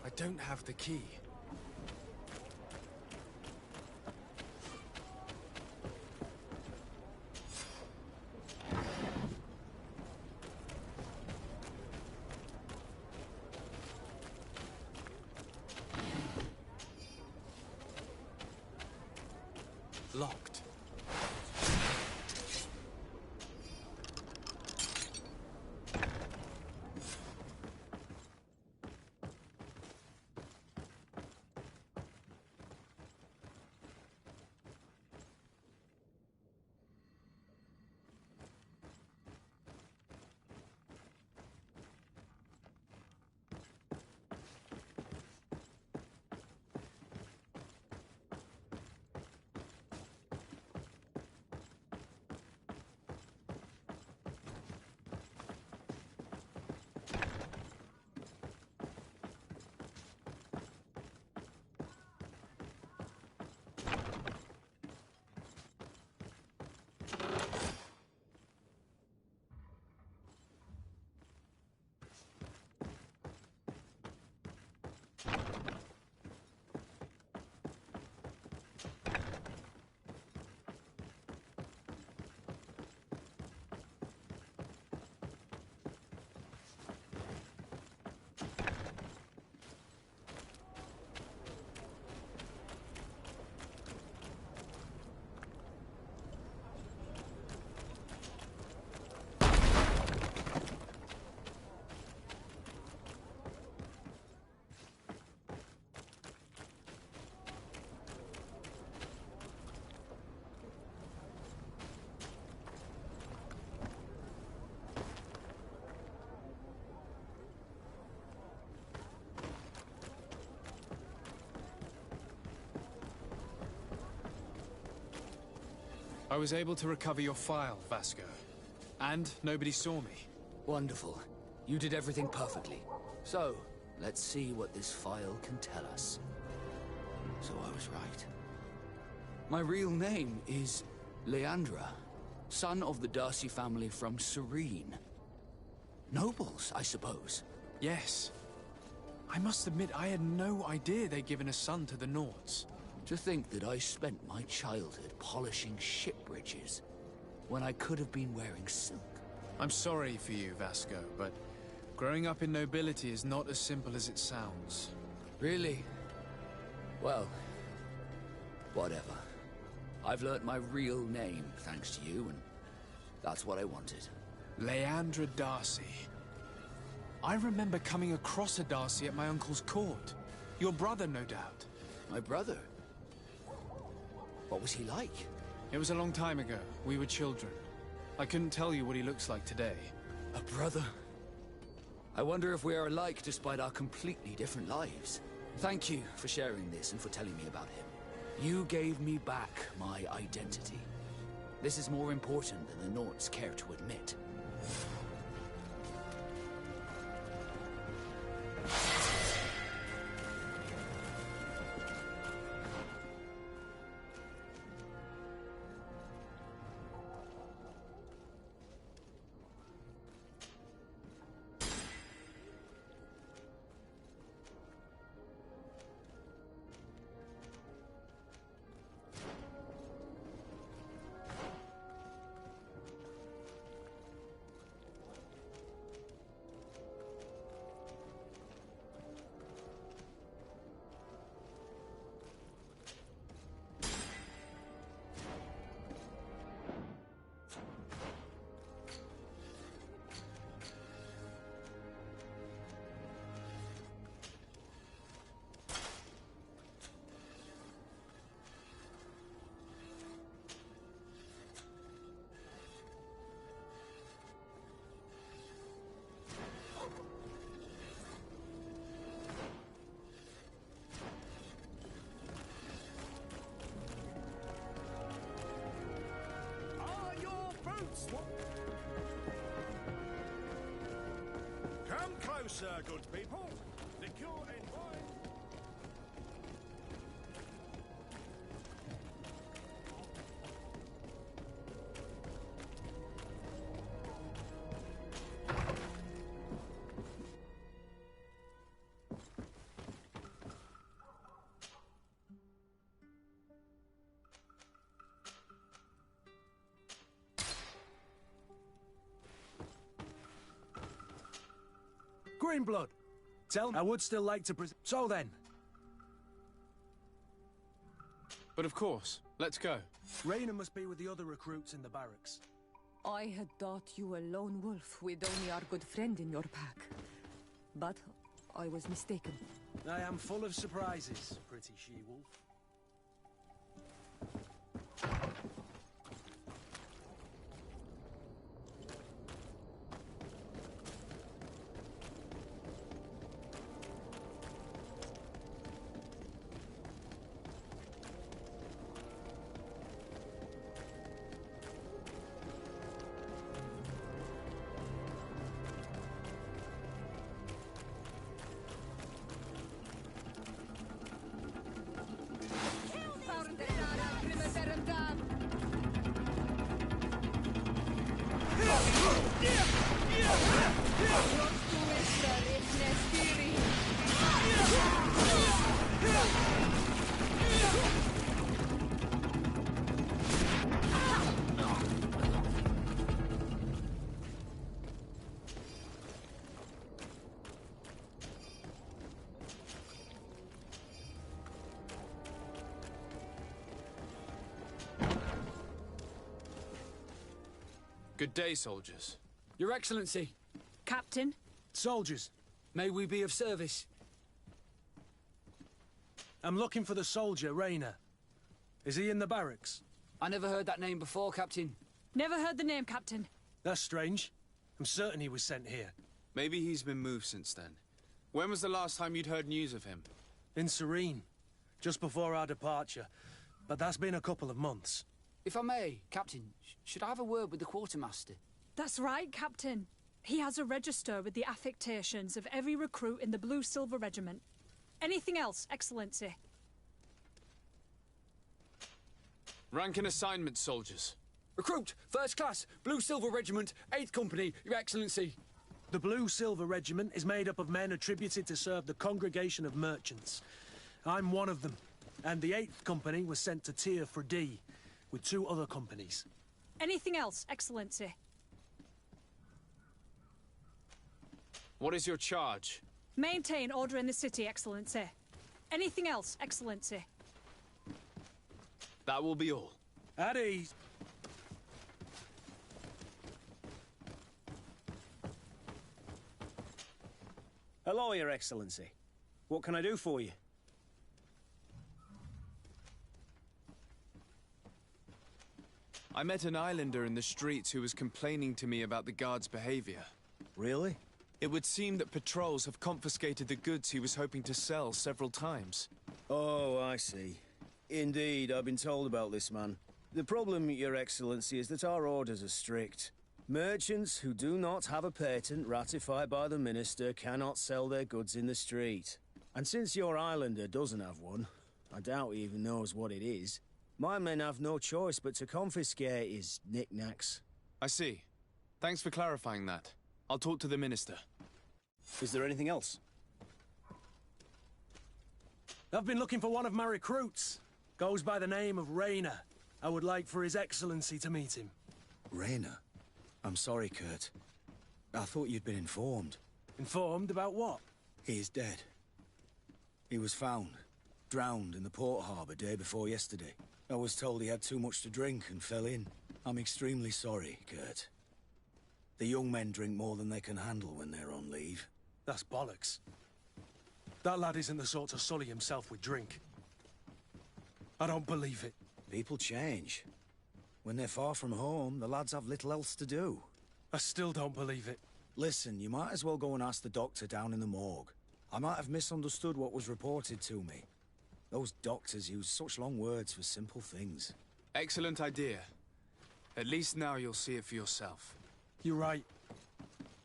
I don't have the key. Locked. I was able to recover your file, Vasco. And nobody saw me. Wonderful. You did everything perfectly. So, let's see what this file can tell us. So I was right. My real name is Leandra, son of the Darcy family from Serene. Nobles, I suppose. Yes. I must admit, I had no idea they'd given a son to the Nauts. To think that I spent my childhood polishing ship bridges, when I could have been wearing silk. I'm sorry for you, Vasco, but growing up in nobility is not as simple as it sounds. Really? Well, whatever. I've learnt my real name, thanks to you, and that's what I wanted. Leandra Darcy. I remember coming across a Darcy at my uncle's court. Your brother, no doubt. My brother? What was he like? It was a long time ago. We were children. I couldn't tell you what he looks like today. A brother? I wonder if we are alike despite our completely different lives. Thank you for sharing this and for telling me about him. You gave me back my identity. This is more important than the Nauts care to admit. Come closer, good people. Liquor and wine. Greenblood, tell me. I would still like to present. So then. But of course, let's go. Raina must be with the other recruits in the barracks. I had thought you a lone wolf with only our good friend in your pack. But I was mistaken. I am full of surprises, pretty she-wolf. Good day, soldiers. Your Excellency. Captain. Soldiers. May we be of service? I'm looking for the soldier, Raina. Is he in the barracks? I never heard that name before, Captain. Never heard the name, Captain. That's strange. I'm certain he was sent here. Maybe he's been moved since then. When was the last time you'd heard news of him? In Serene. Just before our departure. But that's been a couple of months. If I may, Captain, should I have a word with the quartermaster? That's right, Captain. He has a register with the affectations of every recruit in the Blue Silver Regiment. Anything else, Excellency? Rank and assignment, soldiers. Recruit, first class, Blue Silver Regiment, 8th Company, Your Excellency. The Blue Silver Regiment is made up of men attributed to serve the Congregation of Merchants. I'm one of them, and the 8th Company was sent to Tier D with 2 other companies. Anything else, Excellency? What is your charge? Maintain order in the city, Excellency. Anything else, Excellency? That will be all. At ease. Hello, Your Excellency. What can I do for you? I met an islander in the streets who was complaining to me about the guard's behavior. Really? It would seem that patrols have confiscated the goods he was hoping to sell several times. Oh, I see. Indeed, I've been told about this man. The problem, Your Excellency, is that our orders are strict. Merchants who do not have a patent ratified by the Minister cannot sell their goods in the street. And since your islander doesn't have one, I doubt he even knows what it is, my men have no choice but to confiscate his knickknacks. I see. Thanks for clarifying that. I'll talk to the Minister. Is there anything else? I've been looking for one of my recruits. Goes by the name of Rayner. I would like for His Excellency to meet him. Rayner? I'm sorry, Kurt. I thought you'd been informed. Informed about what? He is dead. He was found, drowned in the port harbour day before yesterday. I was told he had too much to drink and fell in. I'm extremely sorry, Kurt. The young men drink more than they can handle when they're on leave. That's bollocks. That lad isn't the sort to sully himself with drink. I don't believe it. People change. When they're far from home, the lads have little else to do. I still don't believe it. Listen, you might as well go and ask the doctor down in the morgue. I might have misunderstood what was reported to me. Those doctors use such long words for simple things. Excellent idea. At least now you'll see it for yourself. You're right.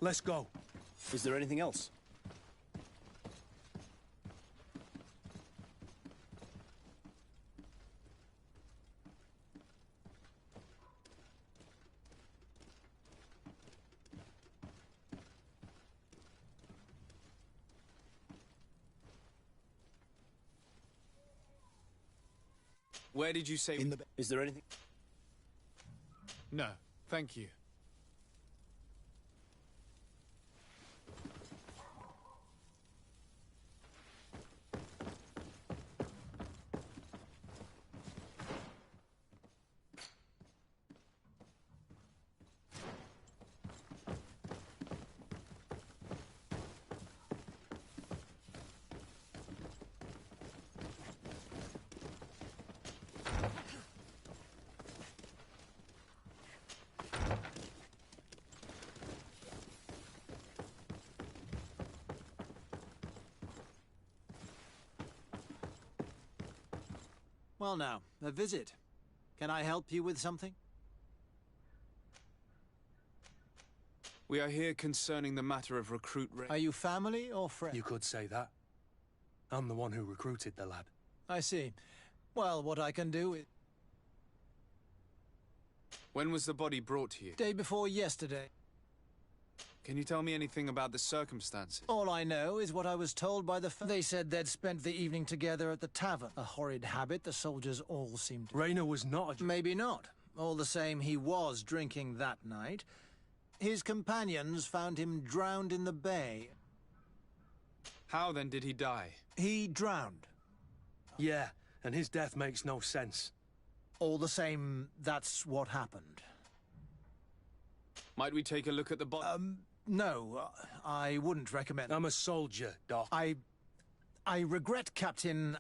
Let's go. Is there anything else? Where did you say... Is there anything... No, thank you. Well now, a visit. Can I help you with something? We are here concerning the matter of recruit... Are you family or friends? You could say that. I'm the one who recruited the lad. I see. Well, what I can do is... When was the body brought to you? Day before yesterday. Can you tell me anything about the circumstances? All I know is what I was told by the... They said they'd spent the evening together at the tavern. A horrid habit the soldiers all seemed to... Rayner was not a... Maybe not. All the same, he was drinking that night. His companions found him drowned in the bay. How then did he die? He drowned. Yeah, and his death makes no sense. All the same, that's what happened. Might we take a look at the body? No, I wouldn't recommend... I'm a soldier, Doc. I regret, Captain...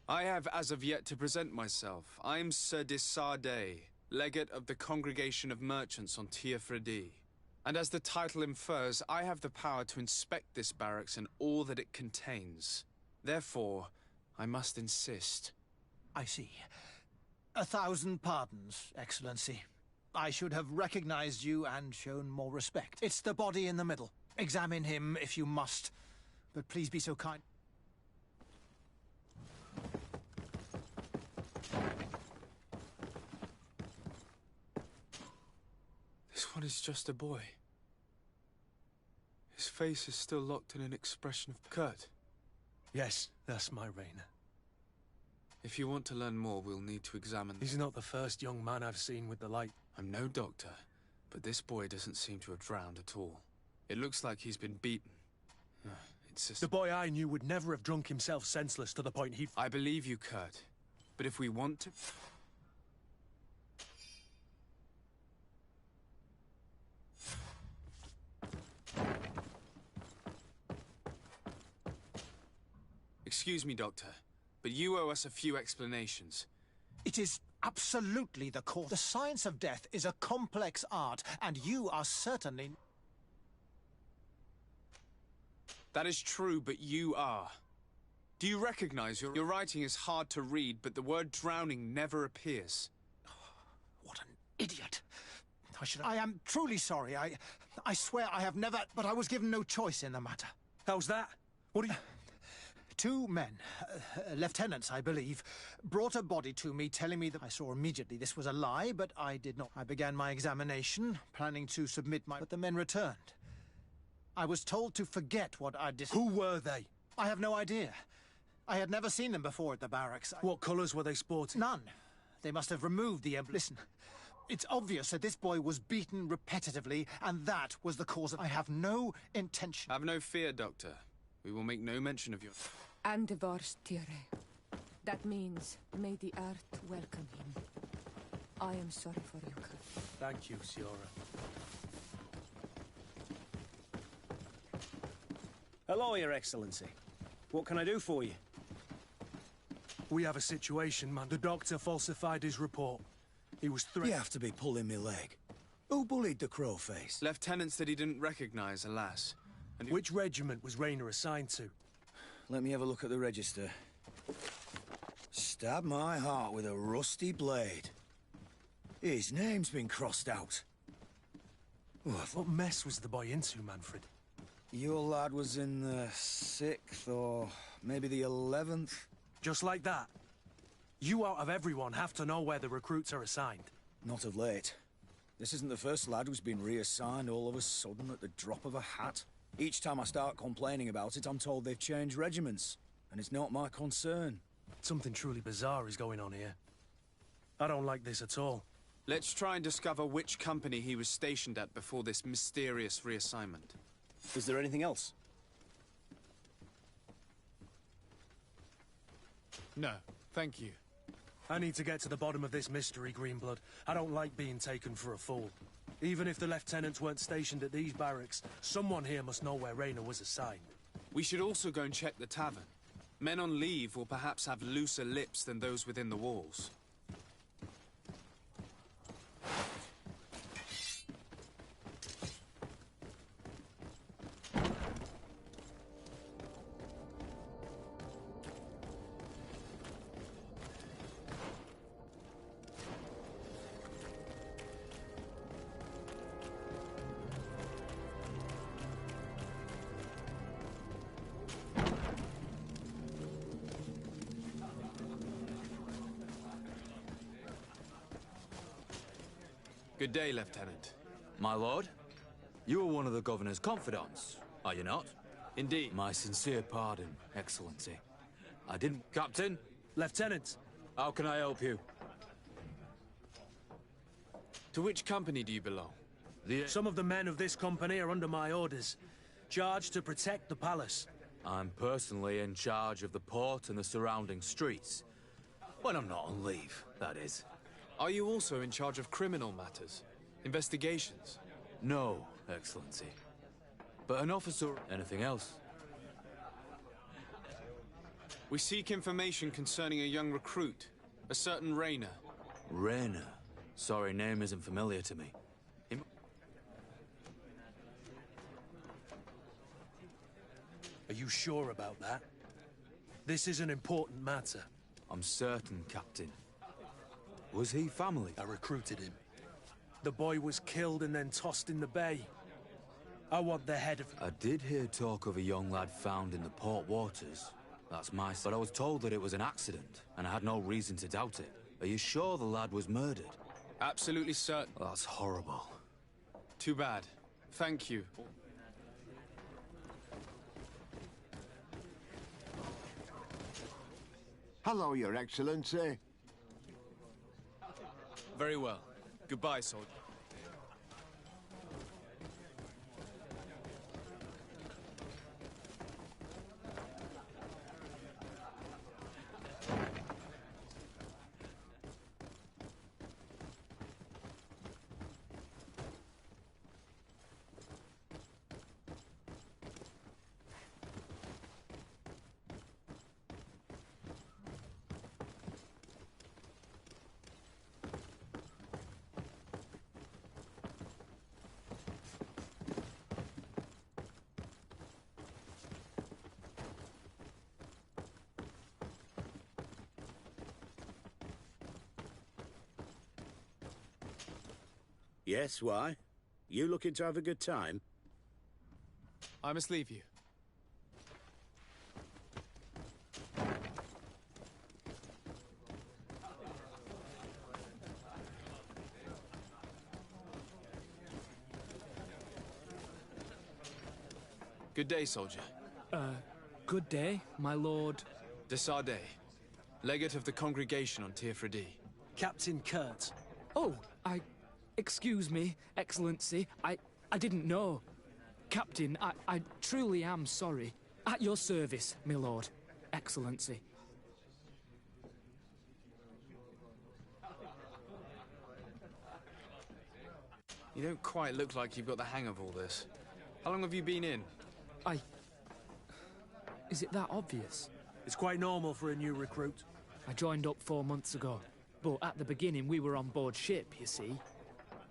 I have as of yet to present myself. I'm Sir de Sardet, legate of the Congregation of Merchants on Tier D. And as the title infers, I have the power to inspect this barracks and all that it contains. Therefore, I must insist. I see. 1,000 pardons, Excellency. I should have recognized you and shown more respect. It's the body in the middle. Examine him if you must, but please be so kind. This one is just a boy. His face is still locked in an expression of... Kurt. Yes, that's my Rainer. If you want to learn more, we'll need to examine... He's not the first young man I've seen with the light. I'm no doctor, but this boy doesn't seem to have drowned at all. It looks like he's been beaten. It's just... The boy I knew would never have drunk himself senseless to the point he'd... I believe you, Kurt. But if we want to... Excuse me, Doctor, but you owe us a few explanations. It is absolutely the course. The science of death is a complex art, and you are certainly... That is true, but you are. Do you recognize your writing is hard to read, but the word drowning never appears? What an idiot. I am truly sorry. I swear I have never... But I was given no choice in the matter. How's that? What are you... Two men, lieutenants, I believe, brought a body to me, telling me that I saw immediately this was a lie, but I did not. I began my examination, planning to submit my... But the men returned. I was told to forget what I did. Who were they? I have no idea. I had never seen them before at the barracks. What colours were they sporting? None. They must have removed the emblem. Listen, it's obvious that this boy was beaten repetitively, and that was the cause of... I have no intention... Have no fear, Doctor. We will make no mention of your... Andevars tire. That means, may the earth welcome him. I am sorry for you, Kurt. Thank you, Siora. Hello, Your Excellency. What can I do for you? We have a situation, man. The doctor falsified his report. He was You have to be pulling me leg. Who bullied the crowface? Lieutenants that he didn't recognize, alas. And which regiment was Rainer assigned to? Let me have a look at the register. Stab my heart with a rusty blade. His name's been crossed out. What mess was the boy into, Manfred? Your lad was in the 6th or maybe the 11th. Just like that? You out of everyone have to know where the recruits are assigned. Not of late. This isn't the first lad who's been reassigned all of a sudden at the drop of a hat. Each time I start complaining about it, I'm told they've changed regiments, and it's not my concern. Something truly bizarre is going on here. I don't like this at all. Let's try and discover which company he was stationed at before this mysterious reassignment. Is there anything else? No, thank you. I need to get to the bottom of this mystery, Greenblood. I don't like being taken for a fool. Even if the lieutenants weren't stationed at these barracks, someone here must know where Rainer was assigned. We should also go and check the tavern. Men on leave will perhaps have looser lips than those within the walls. Good day, Lieutenant. My lord, you are one of the governor's confidants, are you not? Indeed. My sincere pardon, Excellency. I didn't... Captain? Lieutenant! How can I help you? To which company do you belong? Some of the men of this company are under my orders, charged to protect the palace. I'm personally in charge of the port and the surrounding streets. When I'm not on leave, that is. Are you also in charge of criminal matters? Investigations? No, Excellency. But an officer... Anything else? We seek information concerning a young recruit, a certain Rainer. Rainer? Sorry, name isn't familiar to me. Are you sure about that? This is an important matter. I'm certain, Captain. Was he family? I recruited him. The boy was killed and then tossed in the bay. I want the head of... I did hear talk of a young lad found in the port waters. That's my... But I was told that it was an accident, and I had no reason to doubt it. Are you sure the lad was murdered? Absolutely certain. That's horrible. Too bad. Thank you. Hello, Your Excellency. Very well. Goodbye, soldier. Yes, why? You looking to have a good time? I must leave you. Good day, soldier. Good day, my lord. De Sardet, legate of the congregation on Teofredi. Captain Kurt. Oh, excuse me, Excellency. I didn't know. Captain, I truly am sorry. At your service, my lord. Excellency. You don't quite look like you've got the hang of all this. How long have you been in? Is it that obvious? It's quite normal for a new recruit. I joined up 4 months ago. But at the beginning, we were on board ship, you see.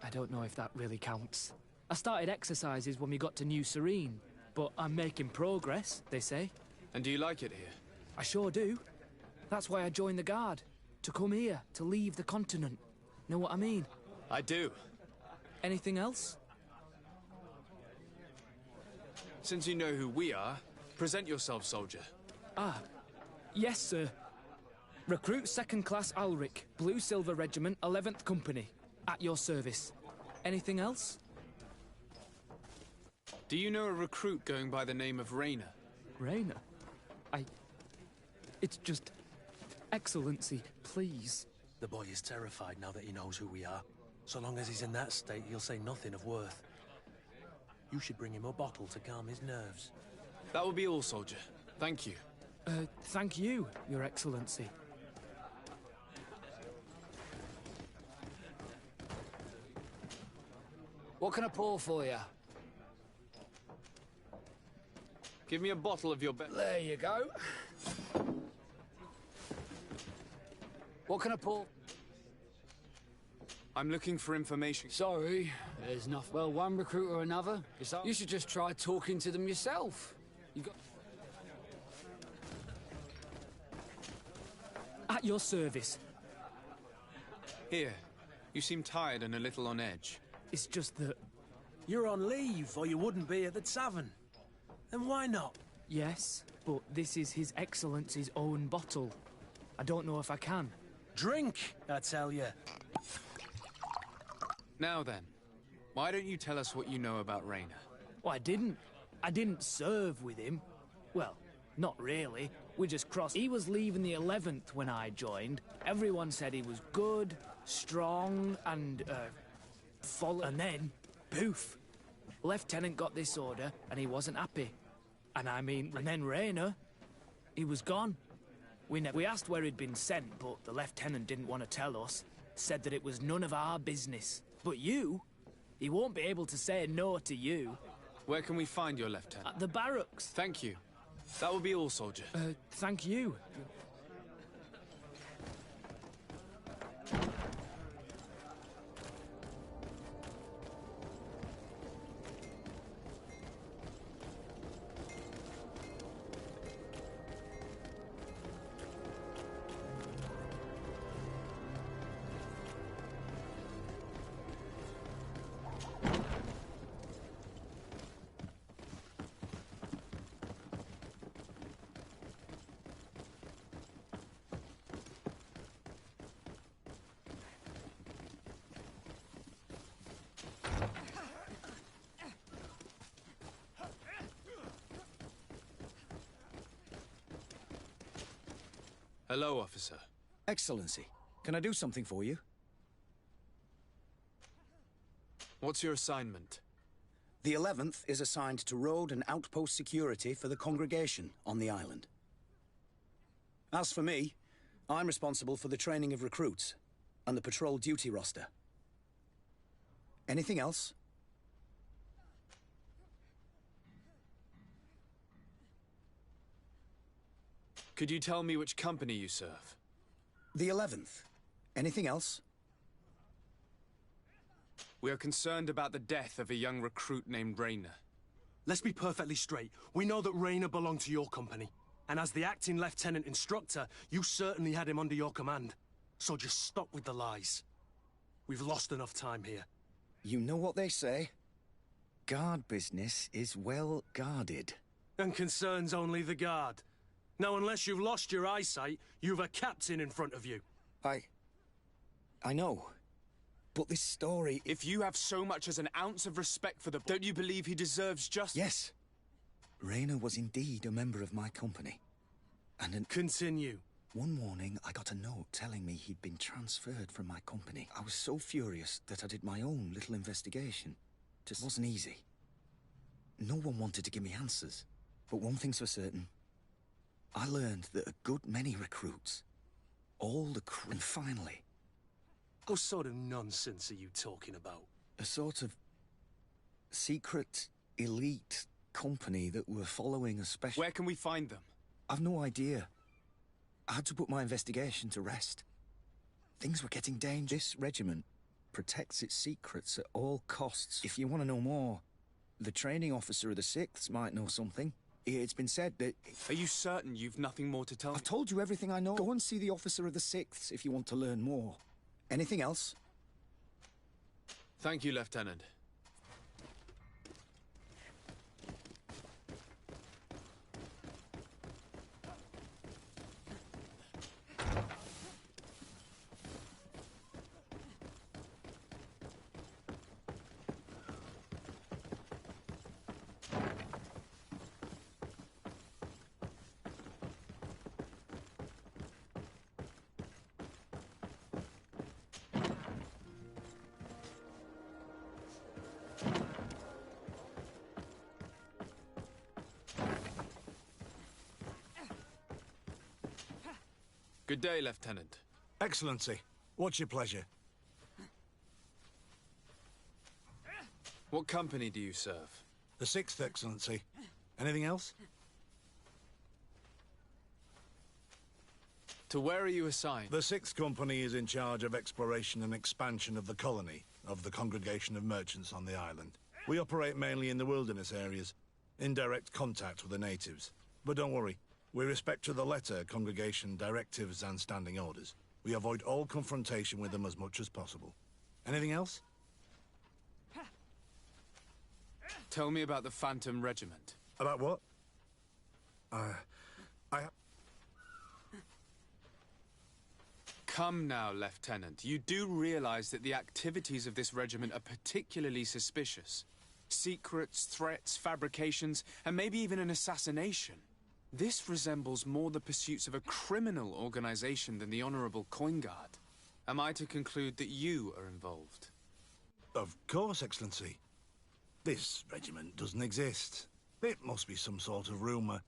I don't know if that really counts. I started exercises when we got to New Serene, but I'm making progress, they say. And do you like it here? I sure do. That's why I joined the Guard. To come here, to leave the continent. Know what I mean? I do. Anything else? Since you know who we are, present yourself, soldier. Yes, sir. Recruit 2nd Class Alric, Blue Silver Regiment, 11th Company. At your service. Anything else? Do you know a recruit going by the name of Rayner? Rayner? It's just... Excellency, please. The boy is terrified now that he knows who we are. So long as he's in that state, he'll say nothing of worth. You should bring him a bottle to calm his nerves. That will be all, soldier. Thank you. Thank you, Your Excellency. What can I pour for you? Give me a bottle of your best. There you go. What can I pour? I'm looking for information. Sorry, there's nothing. Well, one recruit or another. You should just try talking to them yourself. You got... At your service. Here. You seem tired and a little on edge. It's just that... You're on leave, or you wouldn't be at the tavern. Then why not? Yes, but this is His Excellency's own bottle. I don't know if I can. Drink, I tell you. Now then, why don't you tell us what you know about Rayner? Well, I didn't serve with him. Well, not really. We just crossed. He was leaving the 11th when I joined. Everyone said he was good, strong, and, follow. And then, poof. Lieutenant got this order, and he wasn't happy. And then Rayner, he was gone. We asked where he'd been sent, but the lieutenant didn't want to tell us. Said that it was none of our business. But you, he won't be able to say no to you. Where can we find your lieutenant? At the barracks. Thank you. That will be all, soldier. Thank you. Hello, officer. Excellency, can I do something for you? What's your assignment? The 11th is assigned to road and outpost security for the congregation on the island. As for me, I'm responsible for the training of recruits and the patrol duty roster. Anything else? Could you tell me which company you serve? The 11th. Anything else? We are concerned about the death of a young recruit named Rayner. Let's be perfectly straight. We know that Rayner belonged to your company. And as the acting lieutenant instructor, you certainly had him under your command. So just stop with the lies. We've lost enough time here. You know what they say? Guard business is well guarded. And concerns only the guard. Now, unless you've lost your eyesight, you've a captain in front of you. I know. But this story... If you have so much as an ounce of respect for the... Don't you believe he deserves justice? Yes. Rayner was indeed a member of my company. And Continue. One morning, I got a note telling me he'd been transferred from my company. I was so furious that I did my own little investigation. Just wasn't easy. No one wanted to give me answers. But one thing's for certain. I learned that a good many recruits, all the crew... And finally... What sort of nonsense are you talking about? A sort of secret, elite company that were following a special... Where can we find them? I've no idea. I had to put my investigation to rest. Things were getting dangerous. This regiment protects its secrets at all costs. If you want to know more, the training officer of the 6th might know something. It's been said that... Are you certain you've nothing more to tell me? I've told you everything I know. Go and see the officer of the 6th if you want to learn more. Anything else? Thank you, Lieutenant. Good day, Lieutenant. Excellency, what's your pleasure? What company do you serve? The 6th, Excellency. Anything else? To where are you assigned? The 6th Company is in charge of exploration and expansion of the colony of the Congregation of Merchants on the island. We operate mainly in the wilderness areas, in direct contact with the natives. But don't worry, we respect to the letter congregation directives and standing orders. We avoid all confrontation with them as much as possible. Anything else? Tell me about the Phantom Regiment. About what? Come now, Lieutenant. You do realize that the activities of this regiment are particularly suspicious. Secrets, threats, fabrications, and maybe even an assassination. This resembles more the pursuits of a criminal organization than the Honorable Coin Guard. Am I to conclude that you are involved? Of course, Excellency. This regiment doesn't exist. It must be some sort of rumor.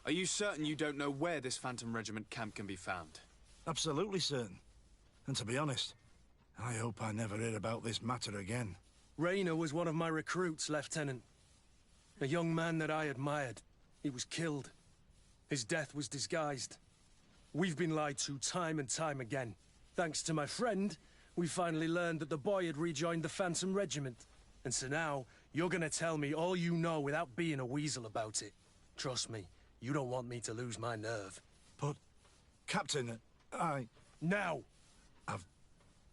Are you certain you don't know where this Phantom Regiment camp can be found? Absolutely certain. And to be honest, I hope I never hear about this matter again. Rayner was one of my recruits, Lieutenant. A young man that I admired. He was killed. His death was disguised. We've been lied to time and time again. Thanks to my friend, we finally learned that the boy had rejoined the Phantom Regiment. And so now, you're gonna tell me all you know without being a weasel about it. Trust me, you don't want me to lose my nerve. But, Captain, Now! I've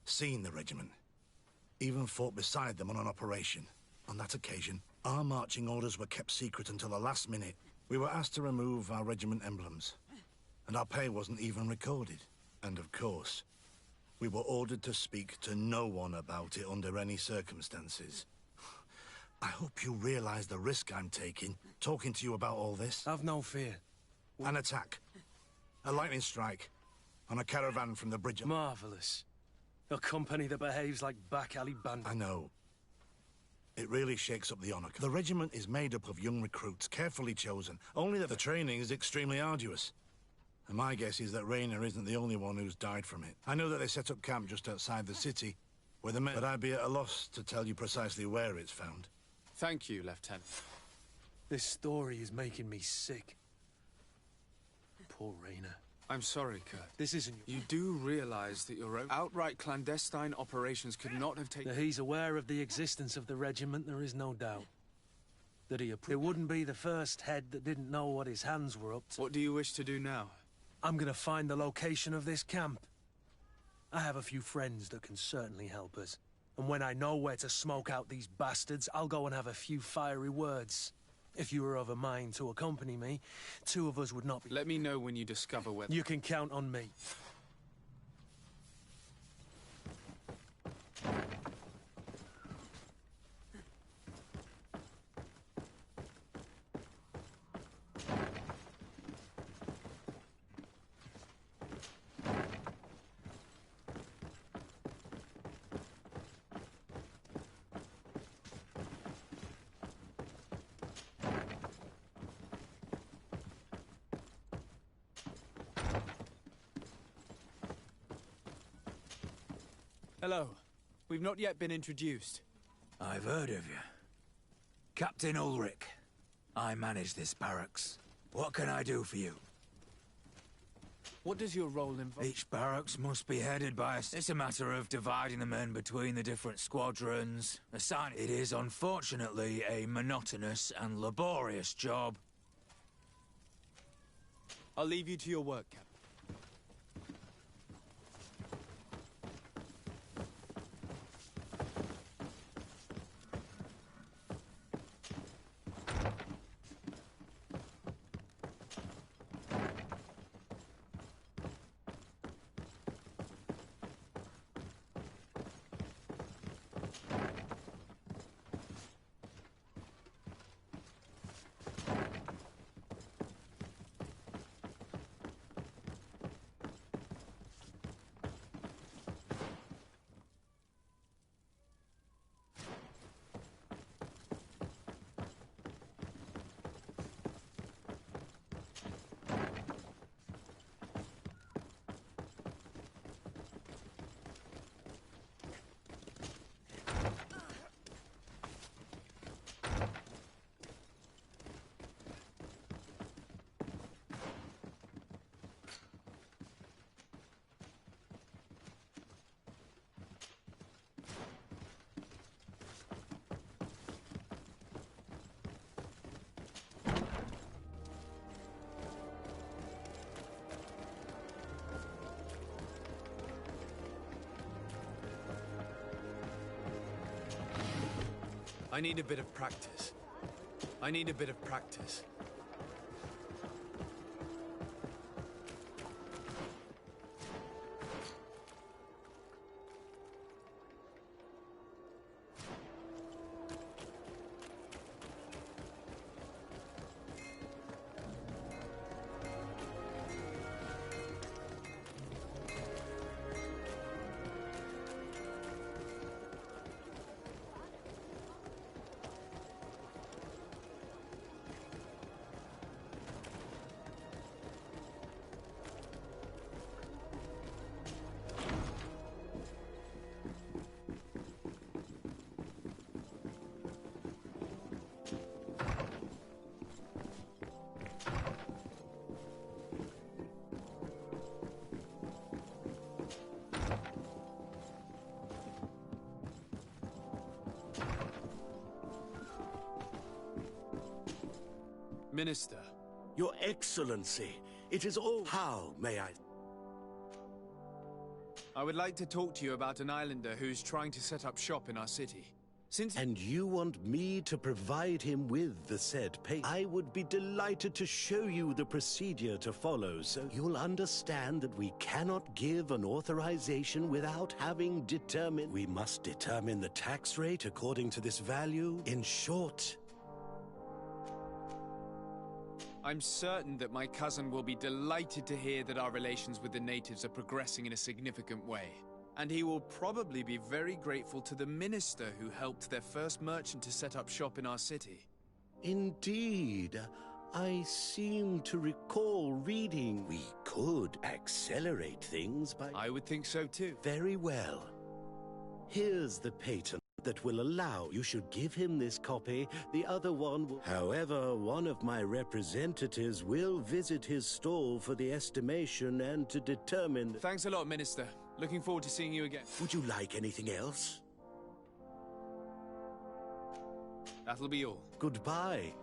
seen the regiment. Even fought beside them on an operation. On that occasion, our marching orders were kept secret until the last minute. We were asked to remove our regiment emblems. And our pay wasn't even recorded. And of course, we were ordered to speak to no one about it under any circumstances. I hope you realize the risk I'm taking, talking to you about all this. Have no fear. An attack. A lightning strike. On a caravan from the bridge. Marvelous. A company that behaves like back-alley bandits. I know. It really shakes up the honor. The regiment is made up of young recruits, carefully chosen. Only that the training is extremely arduous. And my guess is that Raynor isn't the only one who's died from it. I know that they set up camp just outside the city, where the men... But I'd be at a loss to tell you precisely where it's found. Thank you, Lieutenant. This story is making me sick. Poor Raynor. I'm sorry, Kurt. This isn't... You do realize that your own outright clandestine operations could not have taken... That he's aware of the existence of the regiment, there is no doubt. That he approved. It wouldn't be the first head that didn't know what his hands were up to. What do you wish to do now? I'm gonna find the location of this camp. I have a few friends that can certainly help us. And when I know where to smoke out these bastards, I'll go and have a few fiery words. If you were of a mind to accompany me, two of us would not be... Let me know when you discover where... You can count on me. Hello. We've not yet been introduced. I've heard of you. Captain Ulrich. I manage this barracks. What can I do for you? What does your role involve? Each barracks must be headed by us. It's a matter of dividing the men between the different squadrons. It is, unfortunately, a monotonous and laborious job. I'll leave you to your work, Captain. I need a bit of practice. I need a bit of practice. Minister. Your Excellency, it is all... How, may I... I would like to talk to you about an islander who's trying to set up shop in our city. And you want me to provide him with the said paper? I would be delighted to show you the procedure to follow, so you'll understand that we cannot give an authorization without having determined. We must determine the tax rate according to this value. In short, I'm certain that my cousin will be delighted to hear that our relations with the natives are progressing in a significant way. And he will probably be very grateful to the minister who helped their first merchant to set up shop in our city. Indeed. I seem to recall reading we could accelerate things by... I would think so too. Very well. Here's the patent that will allow. You should give him this copy. The other one will... However, one of my representatives will visit his stall for the estimation and to determine... Thanks a lot, Minister. Looking forward to seeing you again. Would you like anything else? That'll be all. Goodbye.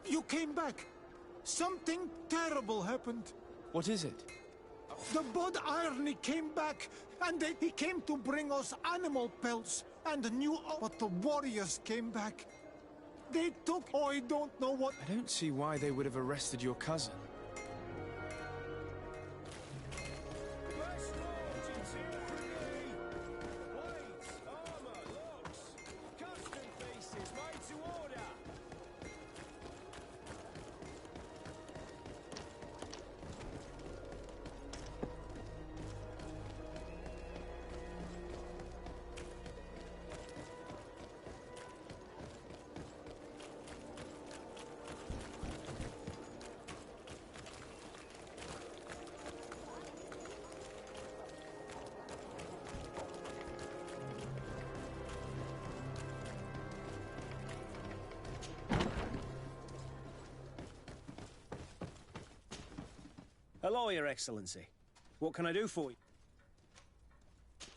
You came back. Something terrible happened. What is it? The Bod Irony came back, and he came to bring us animal pelts and new... But the warriors came back. They took... Oh, I don't know what... I don't see why they would have arrested your cousin. Hello, Your Excellency. What can I do for you?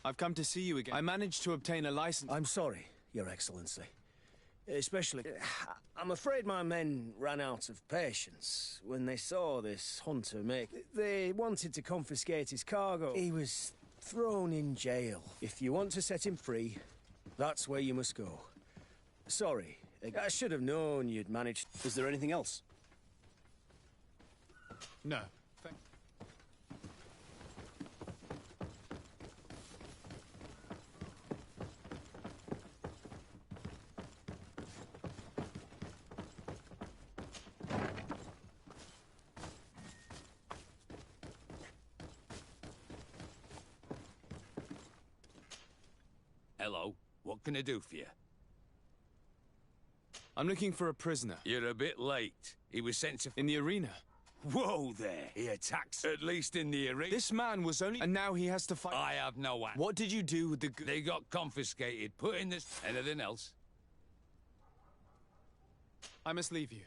I've come to see you again. I managed to obtain a license. I'm sorry, Your Excellency. Especially... I'm afraid my men ran out of patience when they saw this hunter make... They wanted to confiscate his cargo. He was thrown in jail. If you want to set him free, that's where you must go. Sorry. I should have known you'd managed... Is there anything else? No. Hello. What can I do for you? I'm looking for a prisoner. You're a bit late. He was sent to... In the arena. Whoa there. He attacks... At least in the arena. This man was only... And now he has to fight... I have no answer. What did you do with the... They got confiscated. Put in this... Anything else? I must leave you.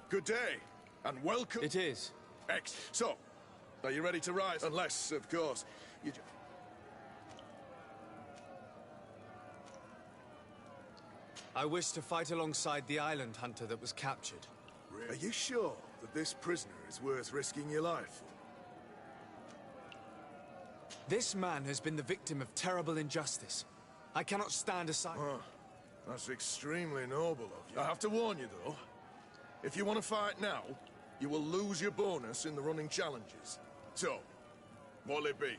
Good day, and welcome. It is. So, are you ready to rise? Unless, of course, you... I wish to fight alongside the island hunter that was captured. Are you sure that this prisoner is worth risking your life? This man has been the victim of terrible injustice. I cannot stand aside. Oh, that's extremely noble of you. I have to warn you, though. If you want to fight now, you will lose your bonus in the running challenges. So, what'll it be?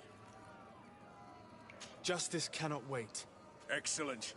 Justice cannot wait. Excellent.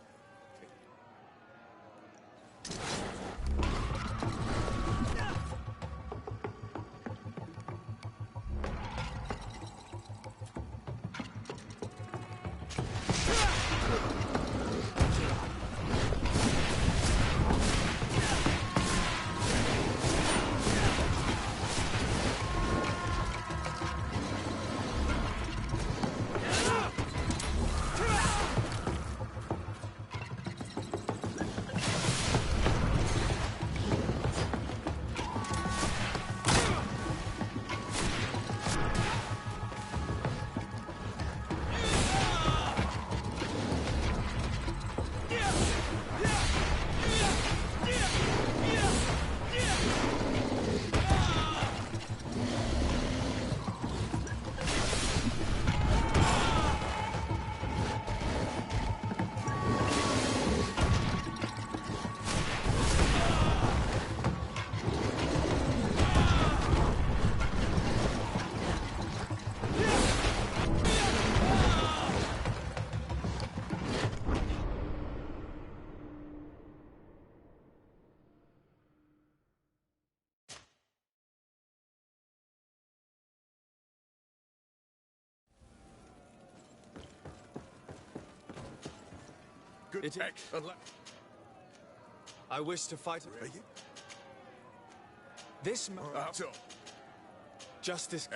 It I wish to fight. Are you? This man. So. Justice.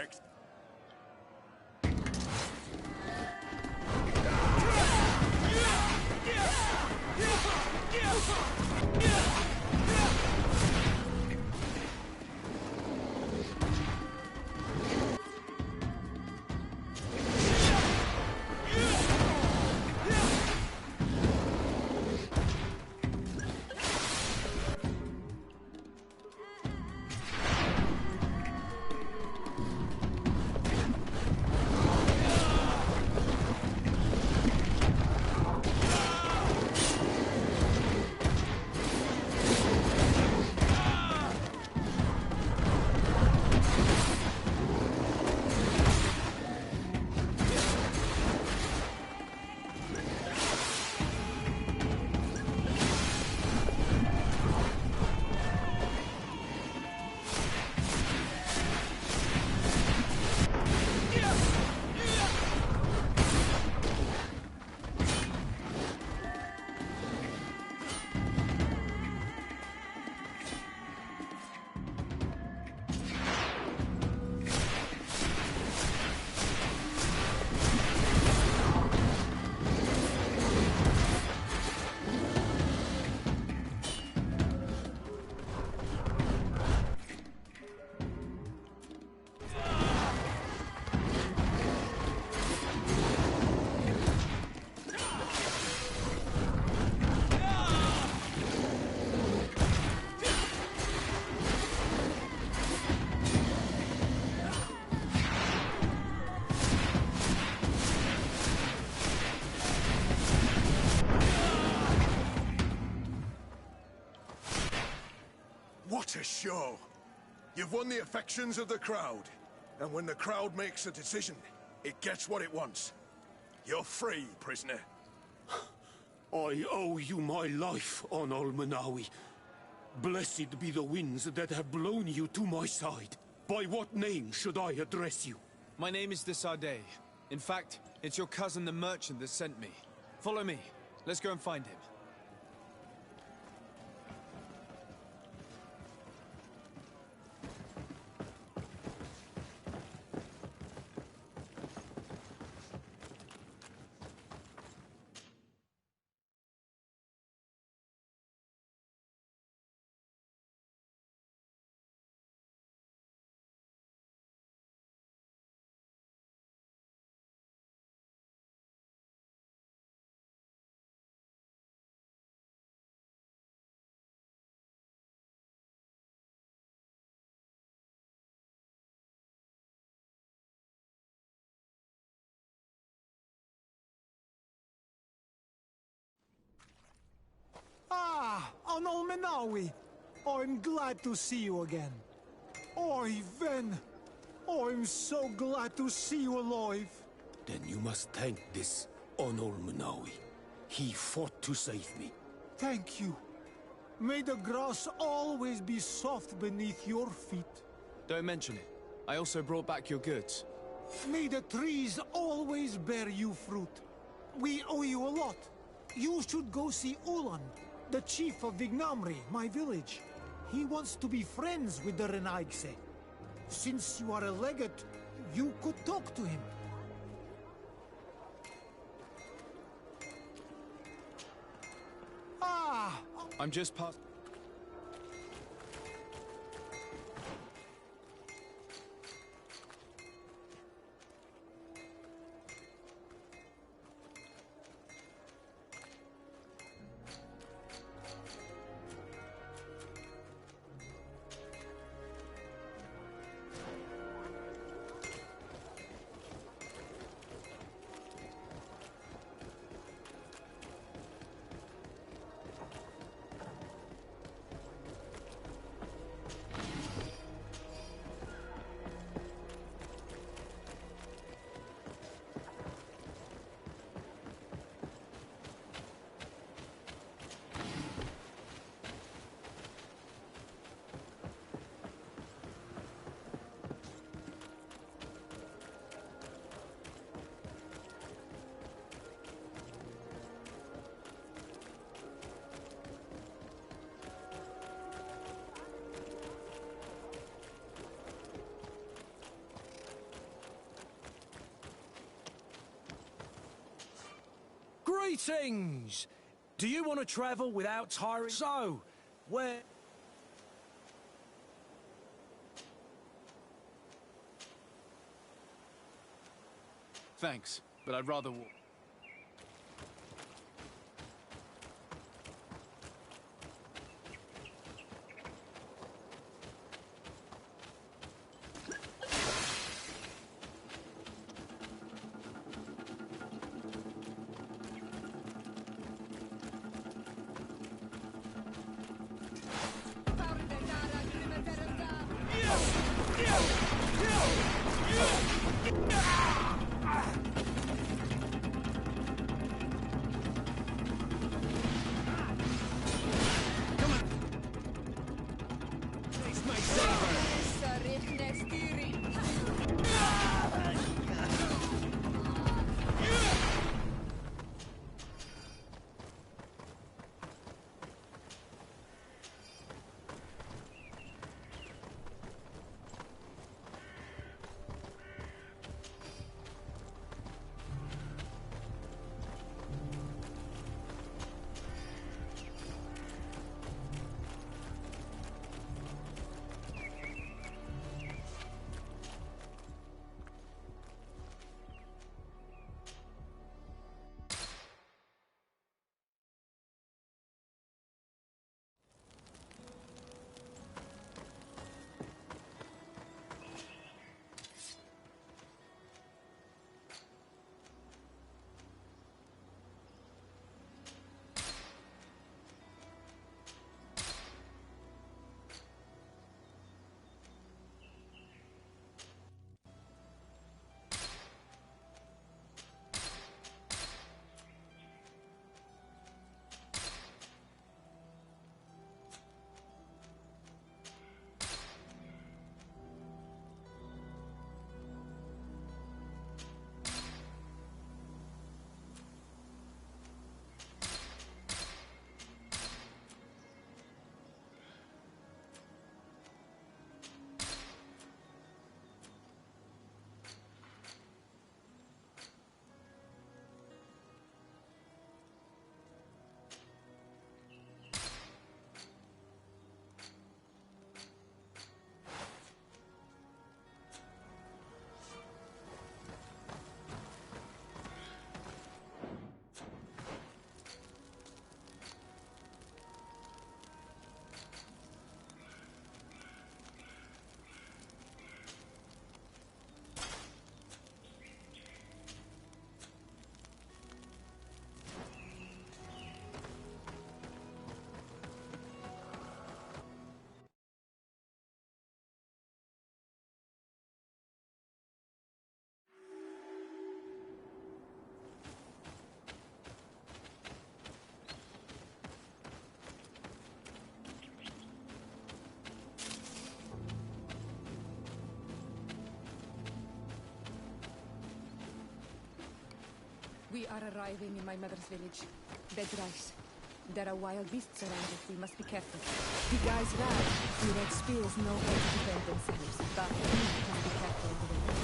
What a show! You've won the affections of the crowd. And when the crowd makes a decision, it gets what it wants. You're free, prisoner. I owe you my life, on Almanawi. Blessed be the winds that have blown you to my side. By what name should I address you? My name is de Sardet. In fact, it's your cousin the merchant that sent me. Follow me. Let's go and find him. Ah, Anol Menawi. I'm glad to see you again. Oi, Ven. I'm so glad to see you alive. Then you must thank this Onol Manawi. He fought to save me. Thank you. May the grass always be soft beneath your feet. Don't mention it. I also brought back your goods. May the trees always bear you fruit. We owe you a lot. You should go see Ulan, the chief of Vignamri, my village. He wants to be friends with the Renaigse. Since you are a legate, you could talk to him. Ah! I'm just past... Greetings! Do you want to travel without tiring? So, where... Thanks, but I'd rather walk. are arriving in my mother's village. Bedrice. There are wild beasts around it. We must be careful. The guys ran. The red spears know how to defend themselves, but we can be careful in the way.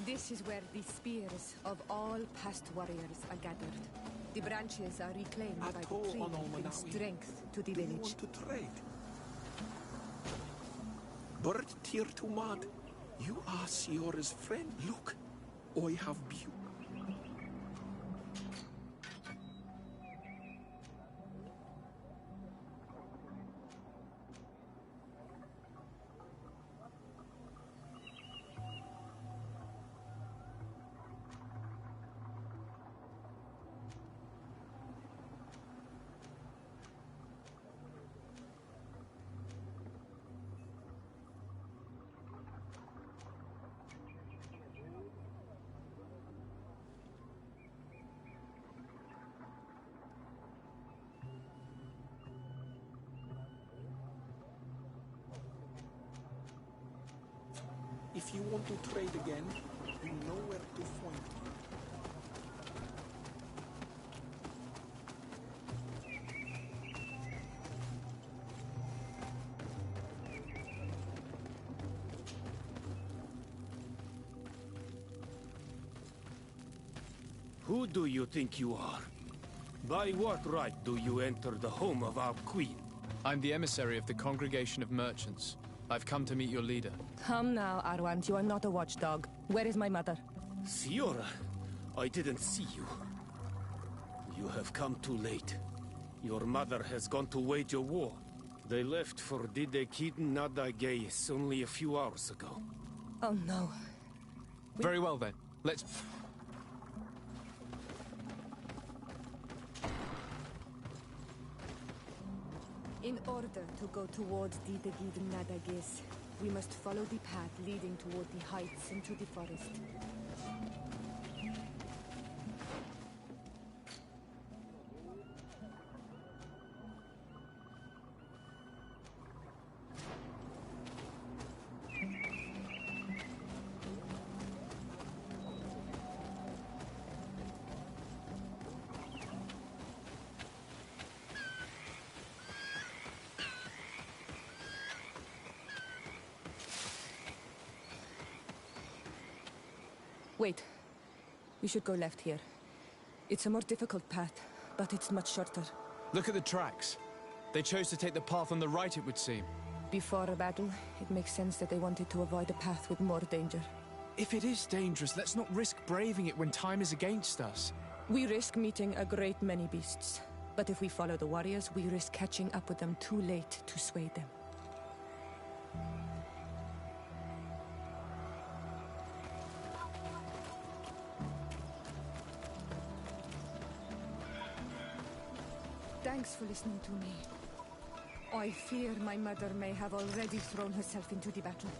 This is where the spears of all past warriors are gathered. The branches are reclaimed by the tree and bring strength to the village. Do you want to trade? Bird Tir Tumad, you are Siora's friend. Look, I have you. If you want to trade again, you know where to find me. Who do you think you are? By what right do you enter the home of our queen? I'm the emissary of the Congregation of Merchants. I've come to meet your leader. Come now, Arwant. You are not a watchdog. Where is my mother? Siora, I didn't see you. You have come too late. Your mother has gone to wage a war. They left for Didekid Nadageis only a few hours ago. Oh no. Very well then. Let's... In order to go towards Didegid Nadages, we must follow the path leading toward the heights into the forest. Wait. We should go left here. It's a more difficult path, but it's much shorter. Look at the tracks. They chose to take the path on the right, it would seem. Before a battle, it makes sense that they wanted to avoid a path with more danger. If it is dangerous, let's not risk braving it when time is against us. We risk meeting a great many beasts. But if we follow the warriors, we risk catching up with them too late to sway them. Thanks for listening to me. I fear my mother may have already thrown herself into the battle.